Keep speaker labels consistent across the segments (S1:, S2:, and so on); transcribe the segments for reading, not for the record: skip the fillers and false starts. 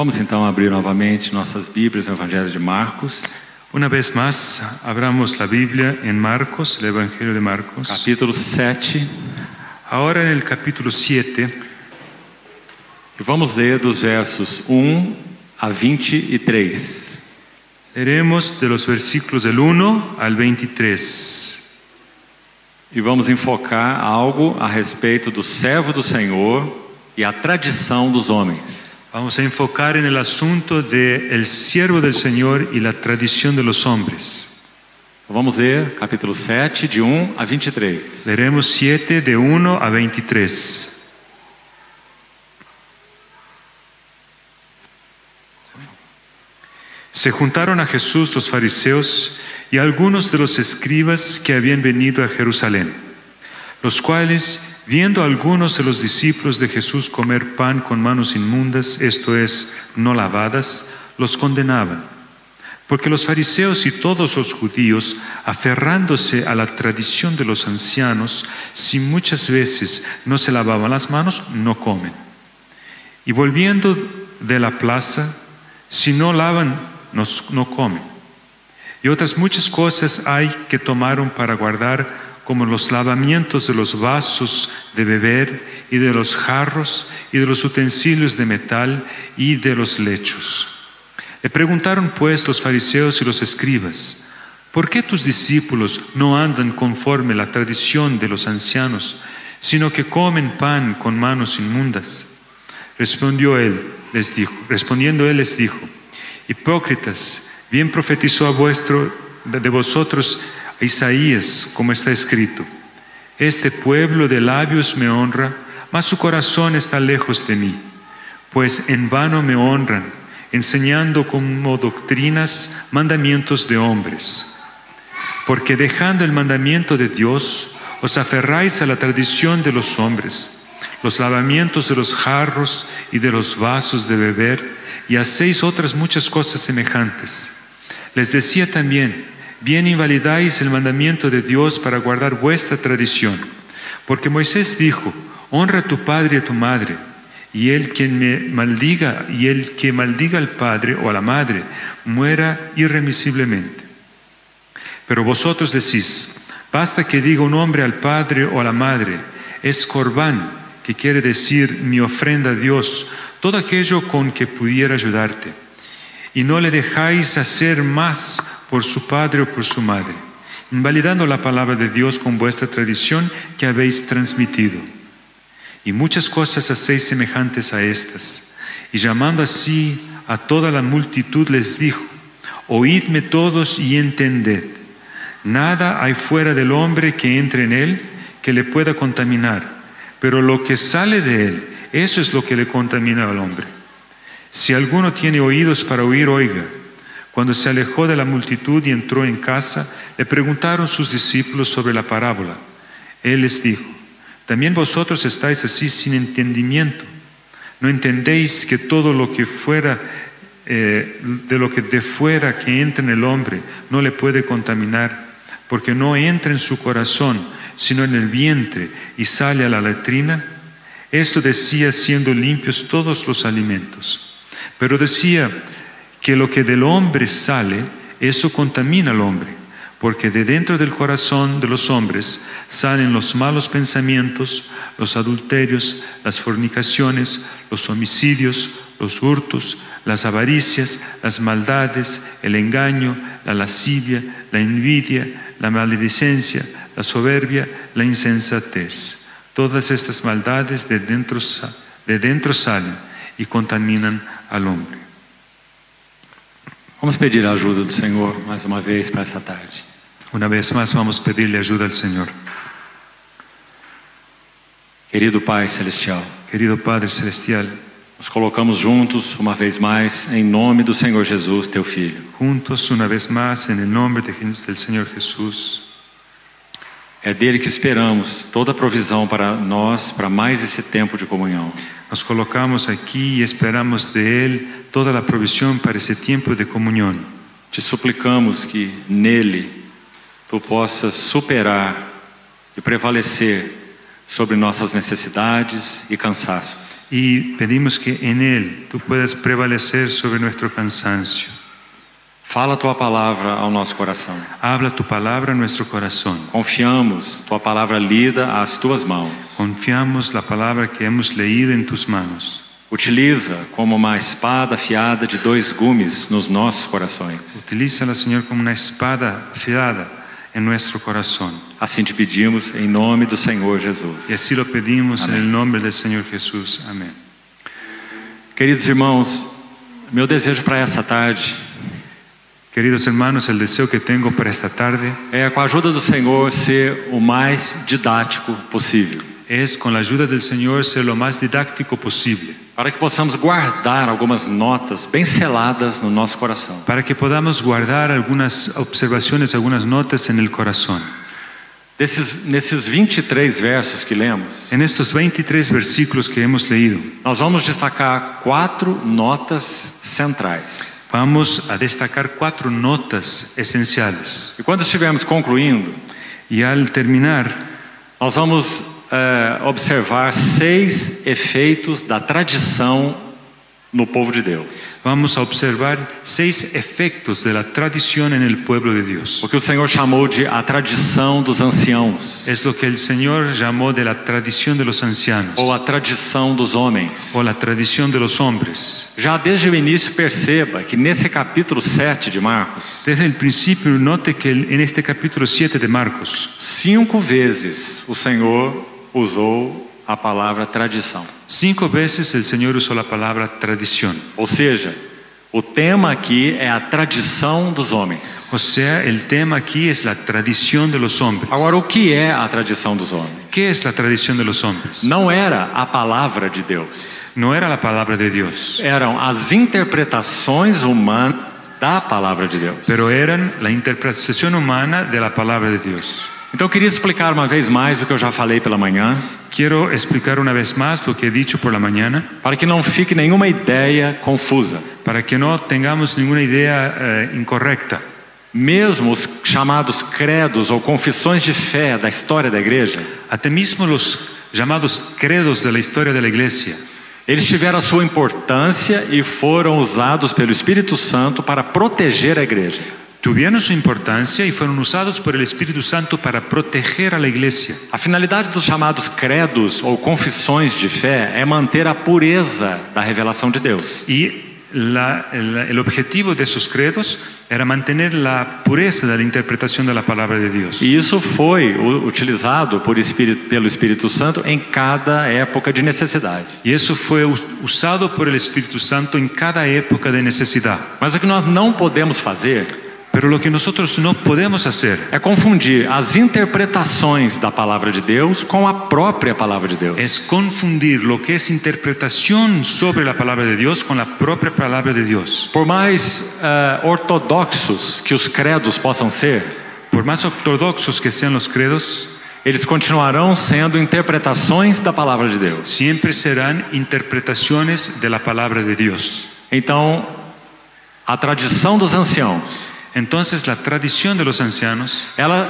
S1: Vamos então abrir novamente nossas Bíblias no Evangelho de Marcos.
S2: Una vez más, abramos la Biblia en Marcos, el Evangelio de Marcos.
S1: Capítulo 7.
S2: Ahora en el capítulo 7.
S1: E vamos ler dos versos 1 a 23.
S2: Leeremos de los versículos del 1 al 23.
S1: E vamos enfocar algo a respeito do servo do Senhor e a tradição dos homens.
S2: Vamos a enfocar en el asunto del siervo del Señor y la tradición de los hombres.
S1: Vamos ler capítulo 7, de 1 a 23.
S2: Leeremos 7 de 1 a 23. Se juntaron a Jesús los fariseos y algunos de los escribas que habían venido a Jerusalén, los cuales, viendo a algunos de los discípulos de Jesús comer pan con manos inmundas, esto es, no lavadas, los condenaban. Porque los fariseos y todos los judíos, aferrándose a la tradición de los ancianos, si muchas veces no se lavaban las manos, no comen. Y volviendo de la plaza, si no lavan, no comen. Y otras muchas cosas hay que tomaron para guardar, como los lavamientos de los vasos de beber y de los jarros y de los utensilios de metal y de los lechos. Le preguntaron pues los fariseos y los escribas: ¿por qué tus discípulos no andan conforme la tradición de los ancianos, sino que comen pan con manos inmundas? Respondiendo él les dijo: hipócritas, bien profetizó de vosotros Isaías, como está escrito: este pueblo de labios me honra, mas su corazón está lejos de mí, pues en vano me honran, enseñando como doctrinas mandamientos de hombres. Porque dejando el mandamiento de Dios, os aferráis a la tradición de los hombres, los lavamientos de los jarros y de los vasos de beber, y hacéis otras muchas cosas semejantes. Les decía también: bien invalidáis el mandamiento de Dios para guardar vuestra tradición. Porque Moisés dijo: honra a tu padre y a tu madre, y el que maldiga al padre o a la madre, muera irremisiblemente. Pero vosotros decís: basta que diga un hombre al padre o a la madre, es corbán, que quiere decir mi ofrenda a Dios, todo aquello con que pudiera ayudarte. Y no le dejáis hacer más por su padre o por su madre, invalidando la palabra de Dios con vuestra tradición que habéis transmitido. Y muchas cosas hacéis semejantes a estas. Y llamando así a toda la multitud les dijo: oídme todos y entended. Nada hay fuera del hombre que entre en él que le pueda contaminar, pero lo que sale de él, eso es lo que le contamina al hombre. Si alguno tiene oídos para oír, oiga. Cuando se alejó de la multitud y entró en casa, le preguntaron sus discípulos sobre la parábola. Él les dijo: ¿también vosotros estáis así sin entendimiento? ¿No entendéis que todo lo que fuera, de lo que de fuera que entra en el hombre no le puede contaminar, porque no entra en su corazón, sino en el vientre y sale a la latrina? Esto decía siendo limpios todos los alimentos. Pero decía que lo que del hombre sale, eso contamina al hombre, porque de dentro del corazón de los hombres salen los malos pensamientos, los adulterios, las fornicaciones, los homicidios, los hurtos, las avaricias, las maldades, el engaño, la lascivia, la envidia, la maledicencia, la soberbia, la insensatez. Todas estas maldades de dentro salen y contaminan al hombre.
S1: Vamos pedir a ajuda do Senhor mais uma vez para essa tarde.
S2: Una vez más vamos a pedirle ayuda al Señor.
S1: Querido Pai Celestial,
S2: Querido Padre Celestial,
S1: nos colocamos juntos uma vez mais em nome do Senhor Jesus, teu Filho.
S2: juntos una vez más en el nombre del Señor Jesús.
S1: É dele que esperamos toda a provisão para nós, para mais esse tempo de comunhão.
S2: Nos colocamos aquí y esperamos de Él toda la provisión para ese tiempo de comunión.
S1: Te suplicamos que nele tu possas superar e prevalecer sobre nossas necessidades e cansaços.
S2: Y pedimos que en Él tú puedas prevalecer sobre nuestro cansancio.
S1: Fala a tua palavra ao nosso coração.
S2: Habla tu palabra en nuestro corazón.
S1: Confiamos tua palavra lida às tuas mãos.
S2: Confiamos la palabra que hemos leído en tus manos.
S1: Utiliza como uma espada afiada de 2 gumes nos nossos corações.
S2: Utilízala, Señor, como una espada afilada en nuestro corazón.
S1: Assim te pedimos em nome do Senhor Jesus.
S2: Y así lo pedimos
S1: Amén.
S2: en el nombre del Señor Jesús. Amén.
S1: Queridos irmãos, meu desejo para essa tarde
S2: Queridos hermanos, el deseo que tengo para esta tarde
S1: é, com a ajuda do Senhor, ser o mais didático possível,
S2: es, con la ayuda del Señor, ser lo más didáctico posible,
S1: para que possamos guardar algumas notas bem seladas no nosso coração.
S2: para que podamos guardar algunas observaciones, algunas notas en el corazón.
S1: Nesses 23 versos que lemos,
S2: En estos 23 versículos que hemos leído,
S1: nós vamos destacar 4 notas centrais.
S2: vamos a destacar 4 notas esenciales.
S1: E quando estivermos concluindo,
S2: Y al terminar,
S1: nós vamos observar 6 efeitos da tradição no povo de Deus.
S2: vamos a observar 6 efectos de la tradición en el pueblo de Dios.
S1: O que o Senhor chamou de a tradição dos anciãos,
S2: Es lo que el Señor llamó de la tradición de los ancianos,
S1: ou a tradição dos homens.
S2: o la tradición de los hombres.
S1: Já desde o início perceba que nesse capítulo 7 de Marcos,
S2: Desde el principio note que en este capítulo 7 de Marcos,
S1: 5 vezes o Senhor usou a palavra tradição.
S2: 5 veces el Señor usó la palabra tradición.
S1: Ou seja, o tema aqui é a tradição dos homens.
S2: O sea, el tema aquí es la tradición de los hombres.
S1: Agora, o que é a tradição dos homens?
S2: ¿Qué es la tradición de los hombres?
S1: Não era a palavra de Deus.
S2: No era la palabra de Dios,
S1: Eram as interpretações humanas da palavra de Deus.
S2: pero eran la interpretación humana de la palabra de Dios.
S1: Então eu queria explicar uma vez mais o que eu já falei pela manhã,
S2: Quiero explicar una vez más lo que he dicho por la mañana,
S1: para que não fique nenhuma ideia confusa.
S2: para que no tengamos ninguna idea incorrecta.
S1: Mesmo os chamados credos ou confissões de fé da história da igreja,
S2: Até mismo los llamados credos de la historia de la iglesia,
S1: eles tiveram a sua importância e foram usados pelo Espírito Santo para proteger a igreja.
S2: tuvieron su importancia y fueron usados por el Espíritu Santo para proteger a la iglesia.
S1: A finalidade dos chamados credos ou confissões de fé é manter a pureza da revelação de Deus.
S2: Y el objetivo de esos credos era mantener la pureza de la interpretación de la palabra de Dios.
S1: E isso foi utilizado pelo Espírito Santo em cada época de necessidade.
S2: Y eso fue usado por el Espíritu Santo en cada época de necesidad.
S1: Mas o que nós não podemos fazer
S2: Pero lo que nosotros no podemos hacer
S1: é confundir as interpretações da palavra de Deus com a própria palavra de Deus.
S2: es confundir lo que es interpretación sobre la palabra de Dios con la propia palabra de Dios.
S1: Por mais ortodoxos que os credos possam ser,
S2: Por más ortodoxos que sean los credos,
S1: eles continuarão sendo interpretações da palavra de Deus.
S2: siempre serán interpretaciones de la palabra de Dios.
S1: Então, a tradição dos anciãos,
S2: Entonces la tradición de los ancianos
S1: ela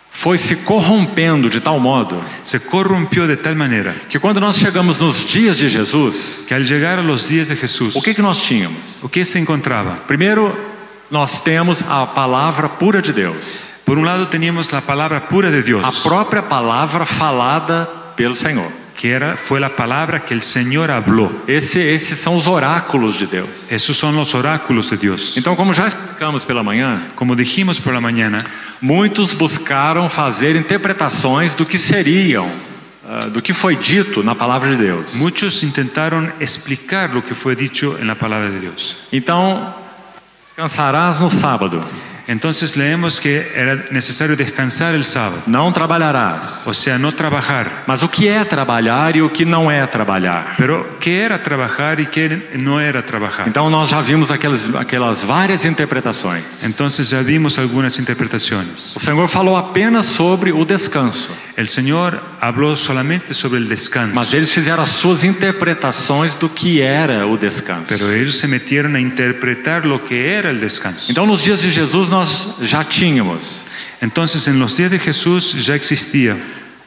S1: foi se corrompendo de tal modo
S2: se corrompió de tal manera
S1: que quando nós chegamos nos dias de Jesus,
S2: que al llegar a los días de Jesús,
S1: o que nós tínhamos?
S2: ¿o qué se encontraba?
S1: Primeiro, nós temos a palavra pura de Deus,
S2: Por un lado teníamos la palabra pura de
S1: a
S2: Dios,
S1: própria palavra falada pelo Senhor.
S2: que fue la palabra que el Señor habló.
S1: Esses são os oráculos de Deus.
S2: Esos son los oráculos de Dios.
S1: Então, como já explicamos pela manhã,
S2: Como dijimos por la mañana,
S1: muitos buscaram fazer interpretações do que seriam, do que foi dito na palavra de Deus.
S2: muchos intentaron explicar lo que fue dicho en la palabra de Dios.
S1: Então, descansarás no sábado,
S2: Entonces leemos que era necesario descansar el sábado,
S1: não trabalharás.
S2: o sea, no trabajar.
S1: Mas o que é trabalhar e o que não é trabalhar?
S2: Pero ¿qué era trabajar y qué no era trabajar?
S1: Então nós já vimos aquelas várias interpretações.
S2: Entonces ya vimos algunas interpretaciones.
S1: O Senhor falou apenas sobre o descanso,
S2: El Señor habló solamente sobre el descanso,
S1: mas eles fizeram as suas interpretações do que era o descanso.
S2: pero ellos se metieron a interpretar lo que era el descanso.
S1: Então nos dias de Jesus nós já tínhamos
S2: Entonces en los días de Jesús ya existía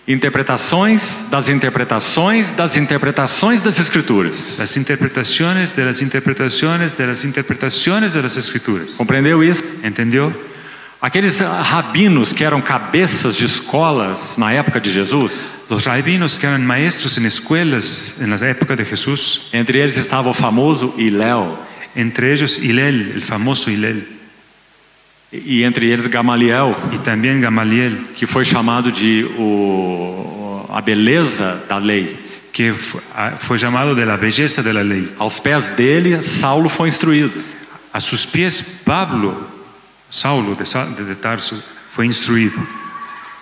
S1: Interpretações das interpretações das interpretações das Escrituras.
S2: Las interpretaciones de las interpretaciones de las interpretaciones de las Escrituras.
S1: Compreendeu isso?
S2: ¿Entendió?
S1: Aqueles rabinos que eram cabeças de escolas na época de Jesus,
S2: Los rabinos que eran maestros en escuelas en la época de Jesús,
S1: entre eles estava o famoso Hillel,
S2: entre ellos Hillel, el famoso Hillel,
S1: e entre eles Gamaliel,
S2: y también Gamaliel,
S1: que foi chamado de a beleza da lei.
S2: que fue llamado de la belleza de la ley.
S1: Aos pés dele, Saulo foi instruído.
S2: A sus pies Saulo de Tarso fue instruido.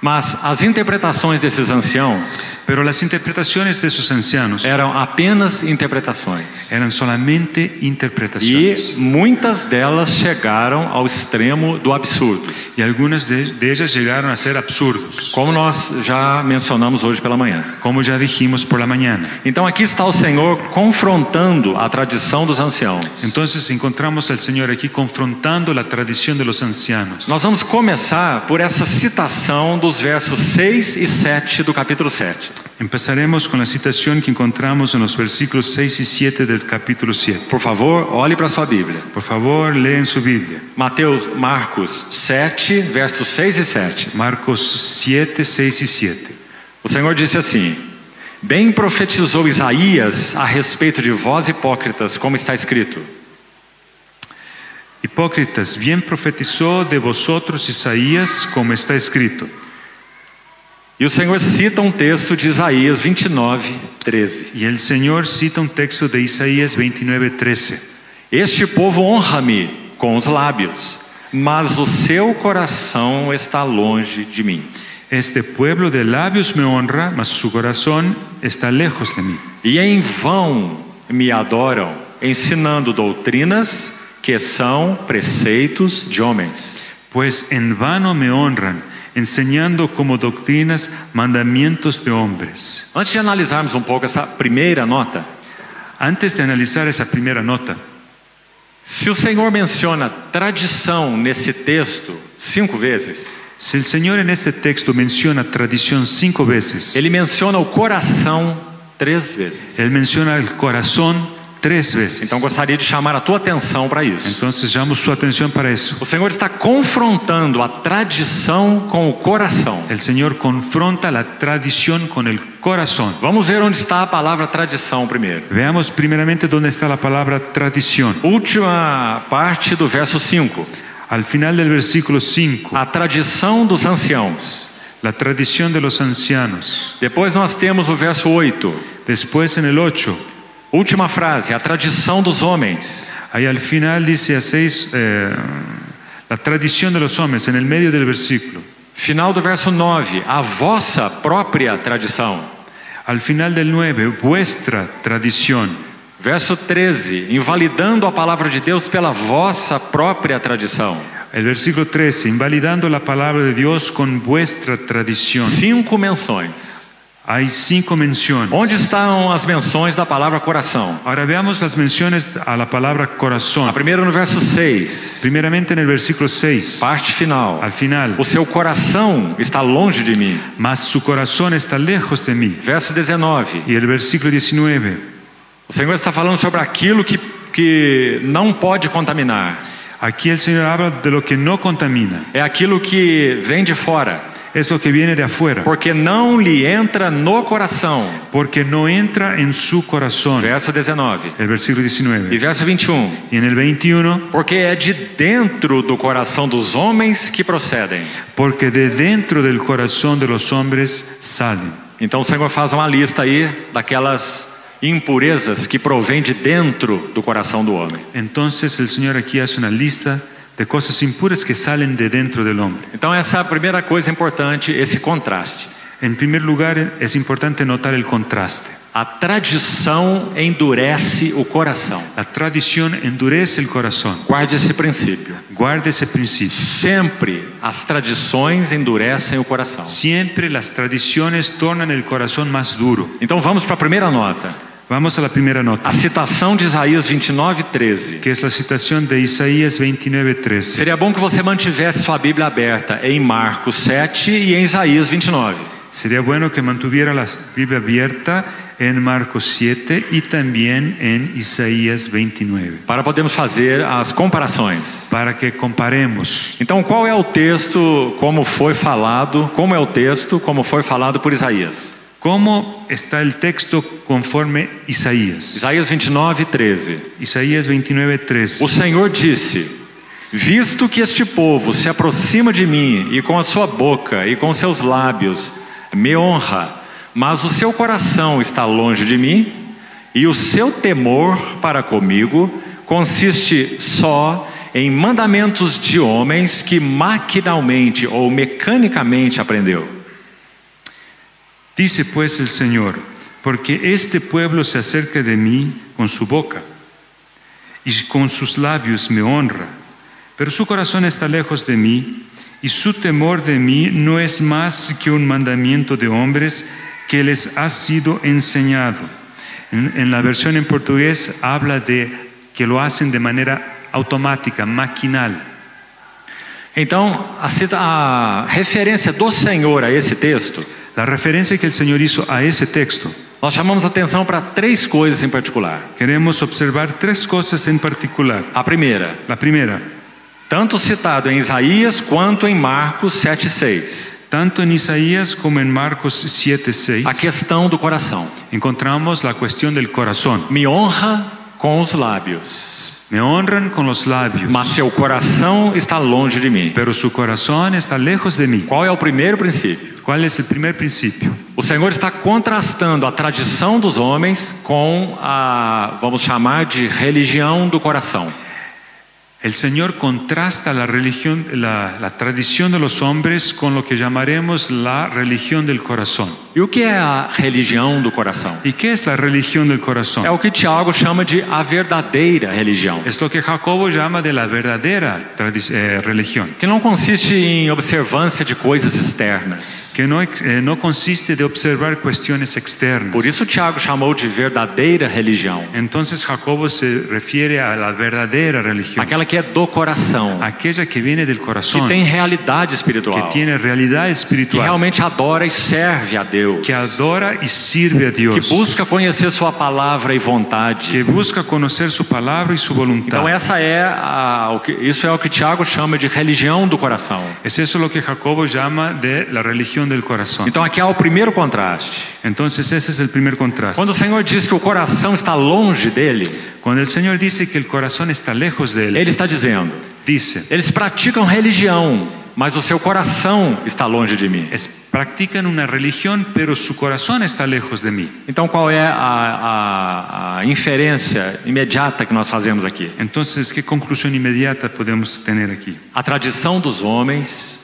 S1: Mas as interpretações desses anciãos
S2: Pero las interpretaciones de esos ancianos
S1: eram apenas interpretações.
S2: eran solamente
S1: E
S2: interpretaciones.
S1: muitas delas chegaram ao extremo do absurdo,
S2: Y algunas de ellas llegaron a ser absurdos,
S1: como nós já mencionamos hoje pela manhã.
S2: como ya dijimos por la mañana.
S1: Então aqui está o Senhor confrontando a tradição dos anciãos.
S2: Entonces encontramos al Señor aquí confrontando la tradición de los ancianos.
S1: Nós vamos começar por essa citação dos versos 6 e 7 do capítulo 7.
S2: Empezaremos con la citación que encontramos en los versículos 6 y 7 del capítulo 7.
S1: Por favor, olhe para a sua Bíblia.
S2: Por favor, leen su Biblia.
S1: Marcos 7, versos 6 e 7.
S2: Marcos 7, 6 y 7.
S1: O Senhor disse assim: Bem profetizou Isaías a respeito de vós hipócritas, como está escrito.
S2: Hipócritas, bien profetizó de vosotros Isaías, como está escrito.
S1: E o Senhor cita um texto de Isaías 29, 13.
S2: Y el Señor cita un texto de Isaías 29, 13.
S1: Este povo honra-me com os lábios, mas o seu coração está longe de mim.
S2: Este pueblo de labios me honra, mas su corazón está lejos de mí.
S1: E em vão me adoram, ensinando doutrinas que são preceitos de homens.
S2: Pues en vano me honran, enseñando como doctrinas mandamientos de hombres.
S1: Antes de analisarmos um pouco essa primeira nota,
S2: Antes de analizar esa primera nota,
S1: se o Senhor menciona tradição nesse texto 5 vezes,
S2: si el Señor en este texto menciona tradición 5 veces,
S1: Ele menciona o coração 3 vezes.
S2: Él menciona el corazón 3 veces.
S1: Então gostaria de chamar a tua atenção para isso.
S2: Entonces llamo su atención para eso.
S1: O Senhor está confrontando a tradição com o coração.
S2: El Señor confronta la tradición con el corazón.
S1: Vamos ver onde está a palavra tradição primeiro.
S2: Veamos primeramente dónde está la palabra tradición.
S1: Última parte do verso 5.
S2: Al final del versículo 5,
S1: A tradição dos anciãos.
S2: la tradición de los ancianos.
S1: Depois nós temos o verso 8.
S2: Después en el 8,
S1: Última frase, a tradição dos homens.
S2: ahí al final dice a 6, la tradición de los hombres, en el medio del versículo.
S1: Final do verso 9, a vossa própria tradição.
S2: Al final del 9, vuestra tradición.
S1: Verso 13, invalidando a palavra de Deus pela vossa própria tradição.
S2: El versículo 13, invalidando la palabra de Dios con vuestra tradición.
S1: 5 menções.
S2: Hay 5 menciones.
S1: Onde estão as menções da palavra coração?
S2: Ahora veamos las menciones a la palabra
S1: A
S2: corazón.
S1: primeira no verso 6,
S2: Primeramente en el versículo 6,
S1: parte final.
S2: al final,
S1: O seu coração está longe de mim.
S2: mas su corazón está lejos de mí.
S1: Verso 19,
S2: Y el versículo 19,
S1: o Senhor está falando sobre aquilo que não pode contaminar.
S2: aquí el Señor habla de lo que no contamina,
S1: É aquilo que vem de fora,
S2: es lo que viene de afuera,
S1: porque não lhe entra no coração.
S2: porque no entra en su corazón.
S1: Verso 19.
S2: El versículo
S1: E
S2: 19.
S1: verso 21.
S2: Y en el 21,
S1: Porque é de dentro do coração dos homens que procedem.
S2: porque de dentro del corazón de los hombres salen.
S1: Então o Senhor faz uma lista aí daquelas impurezas que provém de dentro do coração do homem.
S2: Entonces el Señor aquí hace una lista de cosas impuras que salen de dentro del hombre.
S1: Então essa é a primeira coisa importante, esse contraste.
S2: En primer lugar, es importante notar el contraste.
S1: A tradição endurece o coração.
S2: La tradición endurece el corazón.
S1: Guarde esse princípio.
S2: Guarde ese principio.
S1: Sempre as tradições endurecem o coração.
S2: Siempre las tradiciones tornan el corazón más duro.
S1: Então vamos para a primeira nota.
S2: Vamos a la primera nota,
S1: A citação de Isaías 29, 13.
S2: que es la citación de Isaías 29:13.
S1: Seria bom que você mantivesse sua Bíblia aberta em Marcos 7 e em Isaías 29.
S2: Sería bueno que mantuviera la Biblia abierta en Marcos 7 y también en Isaías 29,
S1: para podermos fazer as comparações.
S2: para que comparemos.
S1: Então, qual é o texto como foi falado? Como é o texto como foi falado por Isaías?
S2: ¿Cómo está el texto conforme Isaías?
S1: Isaías 29:13.
S2: Isaías 29:13.
S1: O Senhor disse: visto que este povo se aproxima de mim e com a sua boca e com seus lábios me honra, mas o seu coração está longe de mim, e o seu temor para comigo consiste só em mandamentos de homens que maquinalmente ou mecanicamente aprendeu.
S2: Dice pues el Señor, porque este pueblo se acerca de mí con su boca y con sus labios me honra, pero su corazón está lejos de mí y su temor de mí no es más que un mandamiento de hombres que les ha sido enseñado. En la versión en portugués habla de que lo hacen de manera automática, maquinal.
S1: Então, a referência do Senhor a esse texto,
S2: La referencia que el Señor hizo a ese texto,
S1: nós chamamos atenção para três coisas em particular.
S2: queremos observar tres cosas en particular.
S1: A primeira,
S2: La primera,
S1: tanto citado em Isaías quanto em Marcos 7:6,
S2: tanto en Isaías como en Marcos 7:6,
S1: a questão do coração.
S2: encontramos la cuestión del corazón.
S1: Me honra com os lábios,
S2: Me honran con los labios,
S1: mas seu coração está longe de mim.
S2: pero su corazón está lejos de mí.
S1: Qual é o primeiro princípio?
S2: ¿Cuál es el primer principio?
S1: O Senhor está contrastando a tradição dos homens com a, vamos chamar de religião do coração.
S2: El Señor contrasta la religión, la tradición de los hombres con lo que llamaremos la religión del corazón.
S1: E o que é a religião do coração?
S2: ¿Y qué es la religión del corazón?
S1: É o que Tiago chama de a verdadeira religião,
S2: Es lo que Jacobo llama de la verdadera religión,
S1: que não consiste em observância de coisas externas.
S2: que no consiste de observar cuestiones externas.
S1: Por isso Tiago chamou de verdadeira religião,
S2: Entonces Jacobo se refiere a la verdadera religión,
S1: aquela que é do coração,
S2: aquella que viene del
S1: que
S2: corazón,
S1: tem realidade
S2: que
S1: espiritual,
S2: tiene realidad
S1: que
S2: espiritual,
S1: realmente adora e serve a Deus,
S2: que adora y sirve a
S1: que
S2: Dios,
S1: busca conhecer sua palavra e vontade.
S2: que busca conocer su palabra y su voluntad.
S1: Então isso é o que Tiago chama de religião do coração.
S2: Es eso lo que Jacobo llama de la religión del corazón.
S1: Então aqui há o primeiro contraste.
S2: Entonces ese es el primer contraste.
S1: Quando o Senhor diz que o coração está longe dele,
S2: Cuando el Señor dice que el corazón está lejos de él,
S1: Ele está dizendo:
S2: dice,
S1: eles praticam religião, mas o seu coração está longe de mim.
S2: practican una religión, pero su corazón está lejos de mí.
S1: Então qual é a inferência imediata que nós fazemos aqui?
S2: Entonces, ¿qué conclusión inmediata podemos tener aquí?
S1: A tradição dos homens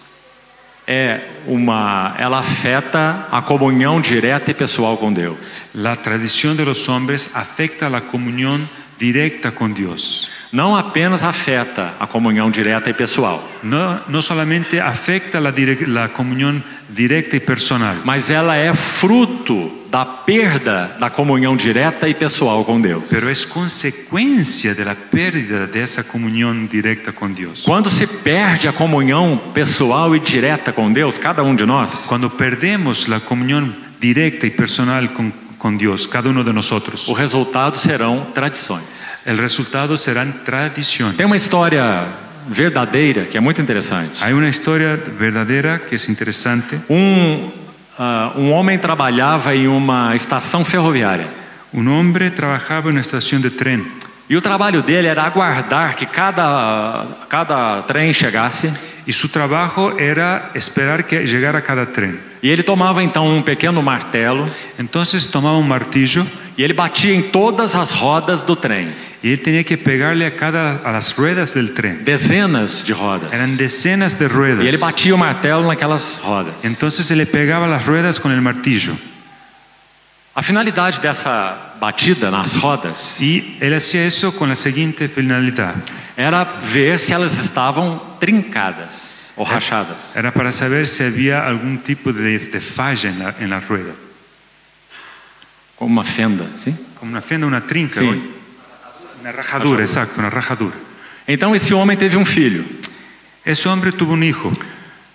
S1: ela afeta a comunhão direta e pessoal com Deus.
S2: La tradición de los hombres afecta la comunión directa con Dios.
S1: Não apenas afeta a comunhão direta e pessoal,
S2: No solamente afecta la comunión directa y personal,
S1: mas ela é fruto da perda da comunhão direta e pessoal com Deus.
S2: pero es consecuencia de la pérdida de esa comunión directa con Dios.
S1: Quando se perde a comunhão pessoal e direta com Deus, cada um de nós,
S2: Cuando perdemos la comunión directa y personal con Dios, cada uno de nosotros,
S1: o resultado serão tradições.
S2: el resultado serán tradiciones.
S1: Tem uma história verdadeira que é muito interessante.
S2: Hay una historia verdadera que es interesante.
S1: Um homem trabalhava em uma estação ferroviária.
S2: Un hombre trabajaba en una estación de tren
S1: E o trabalho dele era aguardar que cada trem chegasse.
S2: y su trabajo era esperar que llegara cada tren.
S1: E ele tomava então um pequeno martelo
S2: Entonces tomaba un martillo
S1: e ele batia em todas as rodas do trem.
S2: y él tenía que pegarle a las ruedas del tren.
S1: Dezenas de rodas.
S2: Eran decenas de ruedas.
S1: E ele batia o martelo naquelas rodas.
S2: Entonces se le pegaba las ruedas con el martillo.
S1: A finalidade dessa batida nas rodas
S2: Y él hacía eso con la siguiente finalidad.
S1: era ver se elas estavam trincadas ou rachadas.
S2: Era para saber si había algún tipo de falla en la rueda.
S1: Como uma fenda, sim?
S2: Como una fenda, una trinca.
S1: Sí.
S2: ¿no? Una rajadura, exacto, una rajadura.
S1: Então esse homem teve um filho.
S2: Ese hombre tuvo un hijo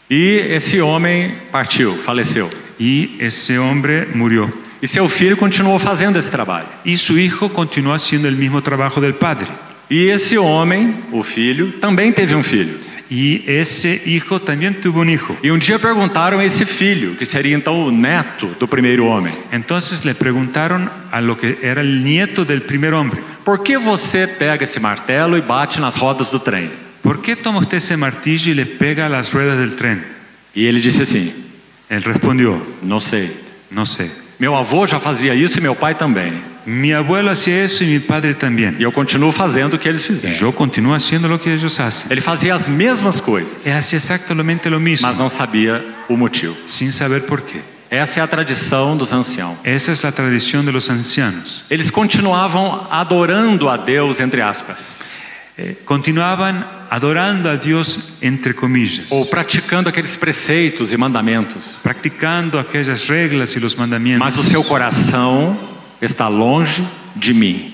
S1: E esse homem partiu, faleceu.
S2: y ese hombre murió.
S1: E seu filho continuou fazendo esse trabalho.
S2: Y su hijo continuó haciendo el mismo trabajo del padre.
S1: E esse homem, o filho, também teve um filho.
S2: Y ese hijo también tuvo un hijo.
S1: E um dia perguntaram a esse filho, que seria então o neto do primeiro homem:
S2: Entonces le preguntaron a lo que era el nieto del primer hombre:
S1: por que você pega esse martelo e bate nas rodas do trem?
S2: ¿por qué toma usted ese martillo y le pega a las ruedas del tren?
S1: E ele disse assim:
S2: Él respondió:
S1: não sei.
S2: no sé.
S1: Meu avô já fazia isso e meu pai também.
S2: Mi abuelo hacía eso y mi padre también.
S1: E eu continuo fazendo o que eles
S2: Y
S1: fizeram.
S2: yo continúo haciendo lo que ellos hacen.
S1: Ele fazia as mesmas coisas,
S2: Él hacía exactamente lo mismo,
S1: mas não sabia o motivo.
S2: sin saber por qué.
S1: Essa é a tradição dos anciãos.
S2: Esa es la tradición de los ancianos.
S1: Eles continuavam adorando a Deus, entre aspas,
S2: Continuaban adorando a Dios, entre comillas,
S1: ou praticando aqueles preceitos e mandamentos,
S2: practicando aquellas reglas y los mandamientos.
S1: mas o seu coração está longe de mim.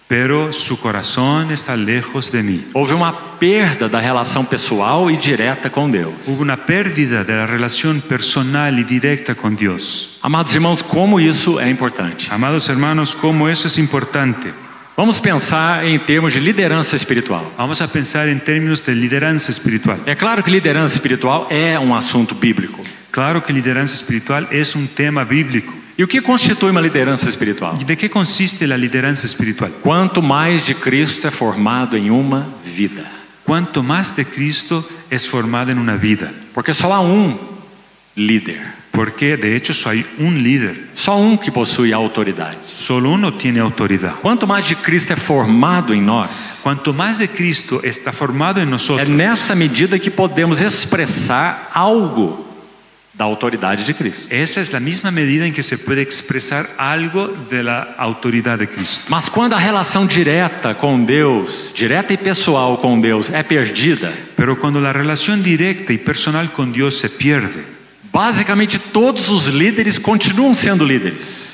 S2: Pero su corazón está lejos de mí.
S1: Houve uma perda da relação pessoal e direta com Deus.
S2: Hubo una pérdida de la relación personal y directa con Dios.
S1: Amados irmãos, como isso é importante.
S2: Amados hermanos, cómo eso es importante.
S1: Vamos pensar em termos de liderança espiritual.
S2: Vamos a pensar en términos de lideranza espiritual.
S1: É claro que liderança espiritual é um assunto bíblico.
S2: Claro que lideranza espiritual es un tema bíblico.
S1: E o que constitui uma liderança espiritual?
S2: ¿Y de qué consiste la lideranza espiritual?
S1: Quanto mais de Cristo é formado em uma vida.
S2: Cuanto más de Cristo es formado en una vida.
S1: Porque só há um líder.
S2: Porque de hecho solo hay un líder.
S1: Só um que possui autoridade.
S2: Solo uno tiene autoridad.
S1: Quanto mais de Cristo é formado em nós,
S2: Cuanto más de Cristo está formado en
S1: é
S2: nosotros,
S1: nessa medida que podemos expressar algo da autoridade de Cristo.
S2: esa es la misma medida en que se puede expresar algo de la autoridad de Cristo.
S1: Mas quando a relação direta com Deus, direta e pessoal com Deus, é perdida,
S2: Pero cuando la relación directa y personal con Dios se pierde,
S1: basicamente todos os líderes continuam sendo líderes,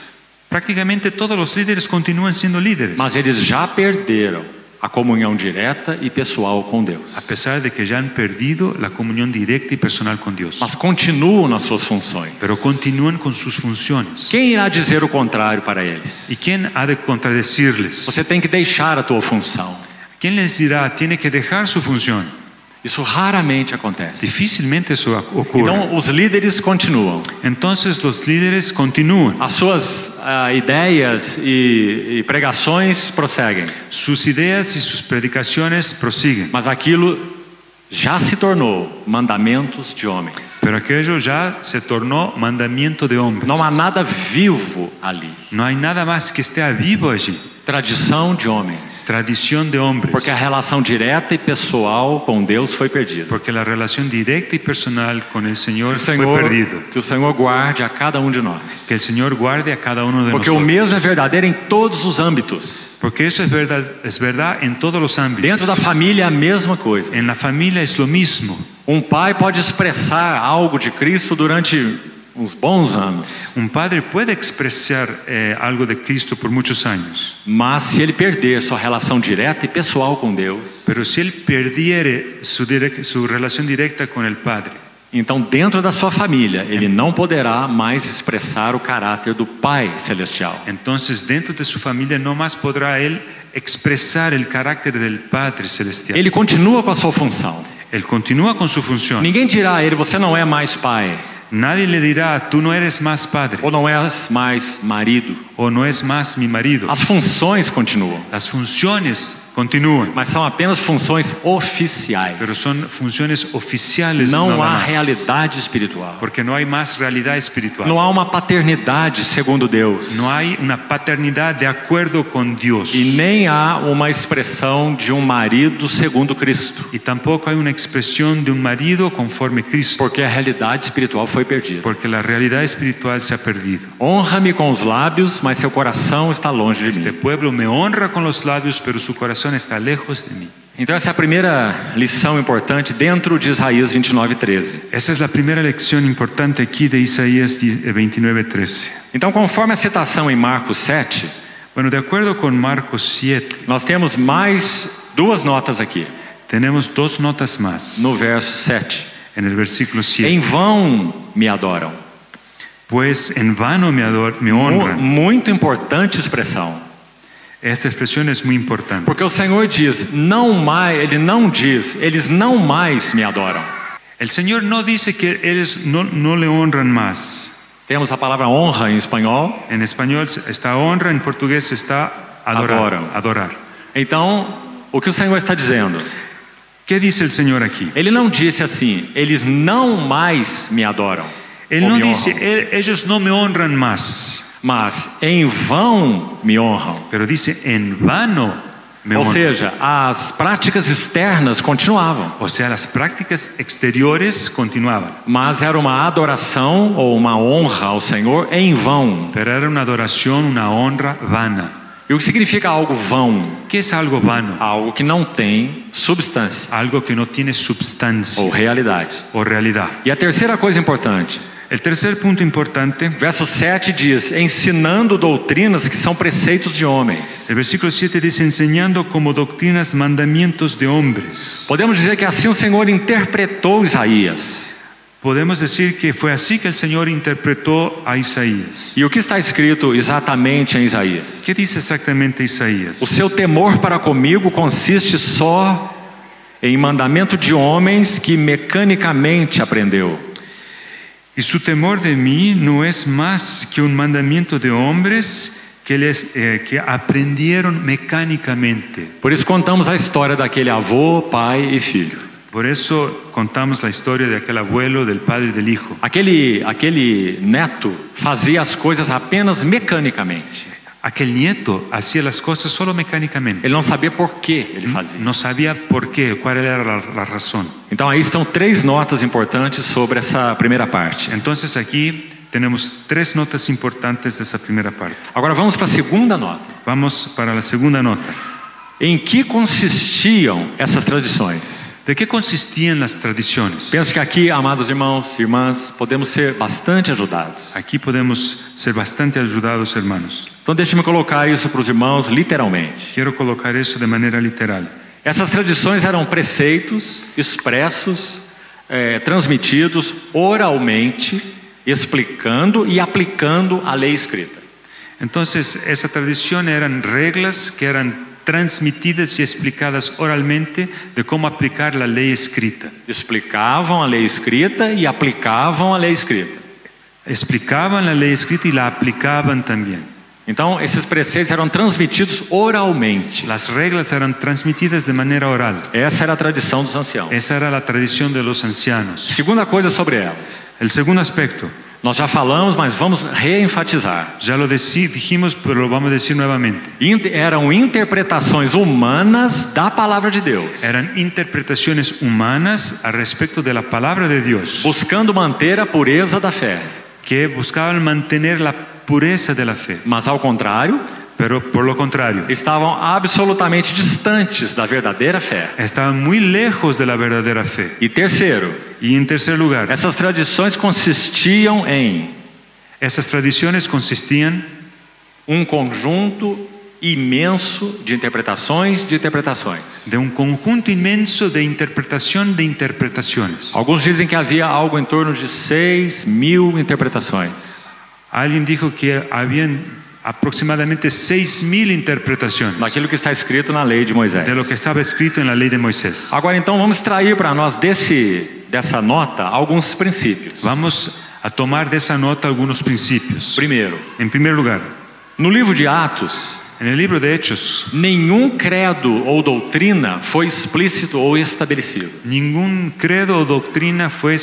S2: prácticamente todos los líderes continúan siendo líderes,
S1: mas eles já perderam a comunhão direta e pessoal com Deus.
S2: a pesar de que ya han perdido la comunión directa y personal con Dios.
S1: Mas continuam nas suas funções.
S2: Pero continúan con sus funciones.
S1: Quem irá dizer o contrário para eles?
S2: ¿Y quién ha de contradecirles?
S1: Você tem que deixar a tua função.
S2: ¿Quién les dirá, tiene que dejar su función?
S1: Isso raramente acontece.
S2: Difícilmente eso ocurre.
S1: Então, os líderes continuam.
S2: Entonces los líderes continúan.
S1: As suas ideias e pregações prosseguem.
S2: Sus ideas y sus predicaciones prosiguen.
S1: Mas aquilo já se tornou mandamentos de homens.
S2: Pero aquello ya se tornó mandamiento de hombres.
S1: Não há nada vivo ali.
S2: No hay nada más que esté vivo allí.
S1: Tradição de homens.
S2: Tradición de hombres.
S1: Porque a relação direta e pessoal com Deus foi perdida.
S2: Porque la relación directa y personal con el Señor fue
S1: Senhor,
S2: perdido.
S1: que o Senhor guarde a cada um de nós.
S2: Que el Señor guarde a cada uno de
S1: Porque o
S2: nosotros.
S1: mesmo é verdadeiro em todos os âmbitos.
S2: Porque eso es verdad en todos los ámbitos.
S1: Dentro da família é a mesma coisa.
S2: En la familia es lo mismo.
S1: Um pai pode expressar algo de Cristo durante uns bons anos,
S2: Un padre puede expresar algo de Cristo por muchos años.
S1: mas se ele perder sua relação direta e pessoal com Deus,
S2: Pero si él perdiere su relación directa con el Padre,
S1: então dentro da sua família ele não poderá mais expressar o caráter do Pai Celestial.
S2: entonces dentro de su familia no más podrá él expresar el carácter del Padre Celestial.
S1: Ele continua com a sua função.
S2: Él continúa con su función.
S1: Ninguém dirá a ele: você não é mais pai,
S2: Nadie le dirá, tú no eres más padre,
S1: ou não és mais marido.
S2: o no es más mi marido.
S1: As funções continuam,
S2: Las funciones continúan,
S1: mas são apenas funções oficiais.
S2: pero son funciones oficiales.
S1: Não
S2: nada
S1: há
S2: más.
S1: realidade espiritual.
S2: Porque no hay más realidad espiritual.
S1: Não há uma paternidade segundo Deus.
S2: No hay una paternidad de acuerdo con Dios.
S1: E nem há uma expressão de um marido segundo Cristo.
S2: Y tampoco hay una expresión de un marido conforme Cristo.
S1: Porque a realidade espiritual foi perdida.
S2: Porque la realidad espiritual se ha perdido.
S1: Honra-me com os lábios, mas seu coração está longe de
S2: Este
S1: mim.
S2: pueblo me honra con los labios, pero su corazón está lejos de mí.
S1: Então essa é a primeira lição importante dentro de Isaías 29:13.
S2: Esa es la primera lección importante aquí de Isaías 29:13.
S1: Então, conforme a citação em Marcos 7,
S2: Bueno, de acuerdo con Marcos 7,
S1: nós temos mais duas notas aqui,
S2: tenemos dos notas más
S1: no verso 7.
S2: en el versículo 7.
S1: Em vão me adoram.
S2: pues en vano me honran.
S1: Muito importante expressão.
S2: Esta expresión es muy importante.
S1: Porque o Senhor diz, não mais, Ele não diz, eles não mais me adoram.
S2: El Señor no dice que ellos no le honran más.
S1: Temos a palavra honra em espanhol.
S2: En español está honra, en portugués está adorar.
S1: Então, o que o Senhor está dizendo?
S2: ¿Qué dice el Señor aquí?
S1: Ele não disse assim, eles não mais me adoram.
S2: Él
S1: ou
S2: no
S1: me
S2: dice,
S1: honram,
S2: ellos no me honran más,
S1: mas em vão me honram.
S2: pero dice, en vano me
S1: Ou
S2: honran.
S1: seja, as práticas externas continuavam,
S2: O sea, las prácticas exteriores continuaban,
S1: mas era uma adoração ou uma honra ao Senhor em vão.
S2: pero era una adoración, una honra vana.
S1: E o que significa algo vão?
S2: ¿Qué es algo vano?
S1: Algo que não tem substância
S2: Algo que no tiene substancia
S1: ou realidade.
S2: o realidad.
S1: E a terceira coisa importante,
S2: El tercer punto importante,
S1: verso 7 diz, ensinando doutrinas que são preceitos de homens.
S2: el versículo 7 dice, enseñando como doctrinas mandamientos de hombres.
S1: Podemos dizer que assim o Senhor interpretou Isaías.
S2: Podemos decir que fue así que el Señor interpretó a Isaías.
S1: E o que está escrito exatamente em Isaías?
S2: ¿Qué dice exactamente Isaías?
S1: O seu temor para comigo consiste só em mandamento de homens que mecanicamente aprendeu.
S2: Y su temor de mí no es más que un mandamiento de hombres que aprendieron mecánicamente.
S1: Por isso contamos a história daquele avô, pai e filho.
S2: Por eso contamos la historia de aquel abuelo, del padre y del hijo.
S1: Aquele neto fazia as coisas apenas mecanicamente.
S2: Aquel nieto hacía las cosas solo mecánicamente.
S1: Ele não sabia por que ele fazia.
S2: No sabía por qué, cuál era la razón.
S1: Então aí estão 3 notas importantes sobre essa primeira parte.
S2: Entonces aquí tenemos 3 notas importantes de esa primera parte.
S1: Agora vamos para a segunda nota.
S2: Vamos para la segunda nota.
S1: Em que consistiam essas tradições?
S2: ¿De qué consistían las tradiciones?
S1: Penso que aqui, amados irmãos e irmãs, podemos ser bastante ajudados.
S2: Aquí podemos ser bastante ayudados, hermanos.
S1: Então deixe-me colocar isso para os irmãos literalmente.
S2: Quiero colocar eso de manera literal.
S1: Essas tradições eram preceitos expressos, transmitidos oralmente, explicando e aplicando a lei escrita.
S2: Entonces, esa tradición eran reglas que eran transmitidas y explicadas oralmente de cómo aplicar la ley escrita.
S1: Explicavam a lei escrita e aplicavam a lei escrita.
S2: Explicaban la ley escrita y la aplicaban también.
S1: Então, esses preceitos eram transmitidos oralmente.
S2: Las reglas eran transmitidas de manera oral.
S1: Essa era a tradição dos anciãos.
S2: Esa era la tradición de los ancianos.
S1: Segunda coisa sobre elas.
S2: El segundo aspecto,
S1: Nós já falamos, mas vamos reenfatizar.
S2: ya lo dijimos, pero lo vamos a decir nuevamente.
S1: Eram interpretações humanas da palavra de Deus,
S2: Eran interpretaciones humanas al respecto de la palabra de Dios,
S1: buscando manter a pureza da fé.
S2: que buscaban mantener la pureza de la fe.
S1: Mas ao contrário,
S2: Pero por lo contrario,
S1: estavam absolutamente distantes da verdadeira fé.
S2: estaban muy lejos de la verdadera fe.
S1: E terceiro,
S2: Y en tercer lugar,
S1: essas tradições consistiam em
S2: esas tradiciones consistían
S1: conjunto imenso de interpretações de interpretações.
S2: de un conjunto inmenso de interpretaciones.
S1: Alguns dizem que havia algo em torno de 6.000 interpretações.
S2: Alguien dijo que habían aproximadamente 6.000 interpretaciones
S1: Daquilo que está escrito na lei de Moisés.
S2: de lo que estaba escrito en la ley de Moisés.
S1: Agora então vamos extrair para nós dessa nota alguns princípios.
S2: Vamos a tomar de esa nota algunos principios.
S1: Primeiro,
S2: En primer lugar,
S1: no livro de Atos,
S2: en el libro de Hechos,
S1: nenhum credo ou doutrina foi explícito ou estabelecido.
S2: ningún credo o doctrina fue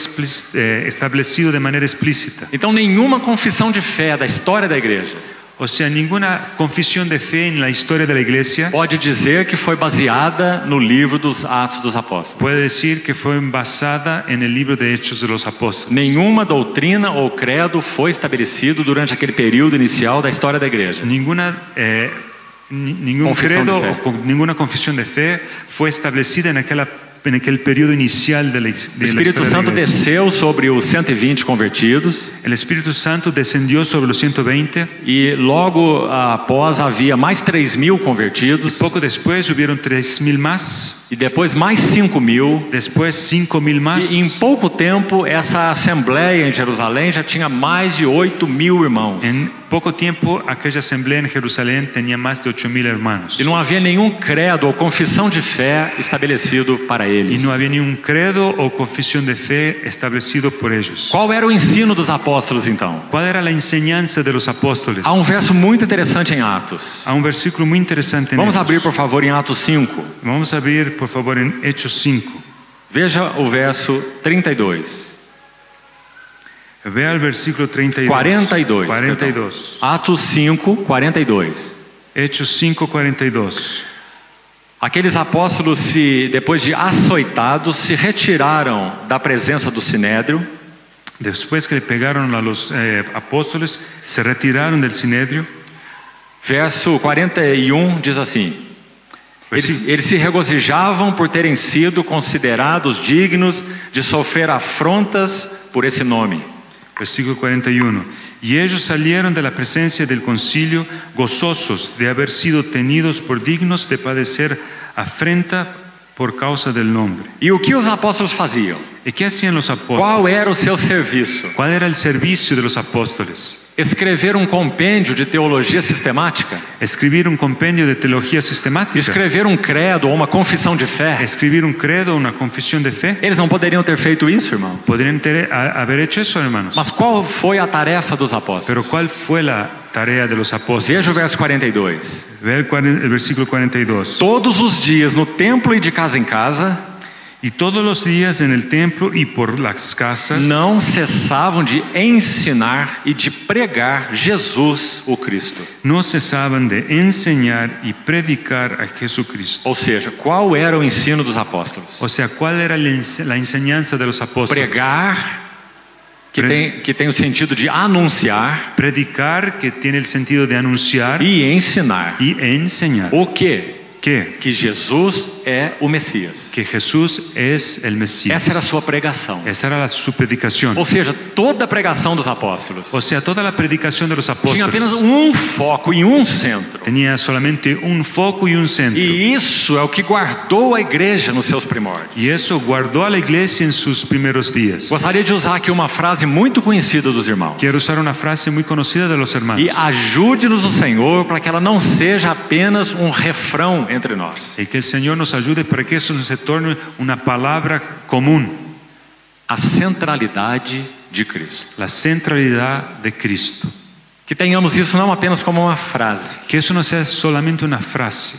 S2: establecido de manera explícita.
S1: Então nenhuma confissão de fé da história da igreja
S2: O sea, ninguna confesión de fe en la historia de la iglesia
S1: pode dizer que foi baseada no livro dos Atos dos Apóstolos.
S2: puede decir que fue basada en el libro de Hechos de los Apóstoles.
S1: Nenhuma doutrina ou credo foi estabelecido durante aquele período inicial da história da igreja.
S2: Ningún
S1: Confesión
S2: credo
S1: de fe.
S2: o ninguna confesión de fe fue establecida en aquel periodo inicial de la
S1: O
S2: historia
S1: Espírito
S2: de la
S1: Santo
S2: iglesia.
S1: desceu sobre os 120 convertidos
S2: El Espíritu Santo descendió sobre los 120
S1: e logo após havia mais 3.000 convertidos.
S2: Poco después hubieron 3.000 más
S1: E depois mais 5.000.
S2: Después 5.000 más.
S1: E em pouco tempo, essa assembleia em Jerusalém já tinha mais de 8.000 irmãos.
S2: En poco tiempo, aquella asamblea en Jerusalén tenía más de 8.000 hermanos.
S1: E não havia nenhum credo ou confissão de fé estabelecido para
S2: Y
S1: eles.
S2: no había ni un credo o confesión de fe establecido por ellos.
S1: Qual era o ensino dos apóstolos então?
S2: ¿Cuál era la enseñanza de los apóstoles?
S1: Há um verso muito interessante em Atos.
S2: Há un versículo muy interesante en
S1: Vamos
S2: Hechos.
S1: abrir, por favor, em Atos 5.
S2: Vamos a abrir, por favor, en Hechos 5.
S1: Veja o verso 32.
S2: Vea el versículo 32.
S1: 42.
S2: 42.
S1: Atos 5, 42.
S2: Hechos 5, 42.
S1: Aqueles apóstolos, depois de açoitados, se retiraram da presença do sinédrio.
S2: Después que le pegaron a los apóstoles, se retiraron del Sinédrio.
S1: Verso 41 diz assim: eles se regozijavam por terem sido considerados dignos de sofrer afrontas por esse nome.
S2: Versículo 41. Y ellos salieron de la presencia del concilio gozosos de haber sido tenidos por dignos de padecer afrenta por causa del nombre.
S1: E o que os apóstolos faziam?
S2: ¿Y qué hacían los apóstoles?
S1: Qual era o seu serviço?
S2: ¿Cuál era el servicio de los apóstoles?
S1: Escrever um compêndio de teologia sistemática?
S2: Escribir un compendio de teología sistemática.
S1: Escrever um credo ou uma confissão de fé?
S2: Escribir un credo, una confesión de fe.
S1: Eles não poderiam ter feito isso, irmão.
S2: Podrían haber hecho eso, hermanos.
S1: Mas qual foi a tarefa dos apóstolos?
S2: Pero ¿cuál fue la tarea de los apóstoles?
S1: Veja o verso 42.
S2: Ve el versículo 42.
S1: Todos os dias no templo e de casa em casa,
S2: Y todos los días en el templo y por las casas
S1: não cessavam de ensinar e de pregar Jesus, o Cristo.
S2: no cesaban de enseñar y predicar a Jesucristo.
S1: Ou seja, qual era o ensino dos apóstolos?
S2: O sea, ¿cuál era la enseñanza de los apóstoles?
S1: Pregar, que tem o sentido de anunciar,
S2: Predicar, que tiene el sentido de anunciar,
S1: e ensinar.
S2: y enseñar.
S1: O quê?
S2: ¿Qué?
S1: Que Jesus é o Messias.
S2: Que Jesús es el Mesías.
S1: Essa era a sua pregação.
S2: Esa era su predicación.
S1: Ou seja, toda a pregação dos apóstolos
S2: O sea, toda la predicación de los
S1: tinha apenas
S2: apóstoles
S1: foco e centro.
S2: tenía solamente un foco y un centro.
S1: E isso é o que guardou a igreja nos seus primórdios.
S2: Y eso guardó a la iglesia en sus primeros días.
S1: Gostaria de usar aqui uma frase muito conhecida dos irmãos.
S2: Quiero usar una frase muy conocida de los hermanos.
S1: E ajude-nos o Senhor para que ela não seja apenas um refrão entre nós.
S2: Y que el Señor nos ayude para que eso no se torne una palabra común.
S1: A centralidade de Cristo.
S2: La centralidad de Cristo.
S1: Que tenhamos isso não apenas como uma frase,
S2: Que eso no sea solamente una frase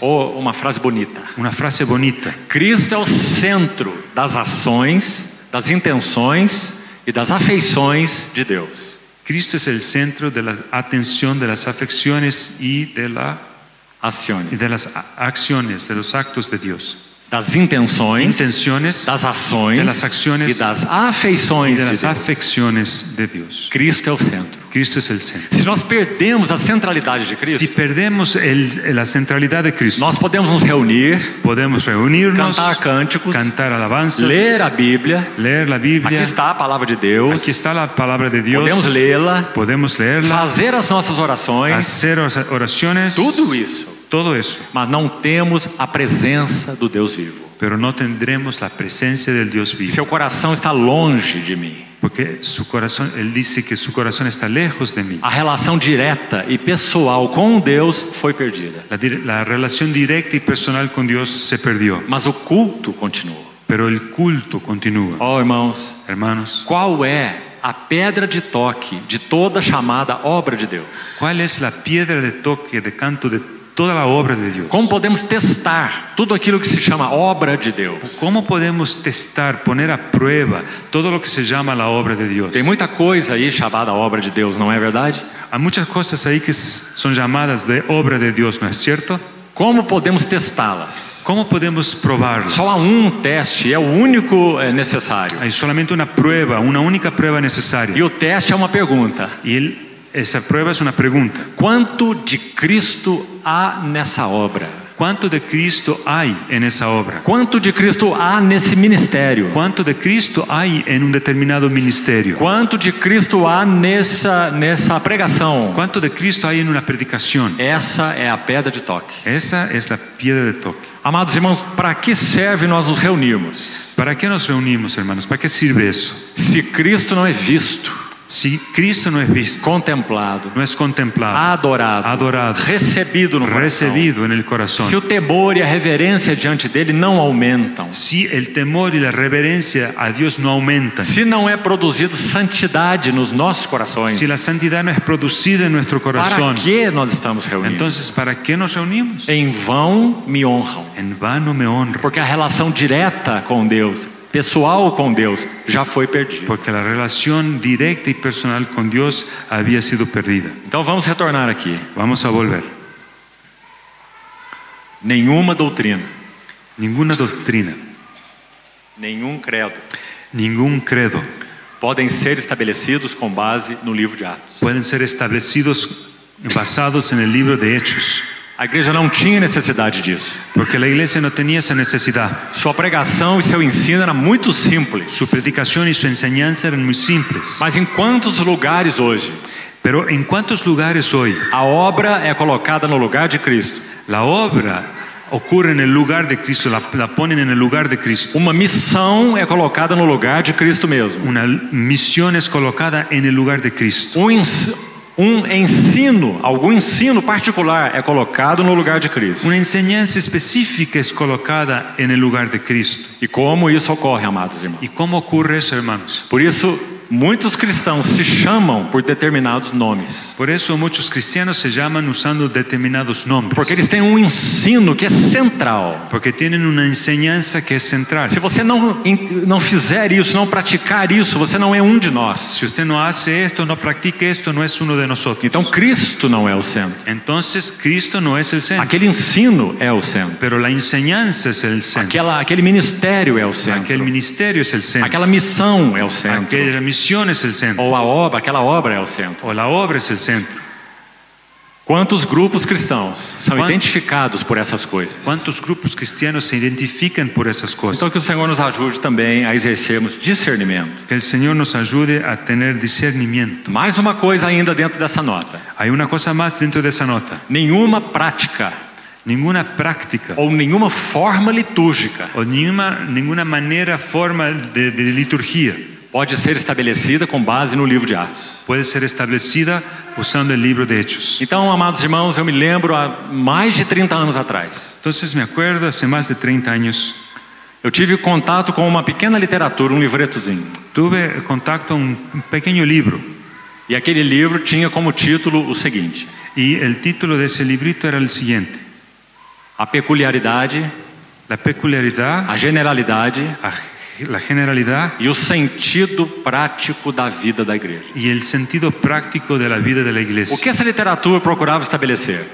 S1: bonita.
S2: una frase bonita.
S1: Cristo é o centro das ações, das intenções e das afeições de Deus.
S2: Cristo es el centro de la atención, de las afecciones y de las acciones, de los actos de Dios.
S1: Das intenções,
S2: Intenciones,
S1: das ações
S2: de las acciones
S1: e das afeições
S2: y de
S1: de
S2: las
S1: Deus.
S2: afecciones de Dios.
S1: Cristo é o centro.
S2: Cristo es el centro.
S1: Se nós perdemos a centralidade de
S2: Si
S1: Cristo,
S2: perdemos la centralidad de Cristo,
S1: nós podemos nos reunir,
S2: podemos reunirnos,
S1: cantar cânticos,
S2: cantar alabanzas,
S1: ler a Bíblia.
S2: leer la
S1: Aqui
S2: Biblia.
S1: está a palavra de Deus.
S2: Aquí está la palabra de Dios.
S1: Podemos lê-la,
S2: Podemos leerla,
S1: fazer as nossas orações,
S2: hacer oraciones,
S1: tudo isso.
S2: todo eso.
S1: Mas não temos a presença do Deus vivo.
S2: Pero no tendremos la presencia del Dios vivo.
S1: Seu coração está longe de mim.
S2: Porque su corazón, Él dice que su corazón está lejos de mí.
S1: A relação direta e pessoal com Deus foi perdida.
S2: La relación directa y personal con Dios se perdió.
S1: Mas o culto continuou.
S2: Pero el culto continúa.
S1: Oh, irmãos,
S2: Hermanos,
S1: qual é a pedra de toque de toda chamada obra de Deus?
S2: ¿cuál es la piedra de toque, de canto de toda la obra de Dios?
S1: Como podemos testar tudo aquilo que se chama obra de Deus?
S2: ¿Cómo podemos testar, poner a prueba todo lo que se llama la obra de Dios?
S1: Tem muita coisa aí chamada obra de Deus, não é verdade?
S2: Hay muchas cosas ahí que son llamadas de obra de Dios, ¿no es cierto?
S1: Como podemos testá-las?
S2: ¿Cómo podemos probarlas?
S1: Só há teste, é o único necessário.
S2: Hay solamente una prueba, una única prueba necesaria.
S1: E o teste é uma pergunta.
S2: Esa prueba es una pregunta.
S1: Quanto de Cristo há nessa obra?
S2: ¿Cuánto de Cristo hay en esa obra?
S1: Quanto de Cristo há nesse ministério?
S2: ¿Cuánto de Cristo hay en un determinado ministerio?
S1: Quanto de Cristo há nessa pregação?
S2: ¿Cuánto de Cristo hay en una predicación?
S1: Essa é a pedra de toque.
S2: Esa es la piedra de toque.
S1: Amados irmãos, para que serve nós nos reunirmos?
S2: ¿Para qué nos reunimos, hermanos? ¿Para qué sirve eso?
S1: Se Cristo não é visto,
S2: Si Cristo no es visto,
S1: contemplado,
S2: no es contemplado,
S1: adorado, recebido no coração,
S2: recibido en el corazón,
S1: se o temor e a reverência diante dele não aumentam,
S2: si el temor y la reverencia a Dios no aumentan,
S1: se não é produzido santidade nos nossos corações,
S2: si la santidad no es producida en nuestro
S1: para
S2: corazón,
S1: que nós estamos reunidos?
S2: entonces ¿para qué nos reunimos?
S1: Em vão me honram,
S2: En vano me honro,
S1: porque a relação direta com Deus, pessoal com Deus, já foi perdida.
S2: porque la relación directa y personal con Dios había sido perdida.
S1: Então vamos retornar aqui.
S2: Vamos a volver.
S1: Nenhuma doutrina,
S2: Ninguna doctrina,
S1: nenhum credo
S2: ningún credo
S1: podem ser estabelecidos com base no livro de Atos.
S2: pueden ser establecidos basados en el libro de Hechos,
S1: A igreja não tinha necessidade disso.
S2: porque la iglesia no tenía esa necesidad.
S1: Sua pregação e seu ensino era muito simples.
S2: Su predicación y su enseñanza eran muy simples.
S1: Mas em quantos lugares hoje
S2: Pero ¿en cuántos lugares hoy
S1: a obra é colocada no lugar de Cristo?
S2: la obra ocurre en el lugar de Cristo, la ponen en el lugar de Cristo?
S1: Uma missão é colocada no lugar de Cristo mesmo.
S2: Una misión es colocada en el lugar de Cristo.
S1: Algum ensino particular é colocado no lugar de Cristo.
S2: Una enseñanza específica es colocada en el lugar de Cristo.
S1: E como isso ocorre, amados irmãos?
S2: ¿Y cómo ocurre eso, hermanos?
S1: Por isso, muitos cristãos se chamam por determinados nomes.
S2: Por eso muchos cristianos se llaman usando determinados nombres.
S1: Porque eles têm um ensino que é central.
S2: Porque tienen una enseñanza que es central.
S1: Se você não fizer isso, não praticar isso, você não é um de nós.
S2: Si usted no hace esto, no practica esto, no es uno de nosotros.
S1: Então Cristo não é o centro.
S2: Entonces Cristo no es el centro.
S1: Aquele ensino é o centro.
S2: Pero la enseñanza es el centro.
S1: Aquele ministério é o centro.
S2: Aquel ministerio es el centro.
S1: Aquela missão é o centro.
S2: Aquella misión es el centro.
S1: Ou aquela obra é o centro.
S2: O la obra es el centro.
S1: Quantos grupos cristãos são identificados por essas coisas?
S2: ¿Cuántos grupos cristianos se identifican por esas
S1: Então
S2: cosas?
S1: que o Senhor nos ajude também a exercermos discernimento.
S2: Que el Señor nos ayude a tener discernimiento.
S1: Mais uma coisa ainda dentro dessa nota.
S2: Hay una cosa más dentro de esa nota.
S1: Nenhuma prática
S2: Ninguna práctica
S1: ou nenhuma forma litúrgica
S2: o ninguna manera, forma de liturgia
S1: pode ser estabelecida com base no livro de Atos.
S2: puede ser establecida usando el libro de Hechos.
S1: Então, amados irmãos, eu me lembro há mais de 30 anos atrás.
S2: Entonces me acuerdo, hace más de 30 años,
S1: Eu tive contato com uma pequena literatura, um livretozinho.
S2: tuve contacto a un pequeño libro.
S1: E aquele livro tinha como título o seguinte:
S2: Y el título de ese librito era el siguiente:
S1: A peculiaridade,
S2: La peculiaridad,
S1: a generalidade
S2: la generalidad
S1: e o sentido prático da vida da igreja.
S2: y el sentido práctico de la vida de la
S1: O
S2: iglesia.
S1: que essa literatura procurava estabelecer?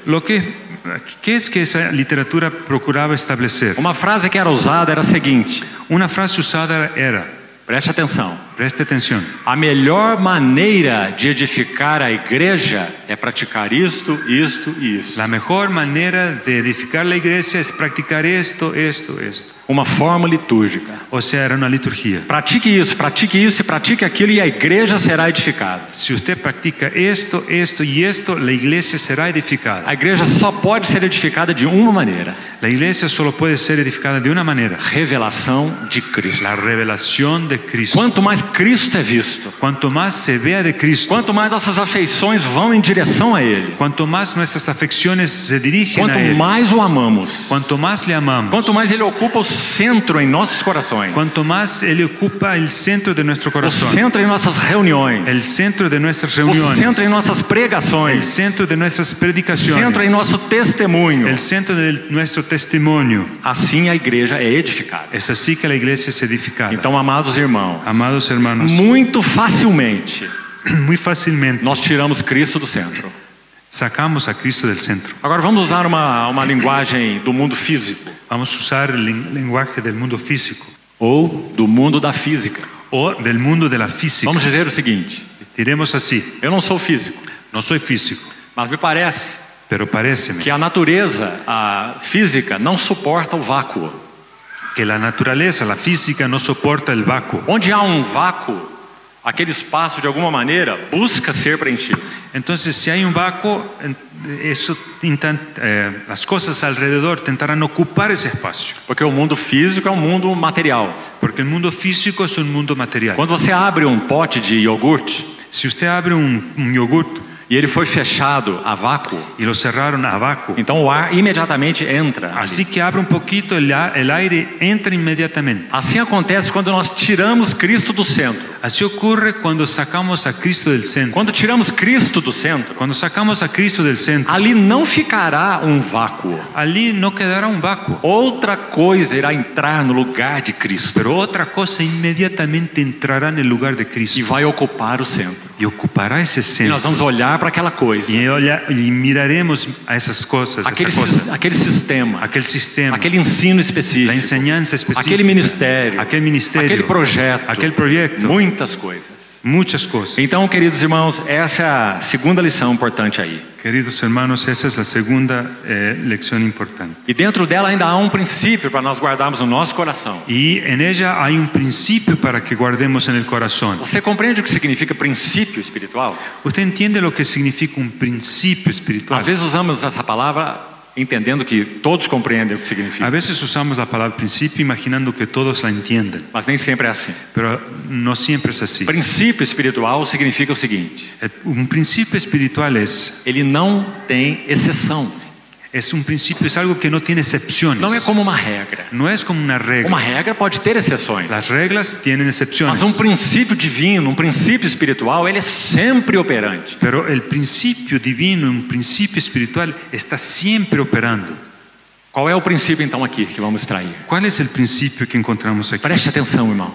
S2: ¿Qué es que esa literatura procuraba establecer?
S1: Uma frase que era usada era a seguinte:
S2: Una frase usada era,
S1: preste atenção.
S2: preste atención,
S1: A melhor maneira de edificar a igreja é praticar isto, isto e isto.
S2: la mejor manera de edificar la iglesia es practicar esto, esto, esto.
S1: Uma forma litúrgica.
S2: O sea, era una liturgia.
S1: Pratique isso e pratique aquilo e a igreja será edificada.
S2: Si usted practica esto, esto y esto, la iglesia será edificada.
S1: A igreja só pode ser edificada de uma maneira:
S2: La iglesia solo puede ser edificada de una manera:
S1: revelação de Cristo.
S2: la revelación de Cristo.
S1: Quanto mais Cristo é visto,
S2: Cuanto más se vea de Cristo,
S1: quanto mais nossas afeições vão em direção a Ele,
S2: cuanto más nuestras afecciones se dirigen
S1: quanto
S2: a Él,
S1: mais o amamos,
S2: cuanto más le amamos,
S1: quanto mais Ele ocupa o centro em nossos corações,
S2: cuanto más Él ocupa el centro de nuestro
S1: o
S2: corazón,
S1: centro em nossas reuniões,
S2: el centro de nuestras
S1: o
S2: reuniones,
S1: centro em nossas
S2: el
S1: pregações,
S2: centro de nuestras
S1: o centro em
S2: predicaciones,
S1: nosso testemunho,
S2: el centro de nuestro testimonio.
S1: assim a igreja é edificada.
S2: Es así que la iglesia es edificada.
S1: Então, amados irmãos,
S2: Amados hermanos,
S1: muito facilmente
S2: muy fácilmente
S1: nós tiramos Cristo do centro.
S2: sacamos a Cristo del centro.
S1: Agora vamos usar uma linguagem do mundo físico
S2: Vamos a usar el lenguaje del mundo físico
S1: ou do mundo da física.
S2: o del mundo de la física.
S1: Vamos dizer o seguinte:
S2: Diremos así:
S1: eu não sou físico,
S2: no soy físico,
S1: mas me parece
S2: Pero paréceme
S1: que a natureza física não suporta o vácuo.
S2: que la naturaleza, la física, no soporta el vácuo.
S1: Onde há um vácuo, aquele espaço de alguma maneira busca ser preenchido.
S2: Entonces, si hay un vácuo, las cosas alrededor tentarán ocupar ese espacio.
S1: Porque o mundo físico é um mundo material.
S2: Porque el mundo físico es un mundo material.
S1: Quando você abre um pote de iogurte,
S2: Si usted abre un yogurt
S1: e ele foi fechado a vácuo,
S2: y lo cerraron a vácuo,
S1: então o ar imediatamente entra ali.
S2: así que abre un poquito, el aire entra inmediatamente.
S1: Assim acontece quando nós tiramos Cristo do centro.
S2: Así ocurre cuando sacamos a Cristo del centro.
S1: Quando tiramos Cristo do centro,
S2: Cuando sacamos a Cristo del centro,
S1: ali não ficará um vácuo.
S2: allí no quedará un vácuo,
S1: Outra coisa irá entrar no lugar de Cristo
S2: pero otra cosa inmediatamente entrará en el lugar de
S1: e
S2: Cristo
S1: vai ocupar o centro.
S2: y ocupará ese
S1: E nós
S2: centro.
S1: vamos olhar para aquela coisa,
S2: Y miraremos a esas cosas, a esa cosa,
S1: aquele sistema,
S2: aquel sistema,
S1: aquele ensino
S2: la
S1: específico,
S2: enseñanza específica,
S1: aquele ministério,
S2: aquel ministerio,
S1: aquele projeto,
S2: aquel proyecto,
S1: muitas coisas.
S2: muchas cosas.
S1: Então, queridos irmãos, essa é a segunda lição importante aí.
S2: Queridos hermanos, esa es la segunda lección importante.
S1: E dentro dela ainda há um princípio para nós guardarmos no nosso coração.
S2: Y en ella hay un principio para que guardemos en el corazón.
S1: Você compreende o que significa princípio espiritual?
S2: ¿Usted entiende lo que significa un principio espiritual?
S1: Às vezes usamos essa palavra entendendo que todos compreendem o que
S2: A
S1: significa,
S2: veces usamos la palabra principio imaginando que todos la entienden,
S1: mas nem sempre é assim.
S2: pero no siempre es así.
S1: Princípio espiritual significa o seguinte:
S2: Un principio espiritual
S1: ele não tem exceção.
S2: es un principio, es algo que no tiene excepciones.
S1: Não é como uma regra.
S2: No es como una regla.
S1: Uma regra pode ter exceções,
S2: Las reglas tienen excepciones.
S1: mas um princípio divino, um princípio espiritual, ele é sempre operante.
S2: Pero el principio divino, un principio espiritual, está siempre operando.
S1: Qual é o princípio então aqui que vamos extrair?
S2: ¿Cuál es el principio que encontramos aquí?
S1: Preste atenção, irmão.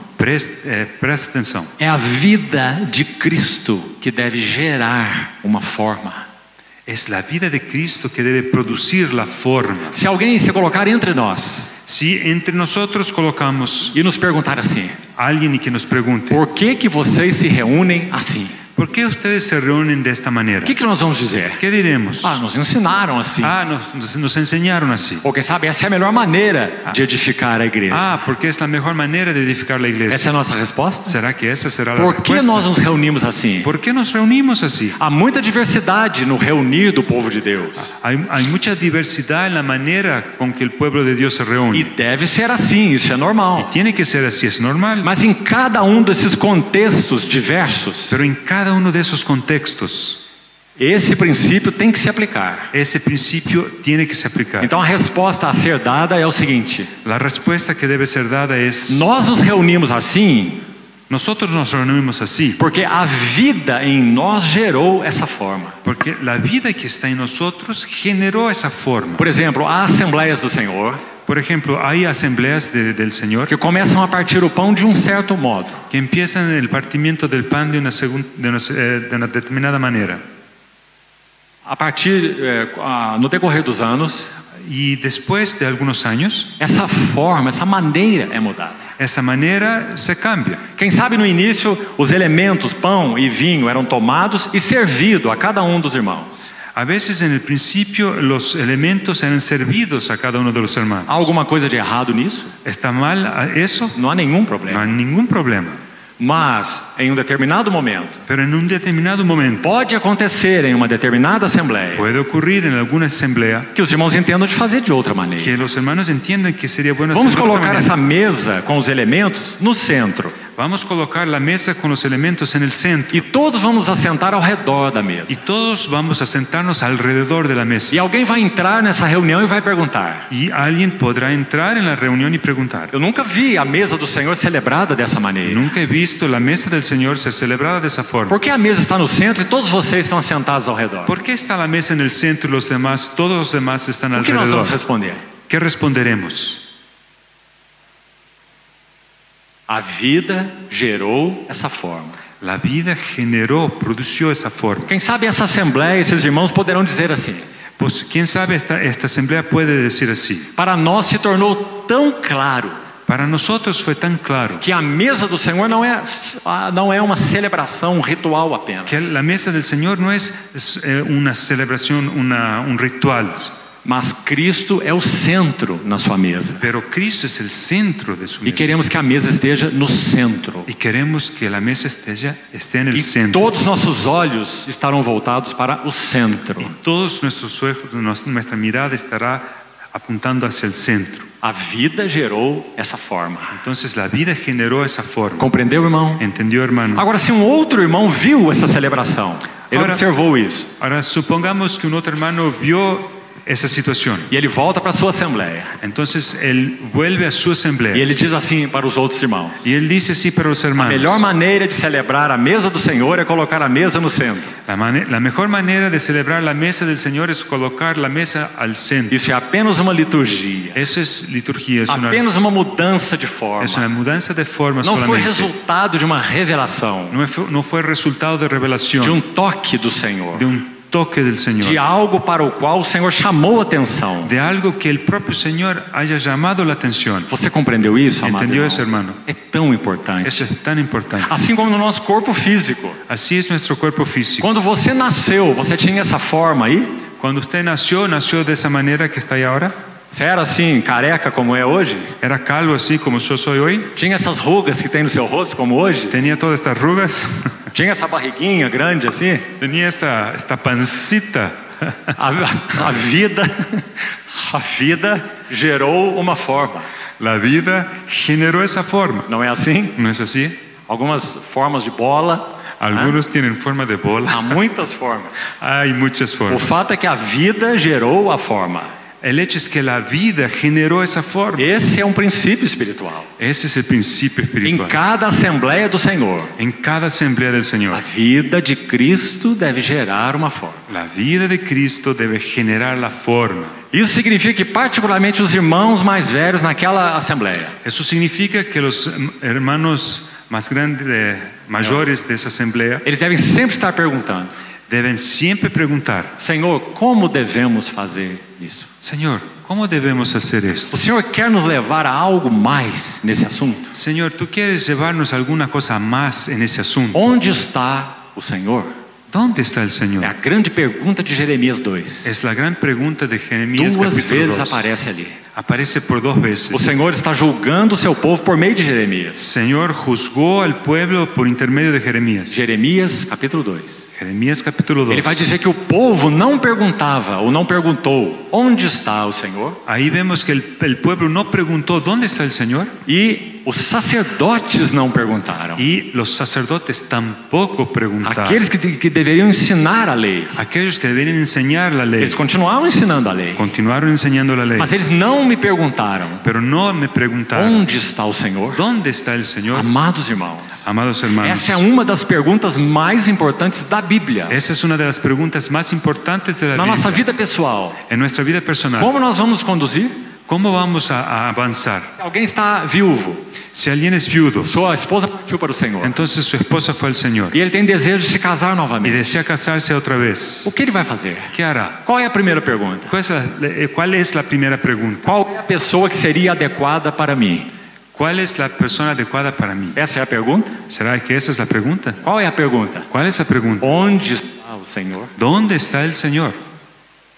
S2: Presta atención.
S1: É a vida de Cristo que deve gerar uma forma.
S2: Es la vida de Cristo que debe producir la forma.
S1: Se alguém se colocar entre nós
S2: Si entre nosotros colocamos
S1: e nos perguntar assim:
S2: a alguien y que nos pregunte,
S1: por que vocês se reúnem assim?
S2: ¿por qué ustedes se reúnen de esta manera?
S1: O que nós vamos dizer?
S2: ¿Qué diremos?
S1: Nos ensinaram assim.
S2: Nos enseñaron así.
S1: Ou quem sabe essa é a melhor maneira de edificar a igreja.
S2: Porque es la mejor manera de edificar la
S1: Essa é
S2: iglesia.
S1: a nossa resposta?
S2: ¿Será que esa será la
S1: Por que
S2: respuesta?
S1: nós nos reunimos assim?
S2: ¿Por qué nos reunimos así?
S1: Há muita diversidade no reunir do povo de Deus.
S2: Hay mucha diversidad en la manera con que el pueblo de Dios se
S1: E
S2: reúne.
S1: deve ser assim, isso é normal.
S2: Tiene que ser así, es normal.
S1: Mas em cada um desses contextos diversos,
S2: Pero en cada uno de esos contextos,
S1: esse princípio tem que se aplicar.
S2: ese principio tiene que se aplicar.
S1: Então a resposta a ser dada é o seguinte:
S2: La respuesta que debe ser dada es:
S1: nós nos reunimos assim
S2: nosotros nos reunimos así
S1: porque a vida em nós gerou essa forma.
S2: porque la vida que está en nosotros generó esa forma.
S1: Por exemplo, há assembleias do Senhor
S2: Por ejemplo, hay asambleas del Señor
S1: que começam a partir o pão de um certo modo.
S2: que empiezan el partimiento del pan de una determinada manera.
S1: A partir, no decorrer dos anos,
S2: Y después de algunos años,
S1: essa forma, essa maneira é mudada.
S2: esa manera se cambia.
S1: Quem sabe no início os elementos pão e vinho eram tomados e servido a cada um dos irmãos.
S2: A veces en el principio los elementos eran servidos a cada uno de los hermanos.
S1: Há alguma coisa de errado nisso?
S2: ¿Está mal eso?
S1: Não há nenhum
S2: No
S1: problema.
S2: hay ningún problema.
S1: Mas em um determinado momento,
S2: Pero en un determinado momento
S1: pode acontecer em uma determinada assembleia
S2: puede ocurrir en alguna asamblea
S1: que os irmãos entendam de fazer de outra maneira.
S2: que los hermanos entiendan que sería bueno
S1: Vamos
S2: hacerlo de otra
S1: colocar
S2: manera.
S1: essa mesa com os elementos no centro
S2: Vamos a colocar la mesa con los elementos en el centro
S1: e todos vamos assentar ao redor da mesa.
S2: y todos vamos a sentarnos alrededor de la mesa.
S1: E alguém vai entrar nessa reunião e vai perguntar:
S2: Y alguien podrá entrar en la reunión y preguntar:
S1: eu nunca vi a mesa do Senhor celebrada dessa maneira.
S2: nunca he visto la mesa del Señor ser celebrada de esa forma.
S1: Por que a mesa está no centro e todos vocês estão assentados ao redor?
S2: ¿Por qué está la mesa en el centro y todos los demás están
S1: O que nós
S2: alrededor?
S1: vamos responder?
S2: ¿Qué responderemos?
S1: A vida gerou essa forma.
S2: La vida produció esa forma.
S1: Quem sabe essa assembleia, esses irmãos poderão dizer assim:
S2: Pues quién sabe, esta asamblea puede decir así:
S1: para nós se tornou tão claro
S2: Para nosotros fue tan claro
S1: que a mesa do Senhor não é uma celebração, um ritual apenas.
S2: que la mesa del Señor no es una celebración, un ritual,
S1: Mas Cristo é o centro na sua mesa.
S2: pero Cristo es el centro de su
S1: E
S2: mesa.
S1: queremos que a mesa esteja no centro.
S2: Y queremos que la mesa esté en el
S1: E
S2: centro.
S1: todos os nossos olhos estarão voltados para o centro.
S2: Y todos nuestros ojos, nuestra mirada estará apuntando hacia el centro.
S1: A vida gerou essa forma.
S2: Entonces la vida generó esa forma.
S1: Compreendeu, irmão?
S2: ¿Entendió, hermano?
S1: Agora, se um outro irmão viu essa celebração, ele
S2: Agora-
S1: observou isso,
S2: Ahora supongamos que un otro hermano vio esa situación.
S1: e ele volta para a sua assembleia,
S2: Entonces él vuelve a su
S1: e
S2: asamblea.
S1: ele diz assim para os outros irmãos:
S2: Y él dice así para los
S1: a melhor
S2: hermanos.
S1: maneira de celebrar a mesa do Senhor é colocar a mesa no centro.
S2: La mejor manera de celebrar la mesa del Señor es colocar la mesa al centro.
S1: Isso é apenas uma liturgia,
S2: Eso es liturgia,
S1: apenas uma mudança de forma.
S2: es una mudanza de forma
S1: Não foi
S2: solamente.
S1: resultado de uma revelação,
S2: No fue resultado de revelación,
S1: de um toque do Senhor,
S2: de un toque del
S1: de
S2: Señor,
S1: algo para o qual o Senhor chamou atenção.
S2: de algo que el propio Señor haya llamado la atención.
S1: Você compreendeu isso, amado
S2: ¿Entendió
S1: irmão?
S2: eso, hermano?
S1: É tão importante.
S2: Eso es tan importante.
S1: Assim como no nosso corpo físico.
S2: Así es nuestro cuerpo físico.
S1: Quando você nasceu, você tinha essa forma aí?
S2: Cuando usted nació de esa manera que está ahí ahora.
S1: Você era assim, careca como é hoje?
S2: Era calvo así como yo soy hoy.
S1: Tinha essas rugas que tem no seu rosto como hoje?
S2: Tenía todas estas arrugas.
S1: Tinha essa barriguinha grande assim?
S2: Tenía esta pancita.
S1: A vida gerou uma forma.
S2: La vida generó esa forma.
S1: Não é assim?
S2: ¿No es así?
S1: Algumas formas de bola.
S2: Algunos tienen forma de bola.
S1: Há muitas formas.
S2: Hay muchas
S1: O
S2: formas.
S1: fato é que a vida gerou a forma.
S2: El hecho es que la vida generó esa forma.
S1: Esse é um princípio espiritual.
S2: Ese es el principio
S1: Em
S2: espiritual.
S1: cada assembleia do Senhor,
S2: En cada asamblea del
S1: a
S2: Señor,
S1: vida de Cristo deve gerar uma forma.
S2: la vida de Cristo debe generar la forma.
S1: Isso significa que particularmente os irmãos mais velhos naquela assembleia,
S2: Eso significa que los hermanos más grandes, mayores de esa asamblea,
S1: eles devem sempre estar perguntando:
S2: deben siempre preguntar:
S1: Senhor, como devemos fazer isso?
S2: Señor, ¿cómo debemos hacer esto?
S1: O Senhor quer nos levar a algo mais nesse assunto?
S2: Señor, ¿tú quieres llevarnos alguna cosa más en ese asunto?
S1: Onde está o Senhor?
S2: ¿Dónde está el
S1: É a
S2: Señor?
S1: grande pergunta de Jeremias 2.
S2: Es la gran pregunta de Jeremías
S1: Duas
S2: capítulo
S1: vezes
S2: 2.
S1: aparece ali.
S2: Aparece por 2 veces.
S1: O Senhor está julgando o seu povo por meio de Jeremias.
S2: Señor juzgó al pueblo por intermedio de Jeremías.
S1: Jeremias capítulo 2.
S2: Jeremías capítulo 2.
S1: Ele vai dizer que o povo não perguntava ou não perguntou: onde está o Senhor?
S2: Ahí vemos que el pueblo no preguntó ¿dónde está el Señor?
S1: E os sacerdotes não perguntaram.
S2: Y los sacerdotes tampoco preguntaron.
S1: Aqueles que deveriam ensinar a lei,
S2: Aquellos que deberían enseñar la ley
S1: eles continuavam ensinando a lei.
S2: continuaron enseñando la ley.
S1: Mas eles não me perguntaram:
S2: Pero no me preguntaron
S1: onde está o Senhor?
S2: ¿dónde está el Señor?
S1: Amados irmãos,
S2: Amados hermanos,
S1: essa é uma das perguntas mais importantes da Bíblia.
S2: esa es una de las preguntas más importantes de la
S1: Na nossa
S2: Biblia.
S1: vida pessoal,
S2: En nuestra vida personal,
S1: como nós vamos nos conduzir?
S2: ¿cómo vamos a avanzar?
S1: Se alguém está viúvo,
S2: Si alguien es viudo,
S1: sua esposa partiu para o Senhor,
S2: entonces su esposa fue al Señor
S1: e ele tem desejo de se casar
S2: y
S1: novamente,
S2: desea casarse otra vez.
S1: o que ele vai fazer?
S2: ¿Qué hará?
S1: Qual é a primeira pergunta?
S2: ¿Cuál es la primera pregunta?
S1: Qual é a pessoa que seria adequada para mim?
S2: ¿Cuál es la persona adecuada para mí?
S1: Essa é a pergunta?
S2: ¿Será que esa es la pregunta?
S1: Qual é a pergunta?
S2: ¿Cuál es la pregunta?
S1: Onde está o Senhor?
S2: ¿Dónde está el Señor?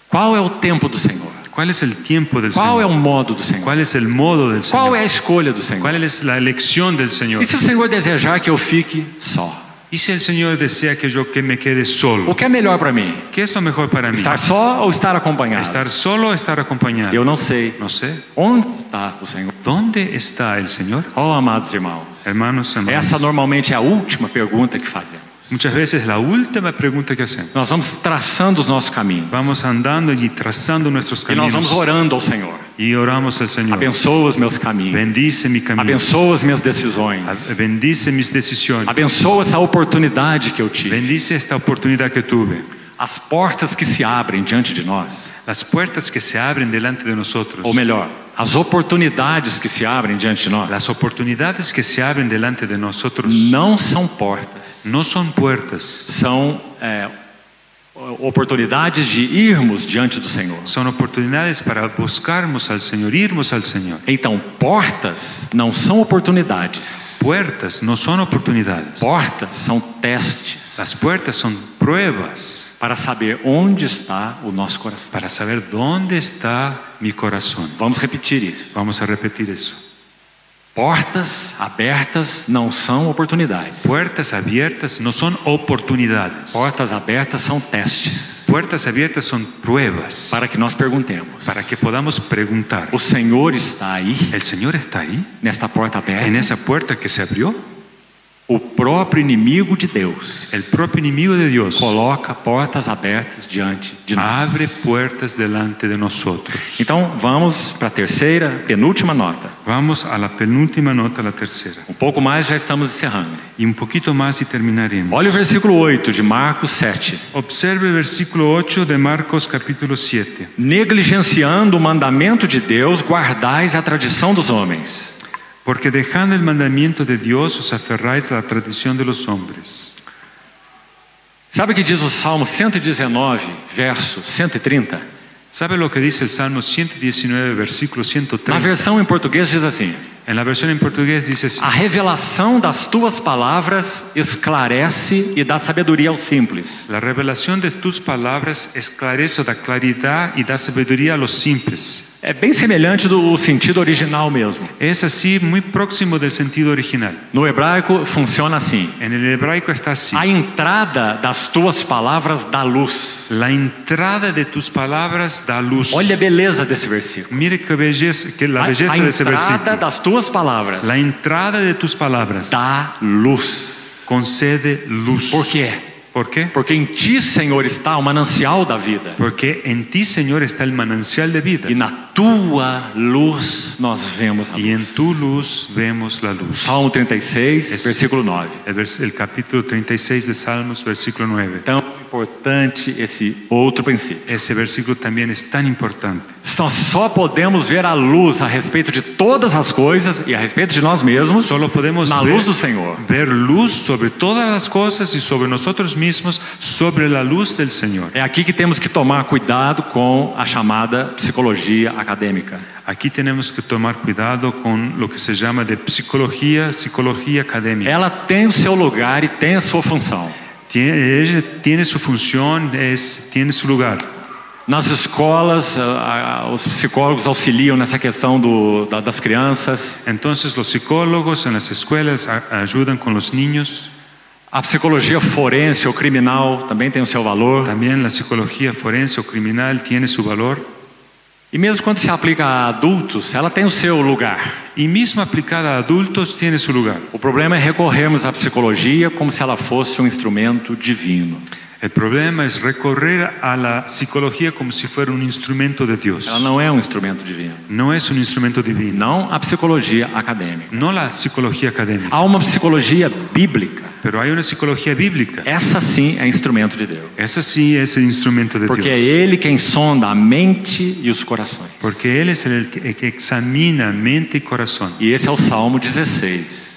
S1: Qual é o tempo do Senhor?
S2: ¿Cuál es el tiempo del
S1: Qual é
S2: Señor?
S1: o modo do Senhor?
S2: ¿Cuál es el modo del
S1: Qual é
S2: Señor?
S1: a escolha do Senhor?
S2: ¿Cuál es la elección del Señor?
S1: E se o Senhor desejar que eu fique só?
S2: ¿Y si el Señor desea que yo me quede solo?
S1: O que é melhor para mim?
S2: ¿Qué es lo mejor para mí?
S1: Estar só ou estar acompanhado?
S2: ¿Estar solo o estar acompañado?
S1: Eu não sei.
S2: No sé.
S1: Onde está o Senhor?
S2: ¿Dónde está el Señor?
S1: Oh, amados irmãos,
S2: Hermanos, hermanos.
S1: essa normalmente é a última pergunta que fazemos.
S2: Muchas veces la última pregunta que hacemos.
S1: Nós vamos traçando os nossos caminhos
S2: Vamos andando y trazando nuestros
S1: e nós vamos
S2: caminos
S1: orando ao Senhor.
S2: y oramos al Señor.
S1: Abençoa os meus caminhos,
S2: Bendice mi camino.
S1: abençoa as minhas decisões,
S2: Bendice mis decisiones.
S1: abençoa essa oportunidade que eu tive,
S2: Bendice esta oportunidad que tuve.
S1: as portas que se abrem diante de nós,
S2: Las puertas que se abren delante de nosotros.
S1: ou melhor, as oportunidades que se abrem diante de nós,
S2: Las oportunidades que se abren delante de nosotros
S1: não são portas,
S2: no son puertas,
S1: são oportunidades de irmos diante do Senhor.
S2: Son oportunidades para buscarmos al Señor, irmos al Señor.
S1: Então, portas não são oportunidades.
S2: Puertas no son oportunidades.
S1: Portas são testes
S2: Las puertas son pruebas
S1: para saber onde está o nosso coração.
S2: para saber dónde está mi corazón.
S1: Vamos repetir isso.
S2: Vamos a repetir eso.
S1: Portas abertas não são oportunidades.
S2: Puertas abiertas no son oportunidades.
S1: Portas abertas são testes
S2: Puertas abiertas son pruebas
S1: para que nós perguntemos:
S2: para que podamos preguntar,
S1: o Senhor está aí
S2: ¿el Señor está ahí?
S1: nesta porta aberta?
S2: ¿En esa puerta que se abrió?
S1: O próprio inimigo de Deus
S2: El propio enemigo de Dios
S1: coloca portas abertas diante de nós.
S2: abre puertas delante de nosotros.
S1: Então vamos para a terceira, penúltima nota.
S2: Vamos a la penúltima nota, la tercera.
S1: Um pouco mais, já estamos encerrando.
S2: Y un poquito más y terminaremos.
S1: Olha o versículo 8 de Marcos 7.
S2: Observe el versículo 8 de Marcos capítulo 7.
S1: Negligenciando o mandamento de Deus, guardais a tradição dos homens.
S2: Porque dejando el mandamiento de Dios os aferráis a la tradición de los hombres.
S1: Sabe o que diz o Salmo 119, verso 130?
S2: ¿Sabe lo que dice el Salmo 119, versículo
S1: Na
S2: 130?
S1: versão em português diz assim:
S2: En la versión en portugués dice así:
S1: a revelação das tuas palavras esclarece e dá sabedoria aos simples.
S2: la revelación de tus palabras esclarece o da claridad y da sabiduría a los simples.
S1: É bem semelhante do sentido original mesmo.
S2: Es así, muy próximo del sentido original.
S1: No hebraico funciona assim:
S2: En el hebraico está así:
S1: a entrada das tuas palavras dá luz.
S2: la entrada de tus palabras da luz.
S1: Olha a beleza desse versículo.
S2: Mire qué belleza, que la
S1: A
S2: belleza de ese
S1: entrada
S2: versículo.
S1: das tuas palavras
S2: La entrada de tus palabras
S1: dá luz.
S2: concede luz.
S1: Por quê?
S2: ¿Por qué?
S1: Porque em ti, Senhor, está o manancial da vida.
S2: Porque en ti, Señor, está el manancial de vida.
S1: E na tua luz nós vemos a
S2: Y en
S1: luz.
S2: tu luz vemos la luz.
S1: Salmo 36, versículo 9.
S2: El capítulo 36 de Salmos, versículo 9.
S1: Tão importante esse outro princípio.
S2: Ese versículo también es tan importante.
S1: Nós só podemos ver a luz a respeito de todas as coisas e a respeito de nós mesmos
S2: Solo podemos
S1: na luz do Senhor.
S2: ver luz sobre todas las cosas y sobre nosotros mismos, sobre la luz del Señor.
S1: É aqui que temos que tomar cuidado com a chamada psicologia acadêmica.
S2: Aquí tenemos que tomar cuidado con lo que se llama de psicología académica.
S1: Ela tem o seu lugar e tem a sua função.
S2: Ella tiene su función, tiene su lugar.
S1: Nas escolas, os psicólogos auxiliam nessa questão das crianças.
S2: Entonces los psicólogos en las escuelas ayudan con los niños.
S1: A psicologia forense ou criminal também tem o seu valor.
S2: También la psicología forense o criminal tiene su valor.
S1: E mesmo quando se aplica a adultos, ela tem o seu lugar.
S2: Y mismo aplicada a adultos tiene su lugar.
S1: O problema é recorrermos à psicologia como se ela fosse um instrumento divino.
S2: El problema es recorrer a la psicología como si fuera un instrumento de Dios.
S1: Ela não é um instrumento divino.
S2: No es un instrumento divino.
S1: Não a psicologia acadêmica.
S2: No la psicología académica.
S1: Há uma psicologia bíblica.
S2: Pero hay una psicología bíblica.
S1: Essa sim é instrumento de Deus.
S2: Esa sí es el instrumento de
S1: Porque é
S2: Dios.
S1: Ele quem sonda a mente e os corações.
S2: Porque Él es el que examina mente y corazón.
S1: E esse é o Salmo 16.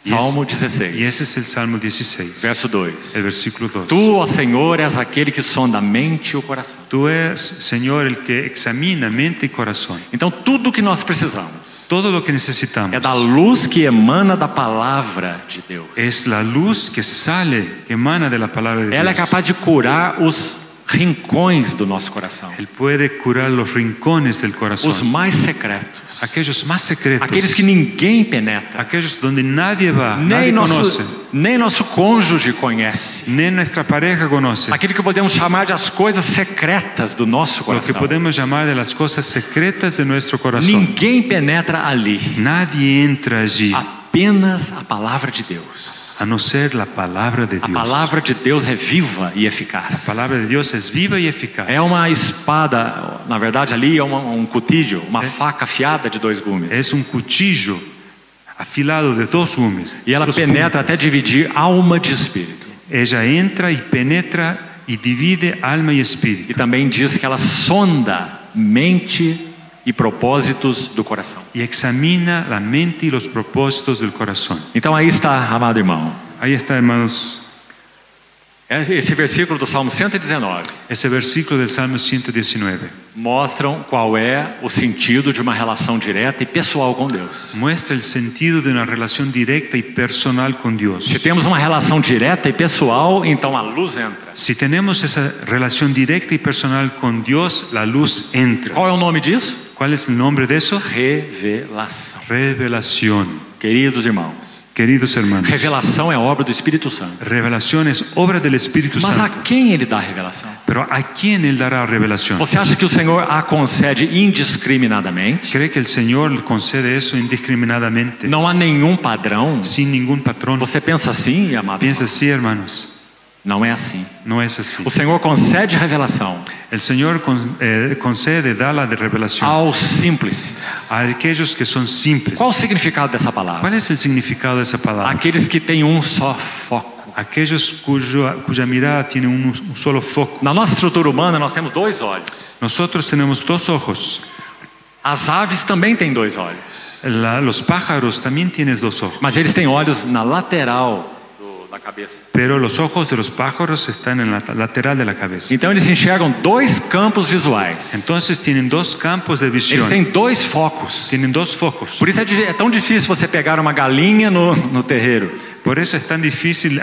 S1: Salmo 16.
S2: Y ese es el Salmo 16.
S1: Verso 2.
S2: El versículo 2.
S1: Tu, ó Senhor, és aquele que sonda a mente e o coração.
S2: Tú eres, Señor, el que examina mente y corazón.
S1: Então tudo o que nós precisamos
S2: Todo lo que necesitamos
S1: é da luz que emana da palavra de Deus.
S2: es la luz que sale, que emana de la palabra de
S1: Ela é
S2: Dios.
S1: capaz de curar os rincões do nosso coração,
S2: Él puede curar los rincones del
S1: os
S2: corazón,
S1: mais secretos,
S2: aquellos más secretos,
S1: aqueles que ninguém penetra,
S2: aquellos donde nadie va,
S1: nem
S2: nadie conoce,
S1: nosso cônjuge conhece,
S2: ni nuestra pareja conoce.
S1: aquele que podemos chamar de as coisas secretas do nosso
S2: Lo que
S1: coração.
S2: podemos llamar de las cosas secretas de nuestro corazón.
S1: Ninguém penetra ali,
S2: Nadie entra allí
S1: apenas a palavra de Deus.
S2: a no ser la palabra de
S1: A
S2: Dios.
S1: palavra de Deus é viva e
S2: La
S1: eficaz.
S2: palabra de Dios es viva y eficaz.
S1: É uma espada, na verdade ali é um cutídio, uma faca afiada de 2 gumes.
S2: Es un cuchillo afilado de 2 gumes.
S1: E ela
S2: 2
S1: penetra até
S2: puntas.
S1: dividir alma de espírito.
S2: Ella entra y penetra y divide alma y
S1: E
S2: espíritu.
S1: também diz que ela sonda mente e propósitos do coração.
S2: Y examina la mente y los propósitos del corazón.
S1: Então aí está, amado irmão.
S2: Ahí está, hermanos.
S1: Esse versículo do Salmo 119
S2: Ese versículo del Salmo 119
S1: mostram qual é o sentido de uma relação direta e pessoal com Deus.
S2: muestra el sentido de una relación directa y personal con Dios.
S1: Se temos uma relação direta e pessoal, então a luz entra.
S2: Si tenemos esa relación directa y personal con Dios, la luz entra.
S1: Qual é o nome disso?
S2: ¿Cuál es el nombre de eso?
S1: Revelação.
S2: Revelación.
S1: Queridos irmãos,
S2: Queridos hermanos,
S1: revelação é obra do Espírito Santo.
S2: revelación es obra del Espíritu
S1: Mas a
S2: Santo.
S1: quem ele dá a revelação?
S2: Pero ¿a quién Él dará revelación?
S1: Você acha que o Senhor a concede indiscriminadamente?
S2: ¿Cree que el Señor concede eso indiscriminadamente,
S1: Não há nenhum padrão?
S2: sin ningún patrón?
S1: Você pensa assim, amado?
S2: Piensa así, hermanos.
S1: Não é assim.
S2: No es así.
S1: O Senhor concede revelação
S2: El Señor concede, da la de revelación
S1: aos simples.
S2: a aquellos que son simples.
S1: Qual o significado dessa palavra?
S2: ¿Cuál es el significado de esa palabra?
S1: Aqueles que têm um só foco.
S2: Aquellos cuya mirada tiene un solo foco.
S1: Na nossa estrutura humana, nós temos dois olhos.
S2: Nosotros tenemos dos ojos.
S1: As aves também têm dois olhos,
S2: Los pájaros también tienen dos ojos.
S1: mas eles têm olhos na lateral da cabeça.
S2: Pero los ojos de los pájaros están en la lateral de la cabeza.
S1: Então eles enxergam dois campos visuais.
S2: Entonces tienen dos campos de
S1: Eles
S2: visión.
S1: têm dois focos.
S2: Tienen dos focos.
S1: Por isso é tão difícil você pegar uma galinha no terreiro.
S2: Por eso es tan difícil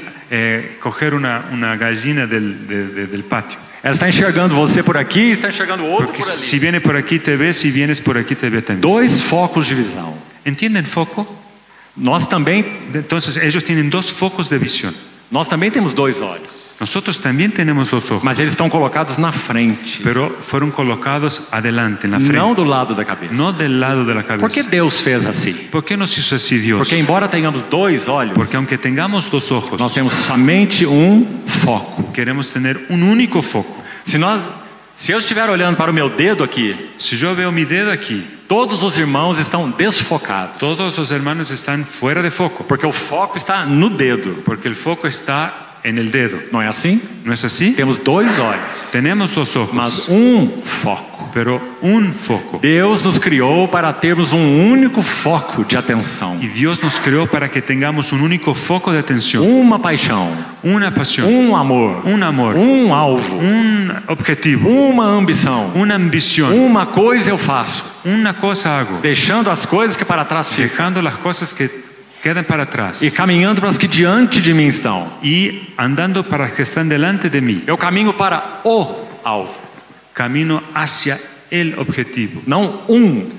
S2: coger una gallina del patio.
S1: Ela está enxergando você por aqui e está enxergando o outro
S2: Porque
S1: por ali.
S2: si viene por aquí te ve, si vienes por aquí te ve también.
S1: Dois focos de visão.
S2: ¿Entienden foco?
S1: Nós também
S2: Entonces ellos tienen dos focos de visión.
S1: temos dois olhos,
S2: Nosotros también tenemos dos ojos.
S1: mas eles estão colocados na frente,
S2: Pero fueron colocados adelante, en la frente.
S1: não do lado da cabeça.
S2: No del lado de la
S1: Por que
S2: cabeza.
S1: Deus fez assim?
S2: ¿Por qué nos hizo así Dios?
S1: Porque embora tenhamos dois olhos,
S2: Porque aunque tengamos dos ojos,
S1: nós temos somente um foco.
S2: queremos tener un único foco.
S1: Se eu estiver olhando para o meu dedo aqui,
S2: Si yo veo mi dedo aquí,
S1: todos os irmãos estão desfocados,
S2: todos los hermanos están fuera de foco,
S1: porque o foco está no dedo.
S2: porque el foco está en el dedo.
S1: Não é assim?
S2: ¿No es así?
S1: Temos dois olhos,
S2: Tenemos dos ojos,
S1: mas um foco.
S2: pero un foco.
S1: Deus nos criou para termos um único foco de atenção,
S2: Y Dios nos creó para que tengamos un único foco de atención,
S1: uma paixão,
S2: una pasión,
S1: um amor,
S2: un amor,
S1: um alvo,
S2: un objetivo,
S1: uma ambição.
S2: una ambición.
S1: Uma coisa eu faço,
S2: Una cosa hago,
S1: deixando as coisas que para trás ficam
S2: dejando las cosas que quedan para atrás
S1: e caminhando para as que diante de mim estão.
S2: y andando para las que están delante de mí.
S1: Eu caminho para o alvo,
S2: Camino hacia el objetivo,
S1: não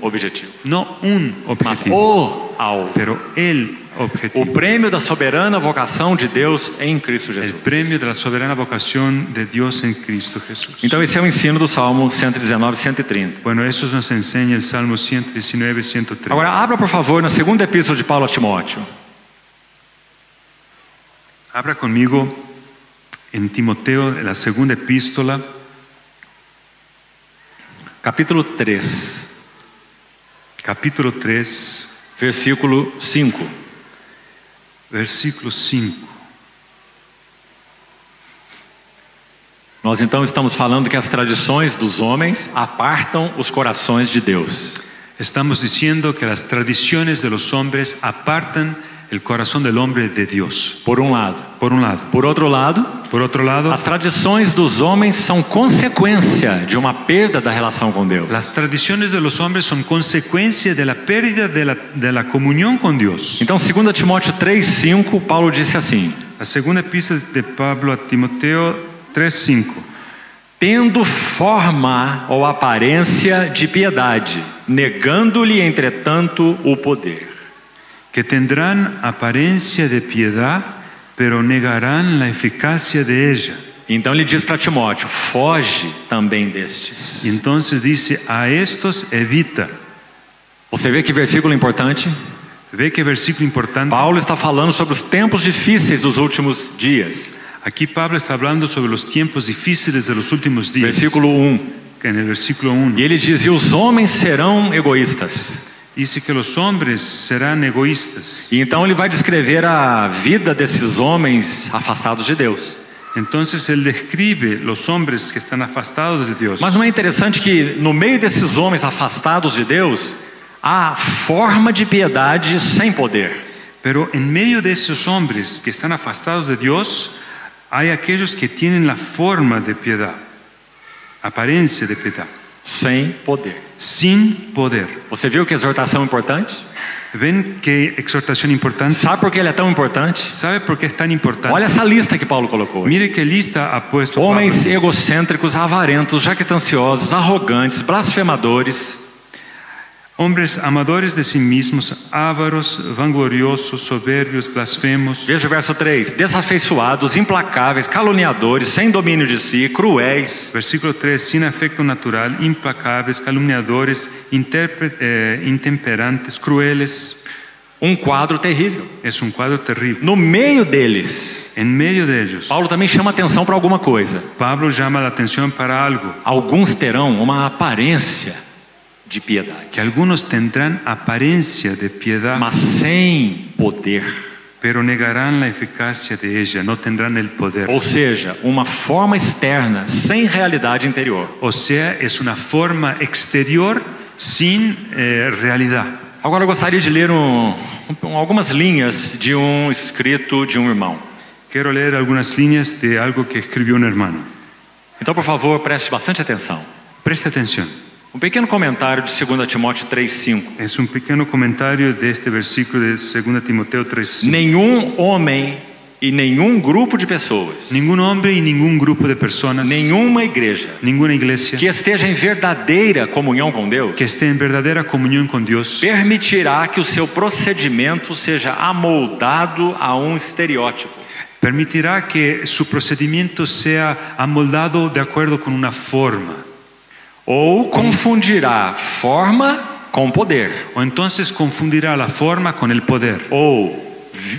S1: objetivo,
S2: no un
S1: mas
S2: objetivo,
S1: o alvo.
S2: pero el
S1: O
S2: objetivo.
S1: prêmio da soberana vocação de Deus em Cristo
S2: El
S1: Jesus.
S2: premio de la soberana vocación de Dios en Cristo Jesús.
S1: Então esse é o ensino do Salmo 119, 130.
S2: Bueno, eso nos enseña el Salmo 119, 103.
S1: Agora abra por favor na segunda epístola de Paulo a Timóteo.
S2: Abra conmigo en Timoteo, la segunda epístola,
S1: Capítulo 3,
S2: capítulo 3,
S1: versículo 5.
S2: versículo 5.
S1: Nós então estamos falando que as tradições dos homens apartam os corações de Deus.
S2: Estamos diciendo que las tradiciones de los hombres apartan el corazón del hombre de Dios,
S1: Por um lado.
S2: por un lado.
S1: Por outro lado,
S2: Por otro lado,
S1: as tradições dos homens são consequência de uma perda da relação com Deus.
S2: las tradiciones de los hombres son consecuencia de la pérdida de la comunión con Dios.
S1: Então, 2 Timóteo 3:5, Paulo disse assim:
S2: La segunda epístola de Pablo a Timoteo 3:5.
S1: tendo forma ou aparência de piedade, negando-lhe, entretanto, o poder.
S2: Que tendrán apariencia de piedad, pero negarán la eficacia de ella.
S1: Então ele diz para Timóteo: foge também destes.
S2: Y entonces dice, a estos evita.
S1: Você vê que versículo importante?
S2: Ve qué versículo importante.
S1: Paulo está falando sobre os tempos difíceis dos últimos dias.
S2: Aquí Pablo está hablando sobre los tiempos difíciles de los últimos días.
S1: Versículo 1.
S2: En el versículo 1.
S1: E ele diz: e os homens serão egoístas.
S2: Dice que los hombres serán egoístas.
S1: E então ele vai descrever a vida desses homens afastados de Deus.
S2: Entonces él describe los hombres que están afastados de Dios.
S1: Mas não é interessante que no meio desses homens afastados de Deus há forma de piedade sem poder.
S2: Pero en medio de esos hombres que están afastados de Dios, Hay aquellos que tienen la forma de piedad, apariencia de piedad,
S1: sem poder.
S2: sin poder.
S1: Você viu que exortação importante?
S2: ¿Ven qué exhortación importante?
S1: Sabe por que ele é tão importante?
S2: ¿Sabe por qué es tan importante?
S1: Olha essa lista que Paulo colocou.
S2: Mire qué lista ha puesto Pablo.
S1: Homens egocêntricos, avarentos, jactanciosos, arrogantes, blasfemadores,
S2: Hombres amadores de sí mismos, ávaros, vangloriosos, soberbios, blasfemos.
S1: veja o verso 3, desafeiçoados, implacáveis, caluniadores, sem domínio de si, cruéis,
S2: Versículo 3, sin afecto natural, implacáveis, calumniadores, intemperantes, crueles.
S1: um quadro terrível.
S2: Es un cuadro terrible.
S1: No meio deles,
S2: En medio de ellos,
S1: Paulo também chama atenção para alguma coisa.
S2: Pablo llama la atención para algo,
S1: Alguns terão uma aparência de piedade,
S2: que algunos tendrán apariencia de piedad,
S1: mas sem poder.
S2: pero negarán la eficacia de ella, no tendrán el poder.
S1: Ou seja, uma forma externa sem realidade interior.
S2: O sea, es una forma exterior sin realidad.
S1: Agora eu gostaria de ler algumas linhas de um escrito de um irmão.
S2: Quiero leer algunas líneas de algo que escribió un hermano.
S1: Então, por favor, preste bastante atenção.
S2: Presta atención.
S1: Um pequeno comentário de 2 Timóteo 3,5.
S2: Es un pequeño comentario de este versículo de 2 Timoteo 3:5.
S1: Nenhum homem e nenhum grupo de pessoas,
S2: Ningún hombre y ningún grupo de personas,
S1: nenhuma igreja
S2: ninguna iglesia
S1: que esteja em verdadeira comunhão com Deus
S2: que esté en verdadera comunión con Dios
S1: permitirá que o seu procedimento seja amoldado a um estereótipo.
S2: permitirá que su procedimiento sea amoldado de acuerdo con una forma,
S1: Ou confundirá forma com poder.
S2: o entonces confundirá la forma con el poder,
S1: Ou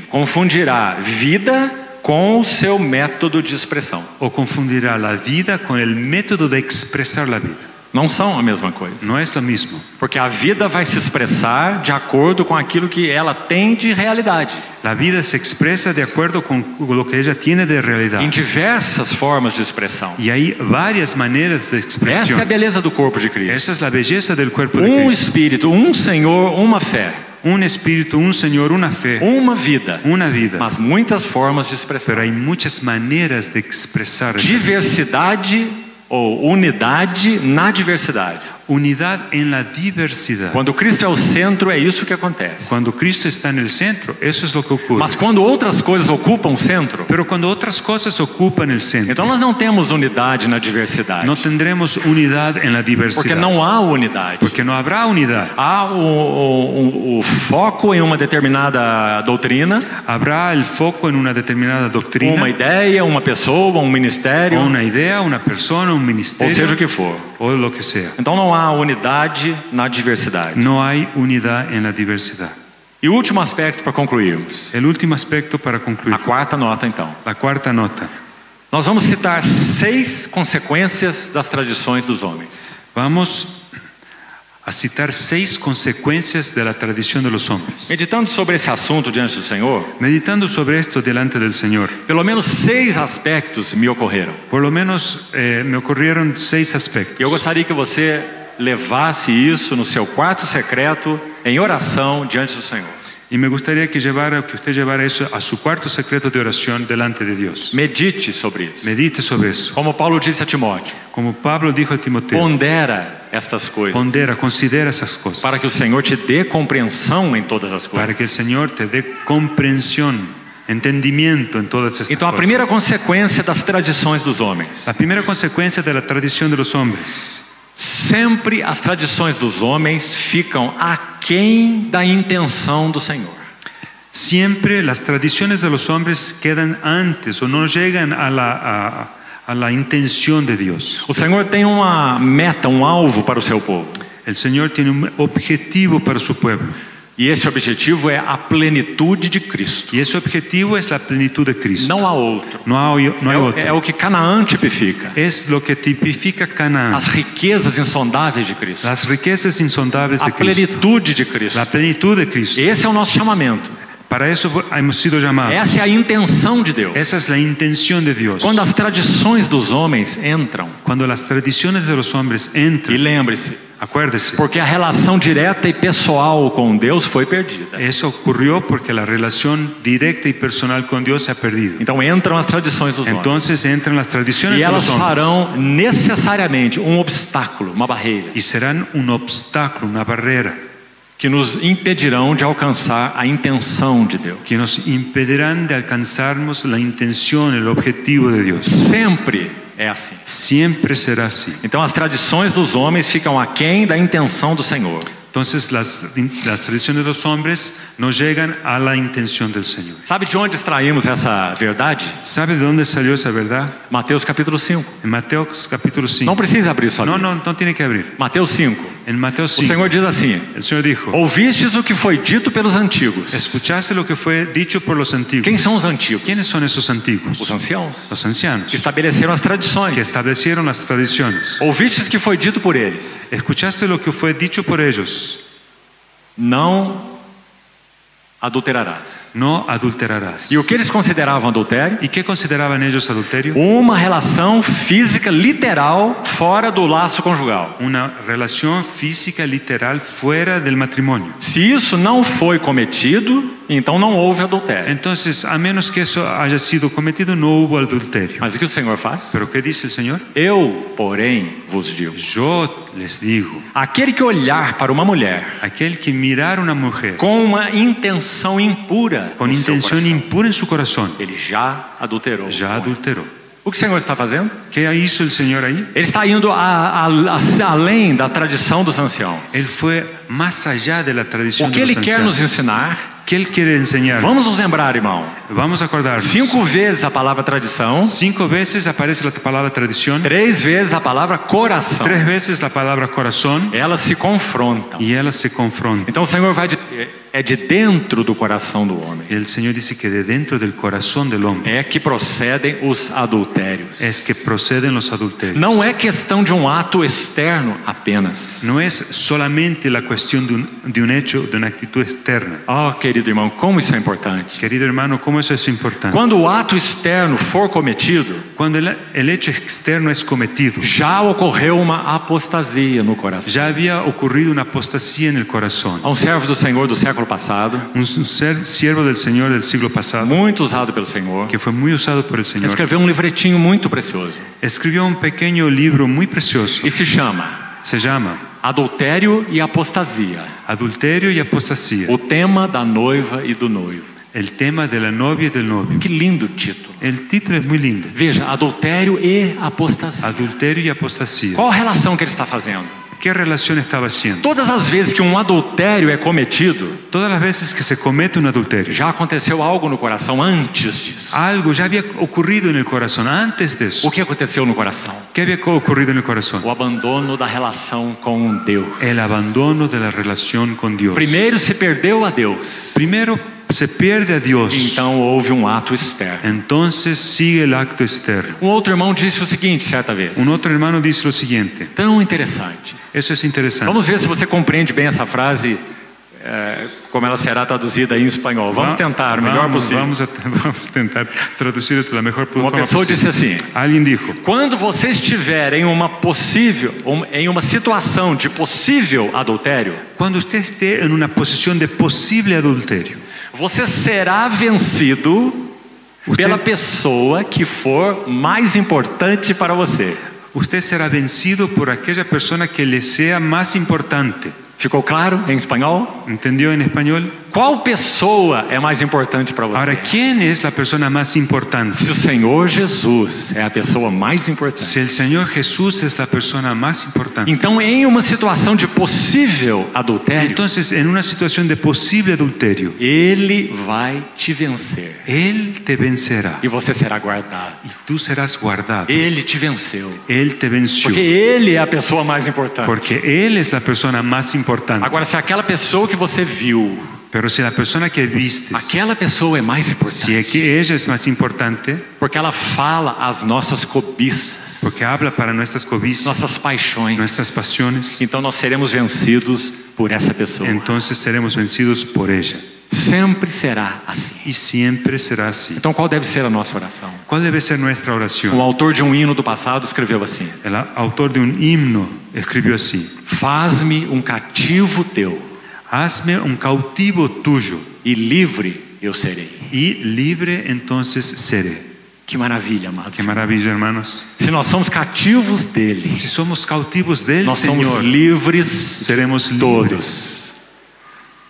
S1: confundirá vida com o seu método de expressão.
S2: o confundirá la vida con el método de expresar la vida.
S1: Não são a mesma coisa.
S2: No es lo mismo,
S1: Porque a vida vai se expressar de acordo com aquilo que ela tem de realidade.
S2: la vida se expresa de acuerdo con lo que ella tiene de realidad,
S1: Em diversas formas de expressão.
S2: y hay varias maneras de
S1: Essa é a
S2: expresión.
S1: beleza do corpo de Cristo.
S2: Esa es la belleza del cuerpo de
S1: Um
S2: Cristo.
S1: Espírito, um Senhor, uma fé,
S2: Un espíritu, un Señor, una fe,
S1: uma vida,
S2: una vida.
S1: mas muitas formas de expressão.
S2: Pero hay muchas maneras de expresar esa
S1: Diversidade ou unidade na diversidade.
S2: unidad en la diversidad.
S1: Quando Cristo é o centro, é isso que acontece.
S2: Cuando Cristo está en el centro, eso es lo que ocurre.
S1: Mas quando outras coisas ocupam o centro,
S2: Pero cuando otras cosas ocupan el centro,
S1: então nós não temos unidade na diversidade.
S2: no tendremos unidad en la
S1: Porque
S2: diversidad.
S1: não há unidade.
S2: Porque no habrá unidad.
S1: Há o foco em uma determinada doutrina,
S2: Habrá el foco en una determinada doctrina,
S1: uma ideia, uma pessoa, um ministério,
S2: o una idea, una persona, un
S1: ou
S2: ministerio,
S1: seja o que for.
S2: o lo que sea.
S1: Então não há unidade na diversidade.
S2: No hay unidad en la diversidad.
S1: E o último aspecto para concluirmos.
S2: El último aspecto para concluir,
S1: A quarta nota, então.
S2: la cuarta nota.
S1: Nós vamos citar 6 consequências das tradições dos homens.
S2: Vamos a citar 6 consecuencias de la tradición de los hombres.
S1: Meditando sobre esse assunto diante do Senhor,
S2: Meditando sobre esto delante del Señor,
S1: pelo menos 6 aspectos me ocorreram.
S2: por lo menos me ocurrieron 6 aspectos.
S1: E eu gostaria que você levasse isso no seu quarto secreto, em oração diante do Senhor.
S2: Y me gustaría que usted llevara eso a su cuarto secreto de oración delante de Dios.
S1: Medite sobre isso.
S2: Medite sobre eso.
S1: Como Paulo disse a Timóteo,
S2: Como Pablo dijo a Timoteo,
S1: pondera estas coisas,
S2: pondera, considera esas cosas,
S1: para que o Senhor te dê compreensão em todas as coisas.
S2: para que el Señor te dé comprensión, entendimiento en todas estas
S1: Então, a
S2: cosas.
S1: primeira consequência das tradições dos homens.
S2: La primera consecuencia de la tradición de los hombres.
S1: Sempre as tradições dos homens ficam aquém da intenção do Senhor.
S2: Siempre las tradiciones de los hombres quedan antes o no llegan a la intención de Dios.
S1: O Senhor tem uma meta, um alvo para o seu povo.
S2: El Señor tiene un objetivo para su pueblo.
S1: E esse objetivo é a plenitude de Cristo.
S2: Y ese objetivo es la plenitud de Cristo.
S1: Não há outro.
S2: No hay otro.
S1: É o que Canaã tipifica.
S2: Es lo que tipifica Canaán.
S1: As riquezas insondáveis de Cristo.
S2: Las riquezas insondables
S1: A
S2: de Cristo.
S1: plenitude de Cristo.
S2: La plenitud de Cristo.
S1: Esse é o nosso chamamento.
S2: Para eso hemos sido llamados.
S1: Essa é a intenção de Deus.
S2: Esa es la intención de Dios.
S1: Quando as tradições dos homens entram,
S2: Cuando las tradiciones de los hombres
S1: e
S2: entran,
S1: lembre-se,
S2: Acuérdese.
S1: Porque a relação direta e pessoal com Deus foi perdida.
S2: Eso ocurrió porque la relación directa y personal con Dios se ha perdido.
S1: Então entram as tradições dos homens.
S2: Entonces entran las tradiciones
S1: E
S2: de
S1: elas
S2: los hombres.
S1: farão necessariamente um obstáculo, uma barreira,
S2: Y serán un obstáculo, una barrera,
S1: que nos impedirão de alcançar a intenção de Deus.
S2: que nos impedirán de alcanzarnos la intención, el objetivo de Dios.
S1: Sempre é assim.
S2: Siempre será así.
S1: Então as tradições dos homens ficam aquém da intenção do Senhor.
S2: Entonces las tradiciones de los hombres no llegan a la intención del Señor.
S1: Sabe de onde extraímos essa verdade?
S2: ¿Sabe de dónde salió esa verdad?
S1: Mateus capítulo 5.
S2: En Mateo capítulo 5.
S1: Não precisa abrir sua
S2: No,
S1: Bíblia.
S2: no tiene que abrir.
S1: Mateus 5.
S2: En Mateo
S1: O
S2: 5,
S1: Senhor diz assim:
S2: el Señor dijo:
S1: ouvistes o que foi dito pelos antigos.
S2: escuchaste lo que fue dicho por los antiguos.
S1: Quem são os antigos?
S2: ¿Quiénes son esos antiguos?
S1: Os anciãos,
S2: Los ancianos,
S1: que estabeleceram as
S2: que
S1: tradições.
S2: establecieron las tradiciones.
S1: Ouvistes que foi dito por eles:
S2: Escuchaste lo que fue dicho por ellos:
S1: não adulterarás.
S2: no adulterarás.
S1: E o que eles consideravam adultério?
S2: ¿Y qué consideraban ellos adulterio?
S1: Uma relação física literal fora do laço conjugal.
S2: Una relación física literal fuera del matrimonio.
S1: Se isso não foi cometido, então não houve adultério.
S2: Entonces, a menos que eso haya sido cometido, no hubo adulterio.
S1: Mas o que o Senhor faz?
S2: ¿Pero qué dice el Señor?
S1: Eu, porém, vos digo:
S2: Yo les digo,
S1: aquele que olhar para uma mulher
S2: aquel que mirar a una mujer
S1: com uma intenção impura
S2: con
S1: no seu
S2: intención
S1: coração,
S2: impura en su corazón,
S1: ele já adulterou.
S2: ya adulteró.
S1: O que o Senhor está fazendo?
S2: ¿Qué hizo el Señor ahí?
S1: Ele está indo além da tradição dos anciãos.
S2: Él fue más allá de la tradición
S1: O que
S2: de
S1: ele
S2: los
S1: quer nos
S2: ancianos.
S1: ensinar?
S2: ¿Qué Él quiere enseñar?
S1: Vamos nos lembrar, irmão.
S2: Vamos a acordarnos.
S1: 5 vezes a palavra tradição,
S2: 5 veces aparece la palabra tradición,
S1: 3 vezes a palavra coração.
S2: 3 veces la palabra corazón,
S1: Elas se confrontam.
S2: y ellas se confrontan.
S1: Então o Senhor vai dizer, é de dentro do coração do homem.
S2: El Señor dice que de dentro del corazón del hombre
S1: É que procedem os adultérios.
S2: es que proceden los adulterios.
S1: Não é questão de um ato externo apenas.
S2: No es solamente la cuestión de un hecho, de una actitud externa.
S1: Oh, querido irmão, como isso é importante.
S2: Querido hermano, ¿cómo eso es importante?
S1: Quando o ato externo for cometido,
S2: Cuando el hecho externo es cometido,
S1: já ocorreu uma apostasia no coração.
S2: ya había ocurrido una apostasía en el corazón.
S1: Há um servo do Senhor do século passado,
S2: Un siervo del Señor del siglo pasado,
S1: muito usado pelo Senhor,
S2: que fue muy usado por el Señor,
S1: escreveu um livretinho muito precioso
S2: escribió un pequeño libro muy precioso.
S1: e se chama
S2: Se llama
S1: Adultério e Apostasia,
S2: Adulterio y Apostasía,
S1: o tema da noiva e do noivo.
S2: el tema de la novia y del novio.
S1: Que lindo título.
S2: El título es muy lindo.
S1: Veja, adultério e apostasia.
S2: Adulterio y Apostasía.
S1: Qual a relação que ele está fazendo?
S2: ¿Qué relación estaba haciendo?
S1: Todas as vezes que um adultério é cometido,
S2: Todas las veces que se comete un adulterio,
S1: já aconteceu algo no coração antes disso.
S2: algo ya había ocurrido en el corazón antes de eso.
S1: O que aconteceu no coração?
S2: ¿Qué había ocurrido en el corazón?
S1: O abandono da relação com Deus.
S2: El abandono de la relación con Dios.
S1: Primeiro se perdeu a Deus,
S2: Primero se pierde a Dios,
S1: então houve um ato externo.
S2: entonces sigue el acto externo.
S1: Um outro irmão disse o seguinte certa vez,
S2: Un otro hermano dice lo siguiente,
S1: tão interessante.
S2: eso es interesante.
S1: Vamos ver se você compreende bem essa frase, como ela será traduzida em espanhol. Vamos tentar o melhor possível.
S2: Vamos a tentar traducir esto de la mejor
S1: Uma
S2: forma
S1: pessoa
S2: posible.
S1: disse assim:
S2: Alguien dijo,
S1: quando você estiver em uma situação de possível adultério,
S2: cuando usted esté en una posición de posible adulterio,
S1: você será vencido pela pessoa que for mais importante para você.
S2: usted será vencido por aquella persona que le sea más importante.
S1: Ficou claro em espanhol?
S2: ¿Entendió en español?
S1: Qual pessoa é mais importante para você?
S2: Ahora, ¿quién es la persona más importante?
S1: Se o Senhor Jesus é a pessoa mais importante,
S2: Si el Señor Jesús es la persona más importante,
S1: então em uma situação de possível adultério,
S2: entonces en una situación de posible adulterio,
S1: Ele vai te vencer
S2: Él te vencerá
S1: e você será guardado.
S2: y tú serás guardado.
S1: Ele te venceu,
S2: Él te venció
S1: porque Ele é a pessoa mais importante.
S2: porque Él es la persona más importante.
S1: Agora, se aquela pessoa que você viu,
S2: Pero si la persona que vistes,
S1: aquela pessoa é mais
S2: si
S1: importante,
S2: es que ella es más importante,
S1: porque ela fala as nossas cobiças,
S2: porque habla para nuestras cobijas,
S1: nossas paixões,
S2: nuestras pasiones,
S1: então nós seremos vencidos por essa pessoa.
S2: entonces seremos vencidos por ella.
S1: Sempre será assim.
S2: y siempre será así.
S1: Então qual deve ser a nossa oração?
S2: ¿Cuál debe ser nuestra
S1: O
S2: oración?
S1: autor de um hino do passado escreveu assim:
S2: El autor de un himno escribió así:
S1: faz-me um cativo teu,
S2: hazme un cautivo tuyo
S1: e livre eu serei.
S2: y libre entonces seré.
S1: Que maravilha, amados.
S2: Qué maravilla, hermanos.
S1: Se nós somos cativos dele,
S2: Si somos cautivos del
S1: nós somos
S2: Señor,
S1: livres
S2: seremos
S1: todos.
S2: libres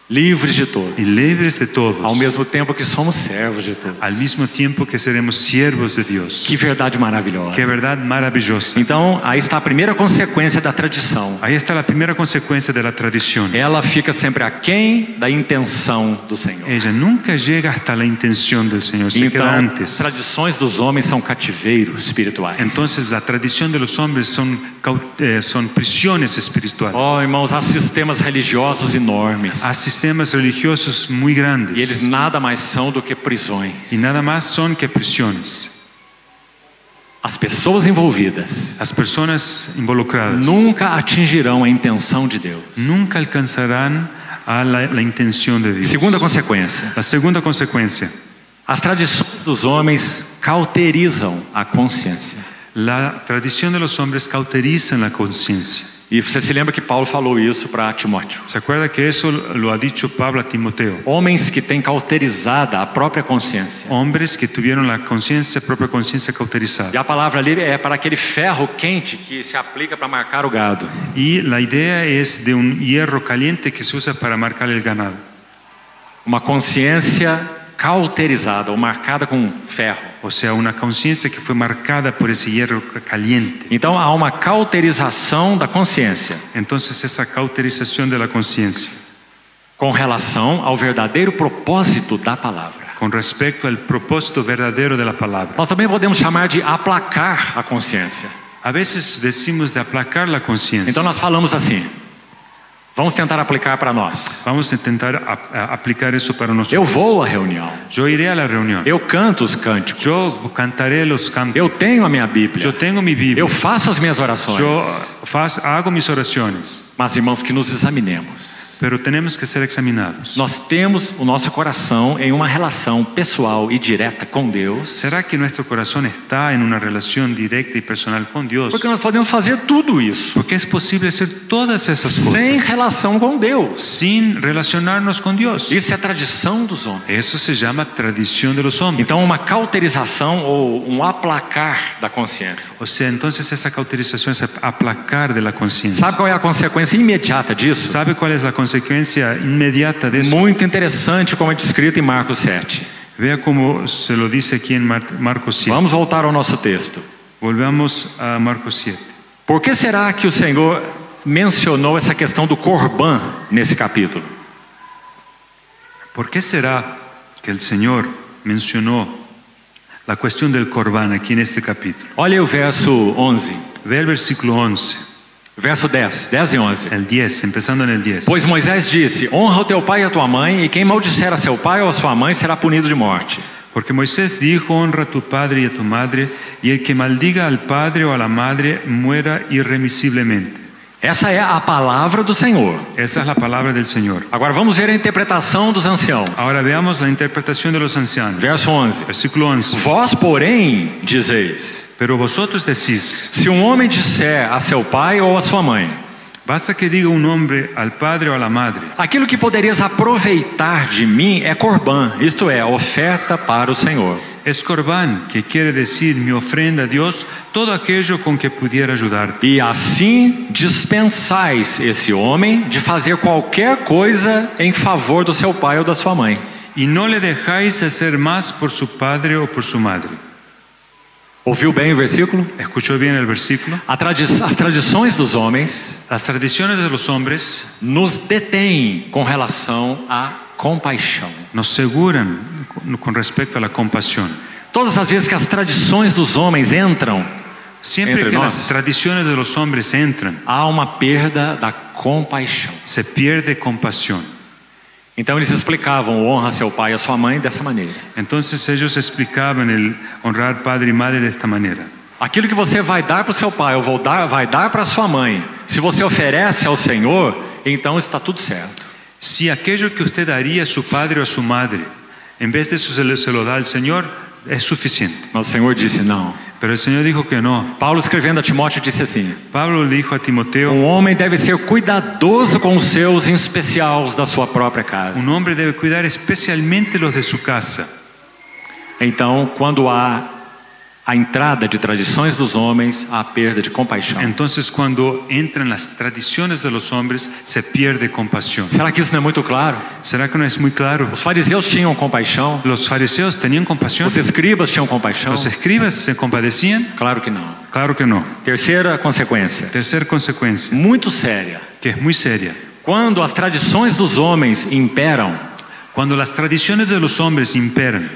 S1: Livres de todos.
S2: y libres de todos,
S1: Ao mesmo tempo que somos servos de todos.
S2: al mismo tiempo que seremos siervos de Dios.
S1: Que verdade maravilhosa.
S2: Qué verdad maravillosa.
S1: Então, aí está a primeira consequência da tradição.
S2: Ahí está la primera consecuencia de la tradición.
S1: Ela fica sempre aquém da intenção do Senhor.
S2: Ella nunca llega hasta la intención del Señor, se
S1: Então,
S2: queda
S1: as
S2: antes.
S1: tradições dos homens são cativeiros espirituais.
S2: Entonces la tradición de los hombres son prisiones espirituales.
S1: Oh, irmãos, há sistemas religiosos enormes.
S2: Hay sistemas religiosos muy
S1: E eles
S2: grandes
S1: nada mais são do que prisões.
S2: y nada más son que prisiones.
S1: As pessoas envolvidas
S2: Las personas involucradas
S1: nunca atingirão a intenção de Deus.
S2: nunca alcanzarán a la intención de Dios.
S1: Segunda consequência:
S2: La segunda consecuencia:
S1: as tradições dos homens cauterizam a consciência.
S2: la tradición de los hombres cauteriza la conciencia.
S1: E você se lembra que Paulo falou isso para Timóteo?
S2: ¿Se acuerda que eso lo ha dicho Pablo a Timoteo?
S1: Homens que têm cauterizada a própria consciência.
S2: Hombres que tuvieron la propia conciencia
S1: E
S2: cauterizada.
S1: a palavra ali é para aquele ferro quente que se aplica para marcar o gado.
S2: Y la idea es de un hierro caliente que se usa para marcar el ganado.
S1: Uma consciência cauterizada ou marcada com ferro.
S2: O sea, una conciencia que fue marcada por ese hierro caliente.
S1: Então há uma cauterização da consciência
S2: Entonces esa cauterización de la conciencia
S1: com relação ao verdadeiro propósito da palavra.
S2: con respecto al propósito verdadero de la palabra.
S1: Nós também podemos chamar de aplacar a consciência.
S2: A veces decimos de aplacar la conciencia.
S1: Então nós falamos assim: vamos tentar aplicar para nós.
S2: Vamos a intentar aplicar eso para nosotros.
S1: Eu vou à reunião.
S2: Yo iré a la reunión.
S1: Eu canto os cânticos.
S2: Yo cantaré los cantos.
S1: Eu tenho a minha Bíblia.
S2: Yo tengo mi Biblia.
S1: Eu faço as minhas orações.
S2: Yo hago mis oraciones.
S1: Mas, irmãos, que nos examinemos.
S2: Pero tenemos que ser examinados.
S1: Nós temos o nosso coração em uma relação pessoal e direta com Deus.
S2: ¿Será que nuestro corazón está en una relación directa y personal con Dios?
S1: Porque nós podemos fazer tudo isso
S2: Porque es posible hacer todas esas
S1: sem
S2: cosas
S1: relação com Deus.
S2: sin relacionarnos con Dios.
S1: Isso é a tradição dos homens.
S2: Eso se llama tradición de los hombres.
S1: Então, uma cauterização ou um aplacar da consciência.
S2: O sea, entonces esa cauterización es aplacar de la conciencia.
S1: Sabe qual é a consequência imediata disso?
S2: ¿Sabe cuál es la consecuencia inmediata de eso?
S1: Muito interessante, como é descrito em Marcos 7.
S2: Vea cómo se lo dice aquí en Marcos 7.
S1: Vamos voltar ao nosso texto.
S2: Volvamos a Marcos 7.
S1: Por que será que o Senhor mencionou essa questão do Corban nesse capítulo?
S2: ¿Por qué será que el Señor mencionó la cuestión del Corbán aquí en este capítulo?
S1: Olha aí o verso 11.
S2: Ve el versículo 11,
S1: Verso 10 e 11.
S2: el 10, empezando en el 10.
S1: Pois Moisés disse: honra o teu pai e a tua mãe, e quem maldisser a seu pai ou a sua mãe será punido de morte.
S2: Porque Moisés dijo: honra a tu padre y a tu madre, y el que maldiga al padre o a la madre muera irremisiblemente.
S1: Essa é a palavra do Senhor.
S2: Esa es la palabra del Señor.
S1: Agora vamos ver a interpretação dos anciãos.
S2: Ahora veamos la interpretación de los ancianos.
S1: Verso 11.
S2: Versículo 11.
S1: Vós, porém, dizeis:
S2: Pero vosotros decís:
S1: se um homem disser a seu pai ou a sua mãe,
S2: basta que diga un hombre al padre o a la madre:
S1: aquilo que poderias aproveitar de mim é corbã, isto é, oferta para o Senhor.
S2: es Corbán, que quiere decir mi ofrenda a Dios, todo aquello con que pudiera ayudarte.
S1: E assim dispensais esse homem de fazer qualquer coisa em favor do seu pai ou da sua mãe.
S2: Y no le dejáis hacer más por su padre o por su madre.
S1: Ouviu bem o versículo?
S2: ¿Escuchó bien el versículo?
S1: As tradições dos homens
S2: Las tradiciones de los hombres
S1: nos detêm com relação à compaixão.
S2: nos seguran con respecto a la compasión.
S1: Todas as vezes que as tradições dos homens entram,
S2: Siempre
S1: Entre
S2: que
S1: nós.
S2: las tradiciones de los hombres entran,
S1: há uma perda da compaixão.
S2: se pierde compasión.
S1: Então eles explicavam: honra seu pai e a sua mãe dessa maneira.
S2: Entonces ellos explicaban el honrar padre y madre de esta manera.
S1: Aquilo que você vai dar para o seu pai ou vai dar para a sua mãe, se você oferece ao Senhor, então está tudo certo.
S2: si aquello que usted daría a su padre o a su madre, en vez de eso se lo da al Señor, es suficiente.
S1: Mas o Senhor disse não.
S2: Pero el Señor dijo que no.
S1: Paulo, escrevendo a Timóteo, disse assim:
S2: Pablo le dijo a Timoteo,
S1: homem deve ser cuidadoso com os seus, em especial os da sua própria casa.
S2: un hombre debe cuidar especialmente los de su casa.
S1: Então, quando há a entrada de tradições dos homens, há a perda de compaixão.
S2: Entonces, cuando entran las tradiciones de los hombres, se pierde compasión.
S1: Será que isso não é muito claro?
S2: ¿Será que no es muy claro?
S1: Os fariseus tinham compaixão?
S2: ¿Los fariseos tenían compasión?
S1: Os escribas tinham compaixão?
S2: ¿Los escribas se compadecían?
S1: Claro que não.
S2: Claro que no.
S1: Terceira consequência,
S2: Tercera consecuencia,
S1: muito séria.
S2: que es muy seria.
S1: Quando as tradições dos homens imperam,
S2: Cuando las tradiciones de los hombres imperan,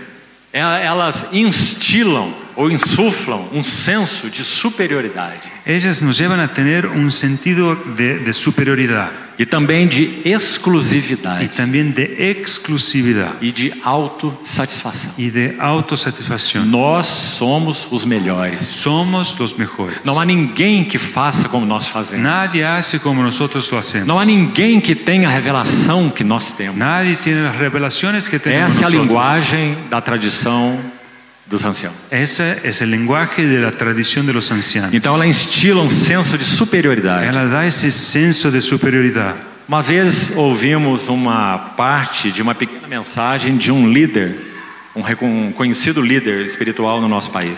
S1: elas instilam ou insuflam um senso de superioridade
S2: ellas nos llevan a tener un sentido de superioridad
S1: e também de
S2: y
S1: exclusividade
S2: también de exclusividad
S1: e de autossatisfação.
S2: y de autosatisfacción.
S1: Nós somos os melhores.
S2: Somos los mejores.
S1: Não há ninguém que faça como nós fazemos.
S2: Nadie hace como nosotros lo hacemos.
S1: Não há ninguém que tenha a revelação que nós temos.
S2: Nadie tiene las revelaciones que tenemos
S1: Essa é a
S2: nosotros.
S1: linguagem da tradição dos anciãos.
S2: Ese es el lenguaje de la tradición de los ancianos.
S1: Então ela instila um senso de superioridade.
S2: Ela da ese senso de superioridad.
S1: Uma vez ouvimos uma parte de uma pequena mensagem de um líder, um conhecido líder espiritual no nosso país.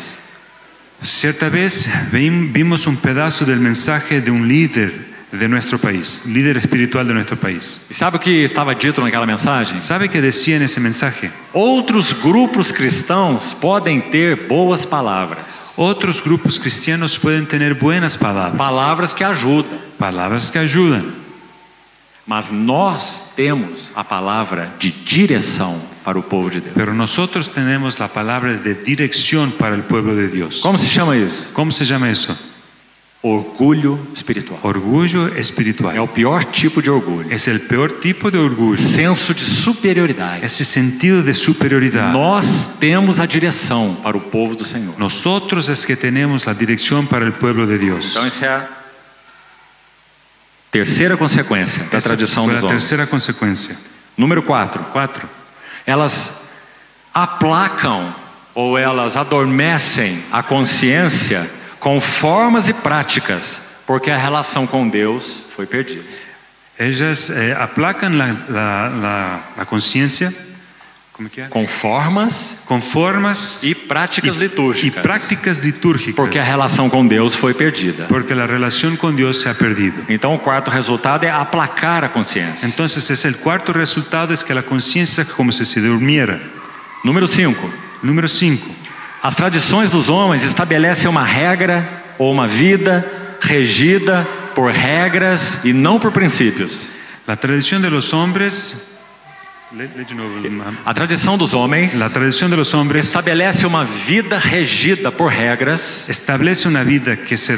S2: Cierta vez vimos un pedazo del mensaje de un líder de nuestro país, líder espiritual de nuestro país.
S1: E sabe o que estava dito naquela mensagem?
S2: ¿Sabe qué decía en ese mensaje?
S1: Outros grupos cristãos podem ter boas palavras,
S2: Otros grupos cristianos pueden tener buenas palabras,
S1: palavras que ajudam,
S2: palabras que ayudan,
S1: mas nós temos a palavra de direção para o povo de Deus.
S2: pero nosotros tenemos la palabra de dirección para el pueblo de Dios.
S1: Como se chama isso?
S2: ¿Cómo se llama eso?
S1: Orgulho espiritual.
S2: Orgullo
S1: É
S2: espiritual.
S1: o pior tipo de orgulho.
S2: Es el peor tipo de orgullo.
S1: Senso de superioridade.
S2: Ese sentido de superioridad.
S1: Nós temos a direção para o povo do Senhor.
S2: Nosotros es que tenemos la dirección para el pueblo de Dios.
S1: Então essa é a terceira consequência da
S2: Esa
S1: tradição
S2: fue
S1: dos
S2: la
S1: homens.
S2: tercera consecuencia.
S1: Número 4.
S2: 4.
S1: Elas aplacam ou elas adormecem a consciência com formas e práticas, porque a relação com Deus foi perdida.
S2: Ellas aplacan la conciencia. ¿Cómo que es?
S1: Com formas
S2: Con formas
S1: e práticas
S2: y
S1: litúrgicas,
S2: prácticas litúrgicas.
S1: porque a relação com Deus foi perdida.
S2: Porque la relación con Dios se ha perdido.
S1: Então o quarto resultado é aplacar a consciência.
S2: Entonces es el cuarto resultado, es que la conciencia como si se durmiera.
S1: Número 5.
S2: Número 5.
S1: As tradições dos homens estabelecem uma regra ou uma vida regida por regras e não por princípios.
S2: La tradición de los hombres.
S1: A tradição dos homens
S2: La tradición de los hombres
S1: estabelece uma vida regida por regras
S2: establece una vida que se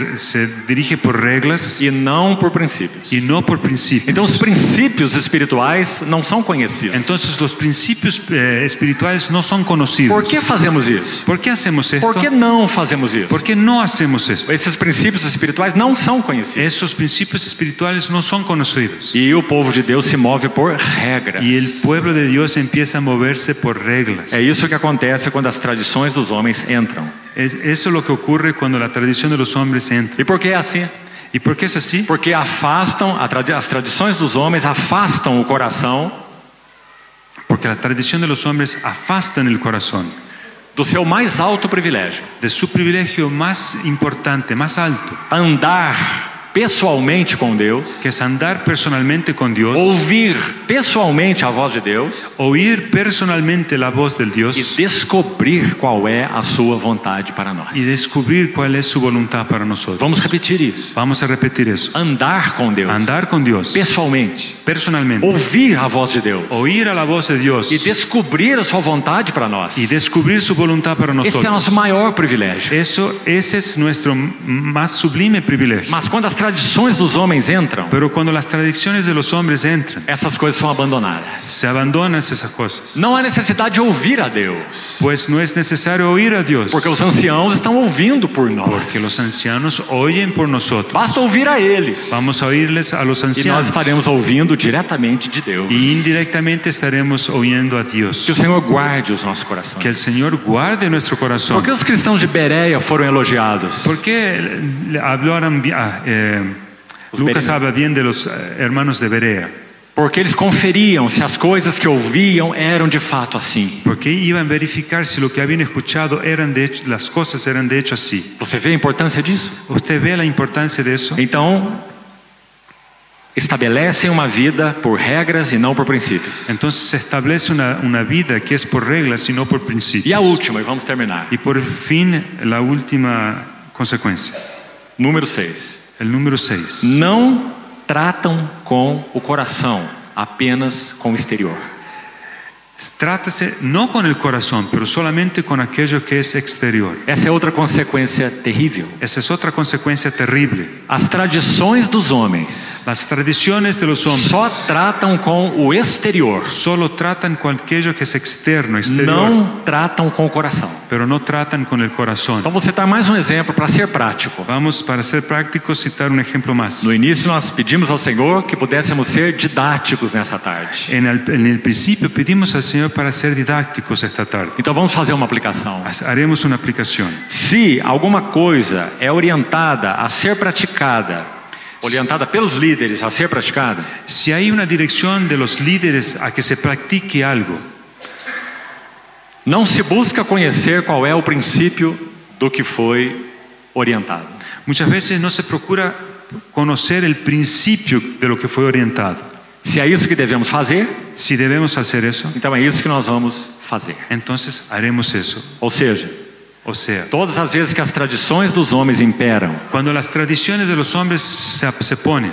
S2: dirige por reglas
S1: e não por princípios.
S2: y no por principios.
S1: Então os princípios espirituais não são conhecidos.
S2: Entonces los principios espirituales no son conocidos.
S1: Por que fazemos isso?
S2: ¿Por qué hacemos esto?
S1: Por que não fazemos isso?
S2: ¿Por qué no hacemos esto?
S1: Esses princípios espirituais não são conhecidos.
S2: Esos principios espirituales no son conocidos.
S1: E o povo de Deus se move por regras.
S2: Y el pueblo de Dios empieza a moverse por reglas.
S1: É isso que acontece quando as tradições dos homens entram.
S2: Eso es lo que ocurre cuando la tradición de los hombres entra.
S1: E por que é assim?
S2: ¿Y por qué es así?
S1: Porque afastam, as tradições dos homens afastam o coração
S2: Porque la tradición de los hombres afastan el corazón
S1: do seu mais alto privilégio.
S2: de su privilegio más importante, más alto,
S1: Andar pessoalmente com Deus,
S2: que es andar personalmente con Dios,
S1: ouvir pessoalmente a voz de Deus
S2: oír personalmente la voz del
S1: e
S2: Dios
S1: descobrir qual é a sua vontade para nós.
S2: y descubrir cuál es su voluntad para nosotros.
S1: Vamos repetir isso.
S2: Vamos a repetir eso.
S1: Andar com Deus
S2: Andar con Dios
S1: pessoalmente,
S2: personalmente,
S1: ouvir a voz de Deus
S2: oír a la voz de Dios
S1: e descobrir a sua vontade para nós.
S2: y descubrir su voluntad para
S1: Esse é o
S2: nosotros.
S1: nosso maior privilégio.
S2: Ese es nuestro más sublime privilegio.
S1: Mas quando as tradições dos homens entram,
S2: Pero cuando las tradiciones de los hombres entran,
S1: essas coisas são abandonadas.
S2: se abandonan esas cosas.
S1: Não há necessidade de ouvir a Deus,
S2: Pues no es necesario oír a Dios,
S1: porque os anciãos estão ouvindo por nós.
S2: porque los ancianos oyen por nosotros.
S1: Basta ouvir a eles
S2: Vamos a oírles a los
S1: e nós
S2: ancianos
S1: estaremos ouvindo diretamente de Deus.
S2: y indirectamente estaremos oyendo a Dios.
S1: Que o Senhor guarde os nossos corações.
S2: Que el Señor guarde nuestro corazón.
S1: Por que os cristãos de Bereia foram elogiados?
S2: ¿Por qué hablaron Lucas
S1: bereanos.
S2: habla bien de los hermanos de Berea?
S1: Porque eles conferiam se as coisas que ouviam eram de fato assim.
S2: Porque iban a verificar si lo que habían escuchado las cosas eran de hecho así.
S1: Você vê a importância disso?
S2: ¿Usted ve la importancia de eso?
S1: Então, estabelecem uma vida por regras e não por princípios.
S2: Entonces se establece una vida que es por reglas y no por principios.
S1: E a última, e vamos terminar.
S2: Y por fin, la última consecuencia.
S1: Número 6.
S2: El número 6.
S1: Não tratam com o coração, apenas com o exterior.
S2: Trátase no con el corazón, pero solamente con aquello que es exterior.
S1: Essa é outra consequência terrível.
S2: Esa es otra consecuencia terrible.
S1: As tradições dos homens
S2: Las tradiciones de los hombres
S1: só tratam com o exterior,
S2: solo tratan con aquello que es externo, exterior,
S1: não tratam com o coração.
S2: pero no tratan con el corazón.
S1: Então você dá mais um exemplo para ser prático.
S2: Vamos, para ser prácticos, citar un ejemplo más.
S1: No início nós pedimos ao Senhor que pudéssemos ser didáticos nessa tarde.
S2: En el principio pedimos al Señor para ser didácticos esta tarde.
S1: Então vamos fazer uma aplicação.
S2: Haremos una aplicación.
S1: Se alguma coisa é orientada a ser praticada, orientada pelos líderes a ser praticada,
S2: Si hay una dirección de los líderes a que se practique algo,
S1: não se busca conhecer qual é o princípio do que foi orientado.
S2: muchas veces no se procura conocer el principio de lo que fue orientado.
S1: Se é isso que devemos fazer,
S2: Si debemos hacer eso,
S1: então é isso que nós vamos fazer.
S2: entonces haremos eso.
S1: Ou seja,
S2: O sea,
S1: todas as vezes que as tradições dos homens imperam,
S2: cuando las tradiciones de los hombres se ponen,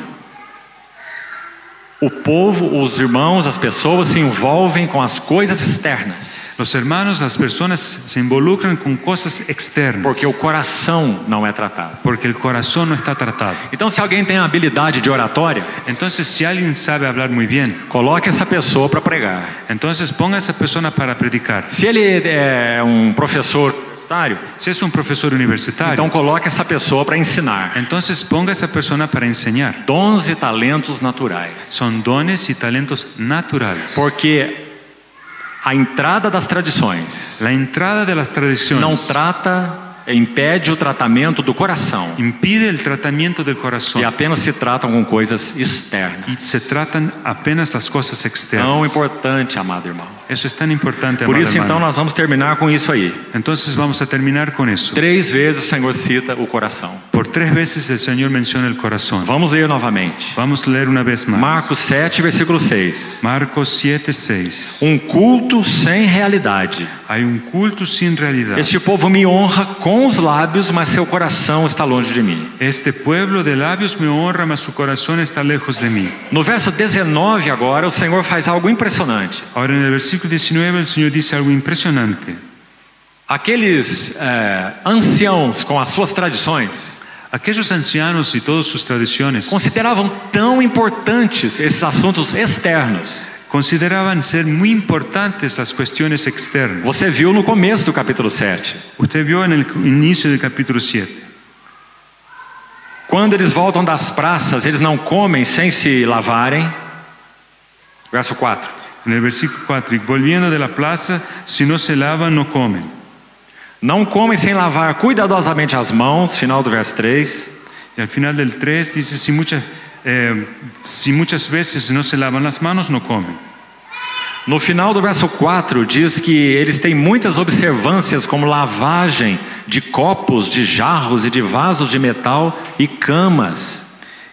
S1: o povo, os irmãos, as pessoas se envolvem com as coisas externas,
S2: los hermanos, las personas se involucran con cosas externas,
S1: porque o coração não é tratado.
S2: porque el corazón no está tratado.
S1: Então, se alguém tem a habilidade de oratória,
S2: Entonces, si alguien sabe hablar muy bien,
S1: coloque essa pessoa para pregar.
S2: entonces ponga a esa persona para predicar.
S1: Se ele é um professor universitário,
S2: Si es un profesor universitario,
S1: então coloque essa pessoa para ensinar.
S2: entonces ponga a esa persona para enseñar.
S1: Dons e talentos naturais.
S2: Son dones y talentos naturales.
S1: Porque a entrada das tradições
S2: La entrada de las
S1: não
S2: tradiciones
S1: impede o tratamento do coração
S2: impide el tratamiento del corazón
S1: e apenas se tratam com coisas externas.
S2: y se tratan apenas las cosas
S1: Tão
S2: externas.
S1: importante, amado irmão.
S2: Eso es tan importante,
S1: Por
S2: amado
S1: isso, então,
S2: hermano.
S1: nós vamos terminar com isso aí.
S2: Entonces vamos a terminar con eso.
S1: 3 vezes o Senhor cita o coração.
S2: Por 3 veces el Señor menciona el corazón.
S1: Vamos ler novamente.
S2: Vamos a leer una vez más.
S1: Marcos 7, versículo 6.
S2: Marcos 7:6.
S1: Culto sem realidade.
S2: Hay un culto sin realidad.
S1: Este povo me honra com os lábios, mas seu coração está longe de mim.
S2: Este pueblo de labios me honra, mas su corazón está lejos de mí.
S1: No verso 19 agora, o Senhor faz algo impressionante.
S2: Ahora en el versículo 19 el Señor dice algo impresionante.
S1: Aqueles anciãos com as suas tradições
S2: Aquellos ancianos y todas sus tradiciones
S1: consideravam tão importantes esses assuntos externos.
S2: consideraban ser muy importantes las cuestiones externas.
S1: Você viu no começo do capítulo 7.
S2: Usted vio en el inicio del capítulo 7.
S1: Quando eles voltam das praças, eles não comem sem se lavarem. Verso 4.
S2: En el versículo 4, y volviendo de la plaza, si no se lavan, no comen.
S1: Não comem sem lavar cuidadosamente as mãos. Final do verso 3.
S2: Y al final del 3 dice, si muchas veces no se lavan las manos, no comen.
S1: No final do verso 4 diz que eles têm muitas observâncias como lavagem de copos, de jarros e de vasos de metal e camas.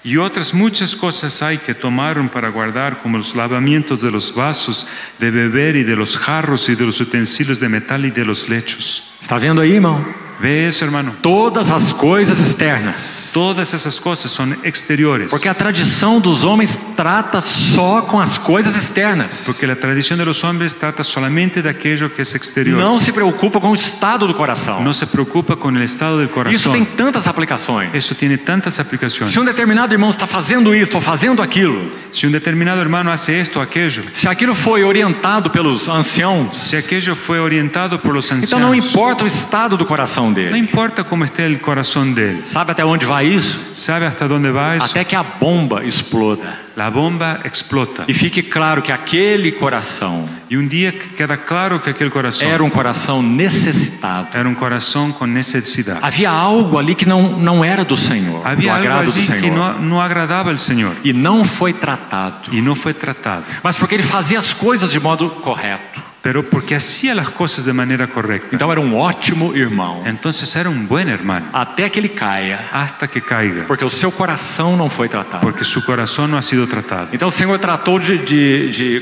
S2: Y otras muchas cosas hay que tomaron para guardar, como los lavamientos de los vasos de beber y de los jarros y de los utensilios de metal y de los lechos.
S1: Está vendo aí, irmão?
S2: ¿Ve eso, hermano?
S1: Todas as coisas externas.
S2: Todas esas cosas son exteriores.
S1: Porque a tradição dos homens trata só com as coisas externas.
S2: Porque la tradición de los hombres trata solamente de aquello que es exterior.
S1: Não se preocupa com o estado do coração.
S2: No se preocupa con el estado del
S1: Isso tem
S2: corazón.
S1: tantas aplicações.
S2: Eso tiene tantas aplicaciones.
S1: Se um determinado irmão está fazendo isso ou fazendo aquilo,
S2: Si un determinado hermano hace esto o aquello,
S1: se aquilo foi orientado pelos anciãos,
S2: si aquello fue orientado por los
S1: então não
S2: ancianos,
S1: importa o estado do coração
S2: no
S1: dele.
S2: importa cómo esté el corazón de él.
S1: Sabe até onde vai isso?
S2: ¿Sabe hasta dónde va eso?
S1: Até que a bomba exploda.
S2: La bomba explota.
S1: E fique claro que aquele coração
S2: Y un día queda claro que aquel corazón
S1: era um coração necessitado.
S2: era un corazón con necesidad.
S1: Havia algo ali que não era do Senhor, do
S2: Había algo
S1: agrado do
S2: allí que
S1: Senhor.
S2: no agradaba al Señor
S1: E não foi tratado.
S2: y no fue tratado.
S1: Mas porque ele fazia as coisas de modo correto.
S2: Pero porque hacía las cosas de manera correcta.
S1: Então era um ótimo irmão.
S2: Entonces era un buen hermano
S1: Até que ele caia.
S2: hasta que caiga.
S1: Porque o seu coração não foi tratado.
S2: Porque su corazón no ha sido tratado.
S1: Então o Senhor tratou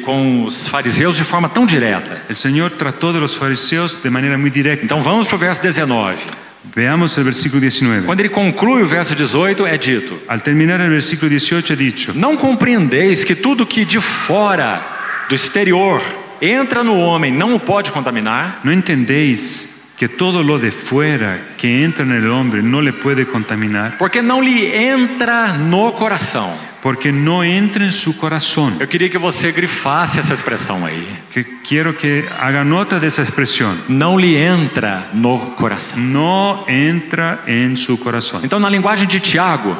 S1: com os fariseus de forma tão direta.
S2: El Señor trató de los fariseos de manera muy directa.
S1: Então vamos para o verso 19.
S2: Veamos el versículo 19.
S1: Quando ele conclui o verso 18, é dito:
S2: Al terminar el versículo 18 he dicho:
S1: Não compreendeis que tudo que de fora, do exterior, entra no homem, não o pode contaminar?
S2: ¿No entendéis que todo lo de fuera que entra en el hombre no le puede contaminar?
S1: Porque não lhe entra no coração.
S2: Porque no entra en su corazón.
S1: Eu queria que você grifasse essa expressão aí.
S2: Que quiero que haga nota de esa expresión.
S1: Não lhe entra no coração.
S2: No entra en su corazón.
S1: Então, na linguagem de Tiago,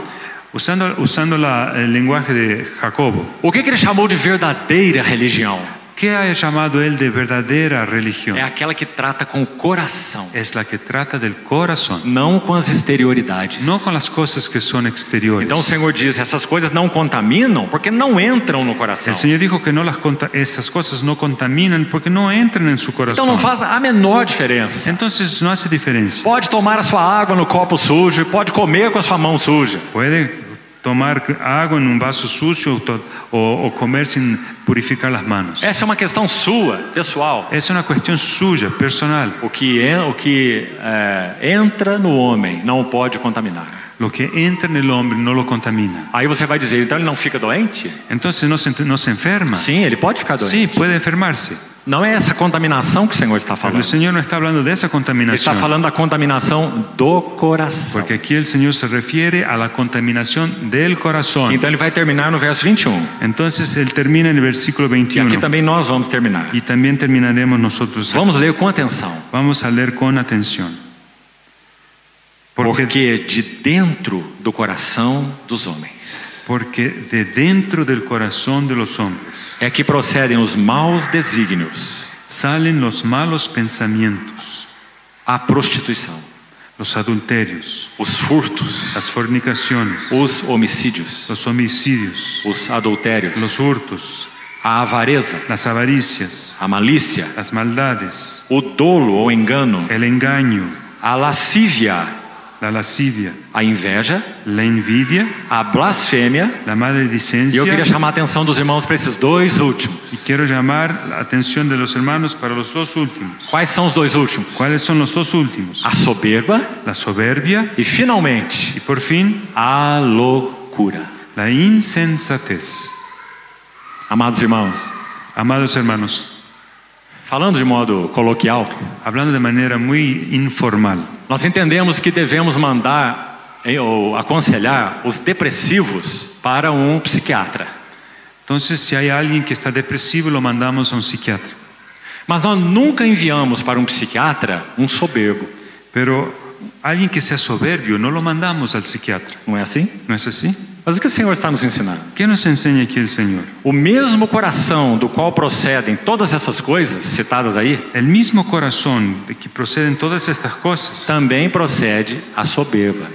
S2: Usando el lenguaje de Jacobo,
S1: o que ele chamou de verdadeira religião?
S2: ¿qué ha llamado él de verdadera religión?
S1: É aquela que trata com o coração,
S2: Es la que trata del corazón,
S1: não com as exterioridades.
S2: no con las cosas que son exteriores.
S1: Então o Senhor diz: essas coisas não contaminam porque não entram no coração.
S2: El Señor dijo que esas cosas no contaminan porque no entran en su corazón.
S1: Então não faz a menor diferença.
S2: Entonces no hace diferencia.
S1: Pode tomar a sua água no copo sujo e pode comer com a sua mão suja.
S2: Puede tomar agua en un vaso sucio o comer sin purificar las manos.
S1: Essa é uma questão sua, pessoal.
S2: Es una cuestión suya, personal.
S1: O que entra no homem não o pode contaminar.
S2: Lo que entra en el hombre no lo contamina.
S1: Aí você vai dizer: então ele não fica doente?
S2: Entonces no se enferma.
S1: Sim, ele pode ficar doente.
S2: Sí, puede enfermarse.
S1: Não é essa contaminação que o Senhor está
S2: Pero
S1: falando.
S2: el Señor no está hablando de esa
S1: Ele está
S2: contaminación.
S1: falando da contaminação do coração.
S2: Porque aquí el Señor se refiere a la contaminación del corazón.
S1: Então ele vai terminar no verso 21.
S2: Entonces él termina en el versículo
S1: E aqui
S2: 21.
S1: também nós vamos terminar.
S2: Y también terminaremos nosotros.
S1: Vamos ler com atenção.
S2: Vamos a leer con atención.
S1: Porque de dentro do coração dos homens
S2: Porque de dentro del corazón de los hombres
S1: é que procedem os maus desígnios,
S2: salen los malos pensamientos,
S1: a prostituição,
S2: los adulterios,
S1: os furtos,
S2: las fornicaciones,
S1: os homicídios,
S2: los homicidios,
S1: os adultérios,
S2: los hurtos,
S1: a avareza,
S2: las avaricias,
S1: a malícia,
S2: las maldades,
S1: o dolo ou engano,
S2: el engaño,
S1: a lascívia,
S2: la lascivia,
S1: a inveja,
S2: la envidia,
S1: a blasfêmia.
S2: la
S1: E
S2: maledicencia.
S1: eu queria chamar a atenção dos irmãos para esses dois últimos.
S2: Y quiero llamar la atención de los hermanos para los dos últimos.
S1: Quais são os dois últimos?
S2: ¿Cuáles son los dos últimos?
S1: A soberba
S2: La soberbia
S1: e, finalmente,
S2: y por fin
S1: a loucura.
S2: la insensatez.
S1: Amados irmãos,
S2: Amados hermanos,
S1: falando de modo coloquial,
S2: hablando de manera muy informal,
S1: nós entendemos que devemos mandar ou aconselhar os depressivos para um psiquiatra.
S2: entonces si hay alguien que está depresivo, lo mandamos a un psiquiatra.
S1: Mas nós nunca enviamos para um psiquiatra um soberbo.
S2: Pero alguien que sea soberbio, no lo mandamos al psiquiatra.
S1: Não é assim?
S2: ¿No es así?
S1: Mas o que o Senhor está nos ensinando?
S2: ¿Qué nos enseña aquí el Señor?
S1: O mesmo coração do qual procedem todas essas coisas citadas aí,
S2: El mismo corazón de que proceden todas estas cosas,
S1: também procede a soberba.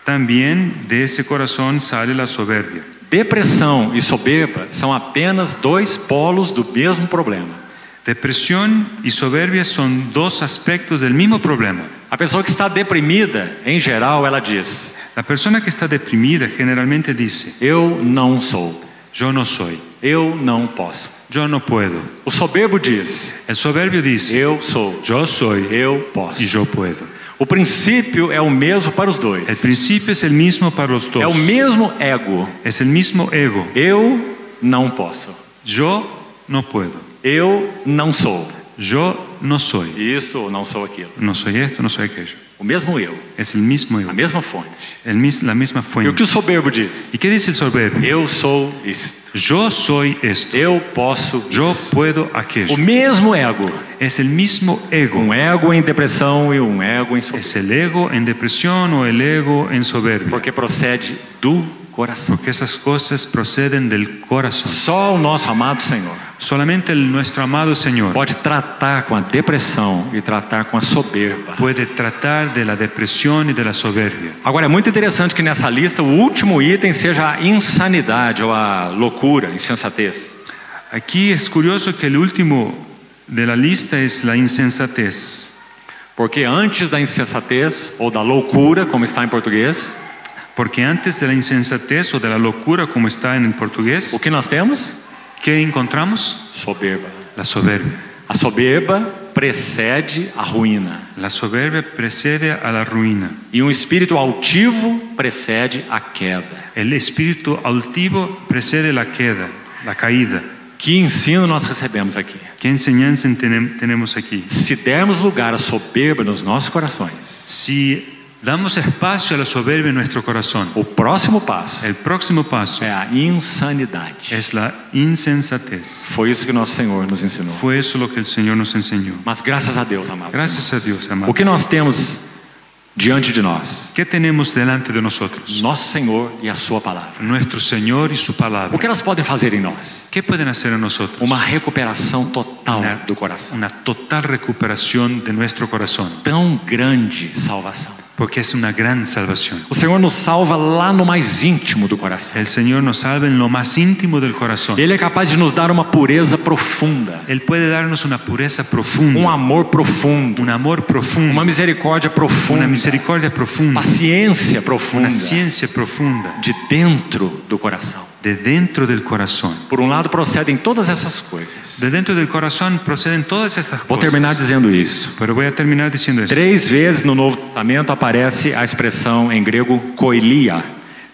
S2: también de ese corazón sale la soberbia.
S1: Depressão e soberba são apenas dois polos do mesmo problema.
S2: Depresión y soberbia son dos aspectos del mismo problema.
S1: A pessoa que está deprimida, em geral, ela diz:
S2: La persona que está deprimida generalmente dice:
S1: eu não sou,
S2: yo no soy,
S1: eu não posso.
S2: yo no puedo.
S1: O soberbo diz:
S2: El soberbio dice:
S1: eu sou,
S2: yo soy
S1: eu posso.
S2: y yo puedo.
S1: O princípio é o mesmo para os dois.
S2: El principio es el mismo para los dos.
S1: É o mesmo ego.
S2: Es el mismo ego.
S1: Eu não posso.
S2: Yo no puedo.
S1: Eu não sou.
S2: Yo no soy.
S1: Isto ou não sou aquilo.
S2: No soy esto, no soy aquello.
S1: O mesmo eu.
S2: Es el mismo ego.
S1: A mesma fonte.
S2: La misma
S1: E o
S2: fuente.
S1: que o soberbo diz?
S2: ¿Y qué dice el soberbio?
S1: Eu sou isto.
S2: Yo soy esto.
S1: Eu posso
S2: Yo
S1: isso.
S2: puedo
S1: O
S2: aquello.
S1: mesmo ego.
S2: Es el mismo ego.
S1: Um ego em depressão e um ego em soberba.
S2: Es el ego en depresión o el ego en soberbia.
S1: Porque procede do coração.
S2: Porque esas cosas proceden del corazón.
S1: Só o nosso amado Senhor
S2: Solamente nuestro amado Señor
S1: pode tratar com a depressão e tratar com a soberba.
S2: puede tratar de la depresión y de la soberbia.
S1: Agora é muito interessante que nessa lista o último item seja a insanidade ou a loucura, insensatez.
S2: Aquí es curioso que el último de la lista es la insensatez.
S1: Porque antes da insensatez ou da loucura, como está em português,
S2: Porque antes de la insensatez o de la locura, como está en el portugués,
S1: o que nós temos?
S2: ¿qué encontramos?
S1: Soberba.
S2: La soberbia.
S1: A soberba precede a ruína.
S2: La soberbia precede a la ruina.
S1: E um espírito altivo precede a queda.
S2: El espíritu altivo precede la queda, la caída.
S1: Que ensino nós recebemos aqui?
S2: ¿Qué enseñanza tenemos aquí?
S1: Se dermos lugar à soberba nos nossos corações,
S2: Si damos espacio a la soberbia en nuestro corazón,
S1: o próximo passo
S2: el próximo paso
S1: é a insanidade.
S2: es la insensatez.
S1: Foi isso que nosso Senhor nos ensinou.
S2: Fue eso lo que el Señor nos enseñó.
S1: Mas graças a Deus, amados.
S2: Gracias a Dios,
S1: O
S2: amados.
S1: que nós temos diante de nós?
S2: ¿Qué tenemos delante de nosotros?
S1: Nosso Senhor e a sua palavra.
S2: Nuestro Señor y su
S1: O
S2: palabra.
S1: que elas podem fazer em nós?
S2: ¿Qué pueden hacer en nosotros?
S1: Uma recuperação total do coração.
S2: Una total recuperación de nuestro corazón,
S1: Tão grande salvação.
S2: porque es una gran salvación.
S1: O Senhor nos salva lá no mais íntimo do coração.
S2: El Señor nos salva en lo más íntimo del corazón.
S1: Ele é capaz de nos dar uma pureza profunda,
S2: Él puede darnos una pureza profunda,
S1: amor profundo,
S2: un amor profundo,
S1: uma misericórdia
S2: una
S1: profunda,
S2: misericordia profunda,
S1: paciência
S2: una
S1: profunda
S2: ciencia profunda
S1: de dentro do coração.
S2: de dentro del corazón.
S1: Por um lado procedem todas essas coisas.
S2: De dentro del corazón proceden todas estas
S1: Vou
S2: cosas.
S1: terminar dizendo isso.
S2: Pero voy a terminar diciendo esto.
S1: 3 vezes no Novo Testamento aparece a expressão em grego koilia,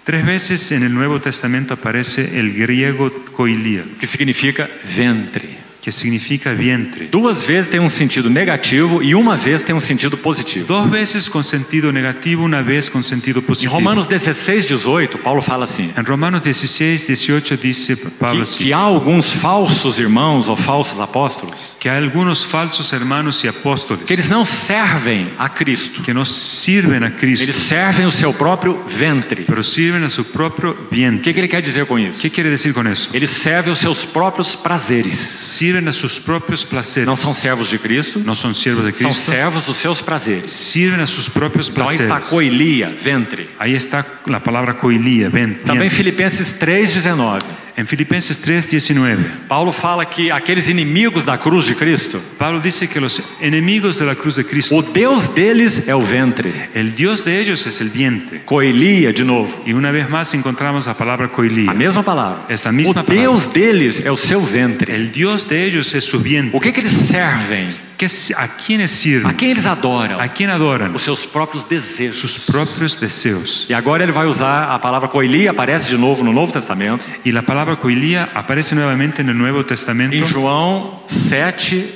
S2: 3 veces en el Nuevo Testamento aparece el griego koilia,
S1: que significa ventre.
S2: que significa vientre.
S1: 2 vezes tem um sentido negativo e 1 vez tem um sentido positivo.
S2: 2 veces con sentido negativo, una vez con sentido
S1: Em
S2: positivo.
S1: Romanos 16:18, Paulo fala assim:
S2: En Romanos 16, 18 dice Pablo así,
S1: que há alguns falsos irmãos ou falsos apóstolos
S2: que hay algunos falsos hermanos y apóstoles
S1: que eles não servem a Cristo,
S2: que no sirven a Cristo,
S1: eles servem o seu próprio ventre.
S2: pero sirven a su propio
S1: O
S2: vientre.
S1: que ele quer dizer com isso?
S2: ¿Qué quiere decir con eso?
S1: Eles servem os seus próprios prazeres.
S2: Sirven a sus propios placeres.
S1: Não são servos de Cristo,
S2: No son siervos de
S1: são
S2: Cristo,
S1: servos dos seus prazeres.
S2: sirven a sus propios
S1: Então aí está
S2: placeres.
S1: koilia, ventre.
S2: Ahí está la palabra koilia,
S1: Também
S2: vientre.
S1: Filipenses 3:19.
S2: En Filipenses 3:19,
S1: Paulo fala que aqueles inimigos da cruz de Cristo,
S2: Pablo dice que los enemigos de la cruz de
S1: o
S2: Cristo,
S1: Deus deles é o ventre.
S2: el Dios de ellos es el vientre.
S1: Koilia, de novo,
S2: Y una vez más encontramos la palabra koilia.
S1: a mesma palavra.
S2: Es la misma
S1: O Deus deles é o seu ventre.
S2: El Dios de ellos es su vientre.
S1: O que eles servem?
S2: ¿A quiénes
S1: A
S2: sirven?
S1: quem eles adoram?
S2: ¿A quién adoran?
S1: Os seus próprios desejos.
S2: Sus propios deseos.
S1: E agora ele vai usar a palavra koilia, aparece de novo no Novo Testamento,
S2: Y la palabra koilia aparece nuevamente en el Nuevo Testamento,
S1: em João 7,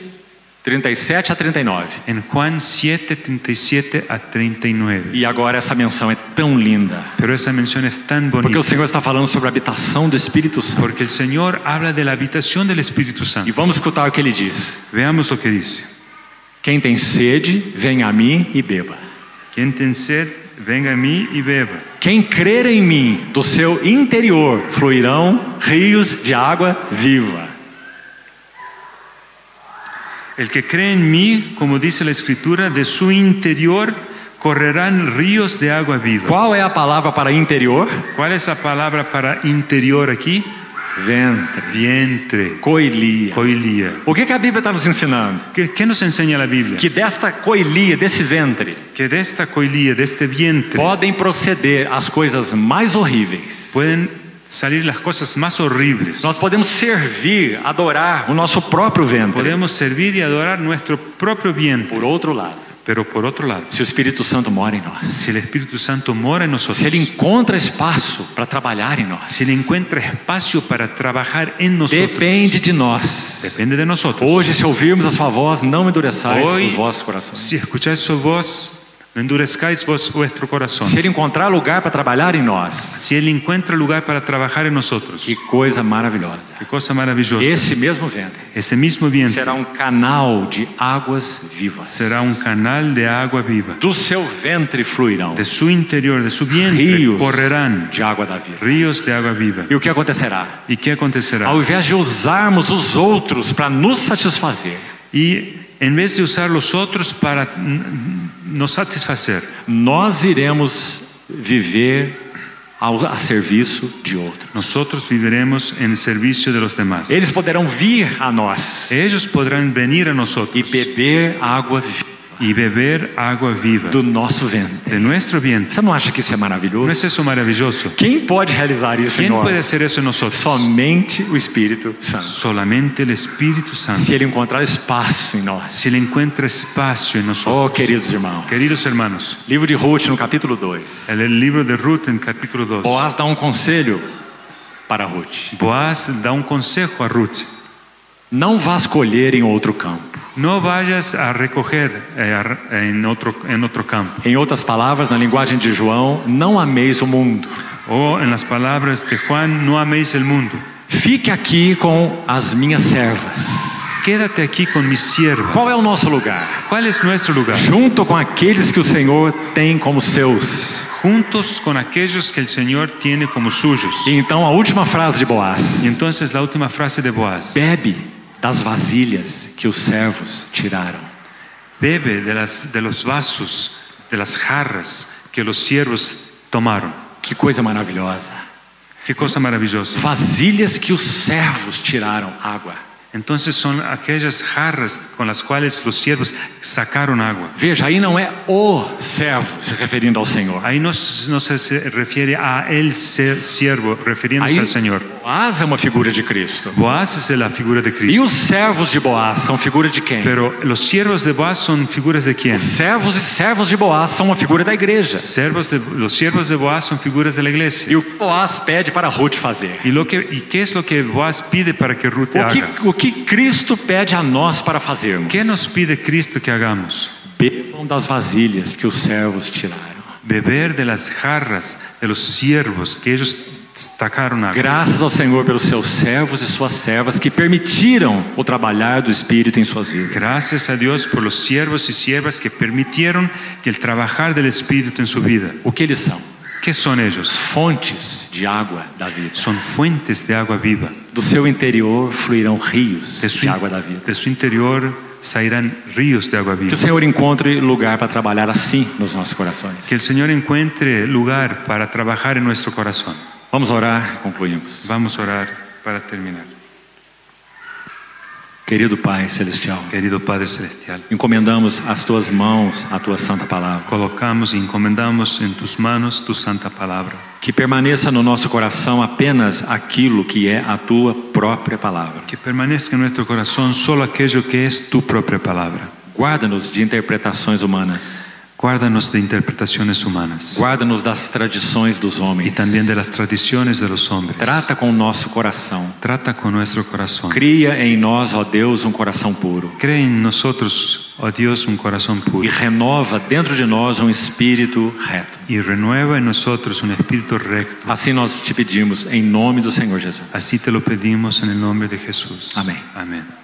S1: 37 a 39.
S2: en Juan 7, 37 a 39.
S1: E agora essa menção é tão linda,
S2: Pero esa mención es tan
S1: porque o
S2: bonita,
S1: Senhor está falando sobre a habitação do Espírito Santo.
S2: porque el Señor habla de la habitación del Espíritu
S1: E
S2: Santo.
S1: vamos escutar o que ele diz.
S2: Veamos lo que dice.
S1: Quem tem sede, venha a mim e beba.
S2: Quien tiene sed, venga a mí y beba.
S1: Quem crer em mim, do seu interior fluirão rios de água viva.
S2: El que cree en mí, como dice la Escritura, de su interior correrán ríos de agua viva.
S1: Qual é a palavra para interior?
S2: ¿Cuál es la palabra para interior aquí?
S1: Ventre.
S2: Vientre,
S1: Koilia.
S2: koilia.
S1: O que a Bíblia está nos ensinando?
S2: ¿Qué nos enseña la Biblia?
S1: Que desta koilia, desse ventre,
S2: Que de esta koilia, de este vientre,
S1: podem proceder as coisas mais horríveis.
S2: pueden salir las cosas más horribles.
S1: Nós podemos servir, adorar o nosso próprio ventre.
S2: Podemos servir y adorar nuestro propio vientre.
S1: Por outro lado,
S2: Pero por otro lado,
S1: se o Espírito Santo mora em nós,
S2: si el Espíritu Santo mora en nosotros,
S1: se Ele encontra espaço para trabalhar em nós,
S2: si Él encuentra espacio para trabajar en nosotros,
S1: depende de nós.
S2: depende de nosotros.
S1: Hoje, se ouvirmos a sua voz, não endureçais
S2: Hoy,
S1: os vossos corações.
S2: si escucháis su voz, no endurezcáis vuestro corazón.
S1: Se Ele encontrar lugar para trabalhar em nós,
S2: Si Él encuentra lugar para trabajar en nosotros,
S1: que coisa maravilhosa.
S2: qué cosa maravillosa.
S1: Esse mesmo ventre
S2: Ese mismo viento
S1: será canal de águas vivas.
S2: será un canal de agua viva.
S1: Do seu ventre fluirão
S2: De su interior, de su vientre,
S1: rios
S2: correrán
S1: de água da vida.
S2: ríos de agua viva.
S1: E o que acontecerá?
S2: ¿Y qué acontecerá?
S1: Ao invés de usarmos os outros para nos satisfazer,
S2: Y en vez de usar los otros para nos satisfacer,
S1: nós iremos viver a serviço de outros.
S2: nosotros viviremos en servicio de los demás.
S1: Eles poderão vir a nós
S2: Ellos podrán venir a nosotros
S1: e beber água viva
S2: y beber agua viva
S1: do nosso ventre.
S2: de nuestro vientre.
S1: Você não acha que isso é
S2: ¿No
S1: maravilhoso?
S2: es eso maravilloso?
S1: Quem pode realizar isso em
S2: ¿Quién puede
S1: nós?
S2: hacer eso en nosotros?
S1: Somente o Espírito Santo.
S2: Solamente el Espíritu Santo.
S1: Se Ele encontrar espaço em nós.
S2: Si Él encuentra espacio en nosotros.
S1: Oh, queridos irmãos.
S2: Queridos hermanos,
S1: Livro de Ruth, no capítulo 2.
S2: en el libro de Ruth, en capítulo 2,
S1: Boaz dá conselho para Ruth.
S2: Boaz da un consejo a Ruth.
S1: Não vás colher em outro campo.
S2: No vayas a recoger en otro campo.
S1: Em outras palavras, na linguagem de João, não ameis o mundo.
S2: O en las palabras de Juan, no améis el mundo.
S1: Fique aqui com as minhas servas.
S2: Quédate aquí con mis siervas.
S1: Qual é o nosso lugar?
S2: ¿Cuál es nuestro lugar?
S1: Junto com aqueles que o Senhor tem como seus.
S2: Juntos con aquellos que el Señor tiene como suyos.
S1: E então a última frase de Boaz:
S2: Y entonces la última frase de Boaz.
S1: bebe das vasilhas que os servos tiraram.
S2: Bebe de los vasos, de las jarras que los siervos tomaron.
S1: Que coisa maravilhosa.
S2: Qué cosa maravillosa.
S1: Vasilhas que os servos tiraram água.
S2: Entonces son aquellas jarras con las cuales los siervos sacaron agua.
S1: Veja, aí não é o servo se referindo ao Senhor.
S2: Ahí no se refiere a el siervo refiriéndose
S1: Aí
S2: al Señor.
S1: Boaz é uma figura de Cristo.
S2: Boaz es la figura de
S1: E
S2: Cristo.
S1: os servos de Boaz são figura de quem?
S2: Pero los siervos de Boaz son figuras de quién?
S1: Servos e servos de Boaz são uma figura da igreja.
S2: Los siervos de Boaz son figuras de la iglesia.
S1: E o que Boaz pede para Ruth fazer?
S2: ¿Y qué es lo que Boaz pide para que Ruth haga?
S1: O que Cristo pede a nós para fazermos?
S2: ¿Qué nos pide Cristo que hagamos?
S1: Bebam das vasilhas que os servos tiraram.
S2: Beber de las jarras de los siervos que ellos sacaron agua.
S1: Graças ao Senhor pelos seus servos e suas servas que permitiram o trabalhar do Espírito em suas vidas.
S2: Gracias a Dios por los siervos y siervas que permitieron que el trabajar del Espíritu en su vida.
S1: O que eles são?
S2: ¿Qué son ellos?
S1: Fontes de água da vida.
S2: Son fuentes de agua viva.
S1: Do seu interior fluirão rios de água da vida.
S2: De su interior sairán ríos de agua viva.
S1: Que o Senhor encontre lugar para trabalhar assim nos nossos corações.
S2: Que el Señor encuentre lugar para trabajar en nuestro corazón.
S1: Vamos orar e concluímos.
S2: Vamos a orar para terminar.
S1: Querido Pai Celestial,
S2: Querido Padre Celestial,
S1: encomendamos às tuas mãos a tua santa palavra.
S2: colocamos y encomendamos en tus manos tu santa palabra.
S1: Que permaneça no nosso coração apenas aquilo que é a tua própria palavra.
S2: Que permanezca en nuestro corazón solo aquello que es tu propia palabra.
S1: Guarda-nos de interpretações humanas.
S2: Guárdanos de interpretaciones humanas
S1: Guarda-nos das tradições dos
S2: y
S1: homens.
S2: también de las tradiciones de los hombres.
S1: Trata com o nosso coração.
S2: Trata con nuestro corazón.
S1: Cria em nós, ó Deus, coração puro.
S2: Cree en nosotros, oh Dios, un corazón
S1: E
S2: puro.
S1: renova dentro de nós espírito reto.
S2: Y renueva en nosotros un espíritu recto.
S1: Assim nós te pedimos em nome do Senhor Jesus.
S2: Así te lo pedimos en el nombre de Jesús.
S1: Amén.
S2: Amén.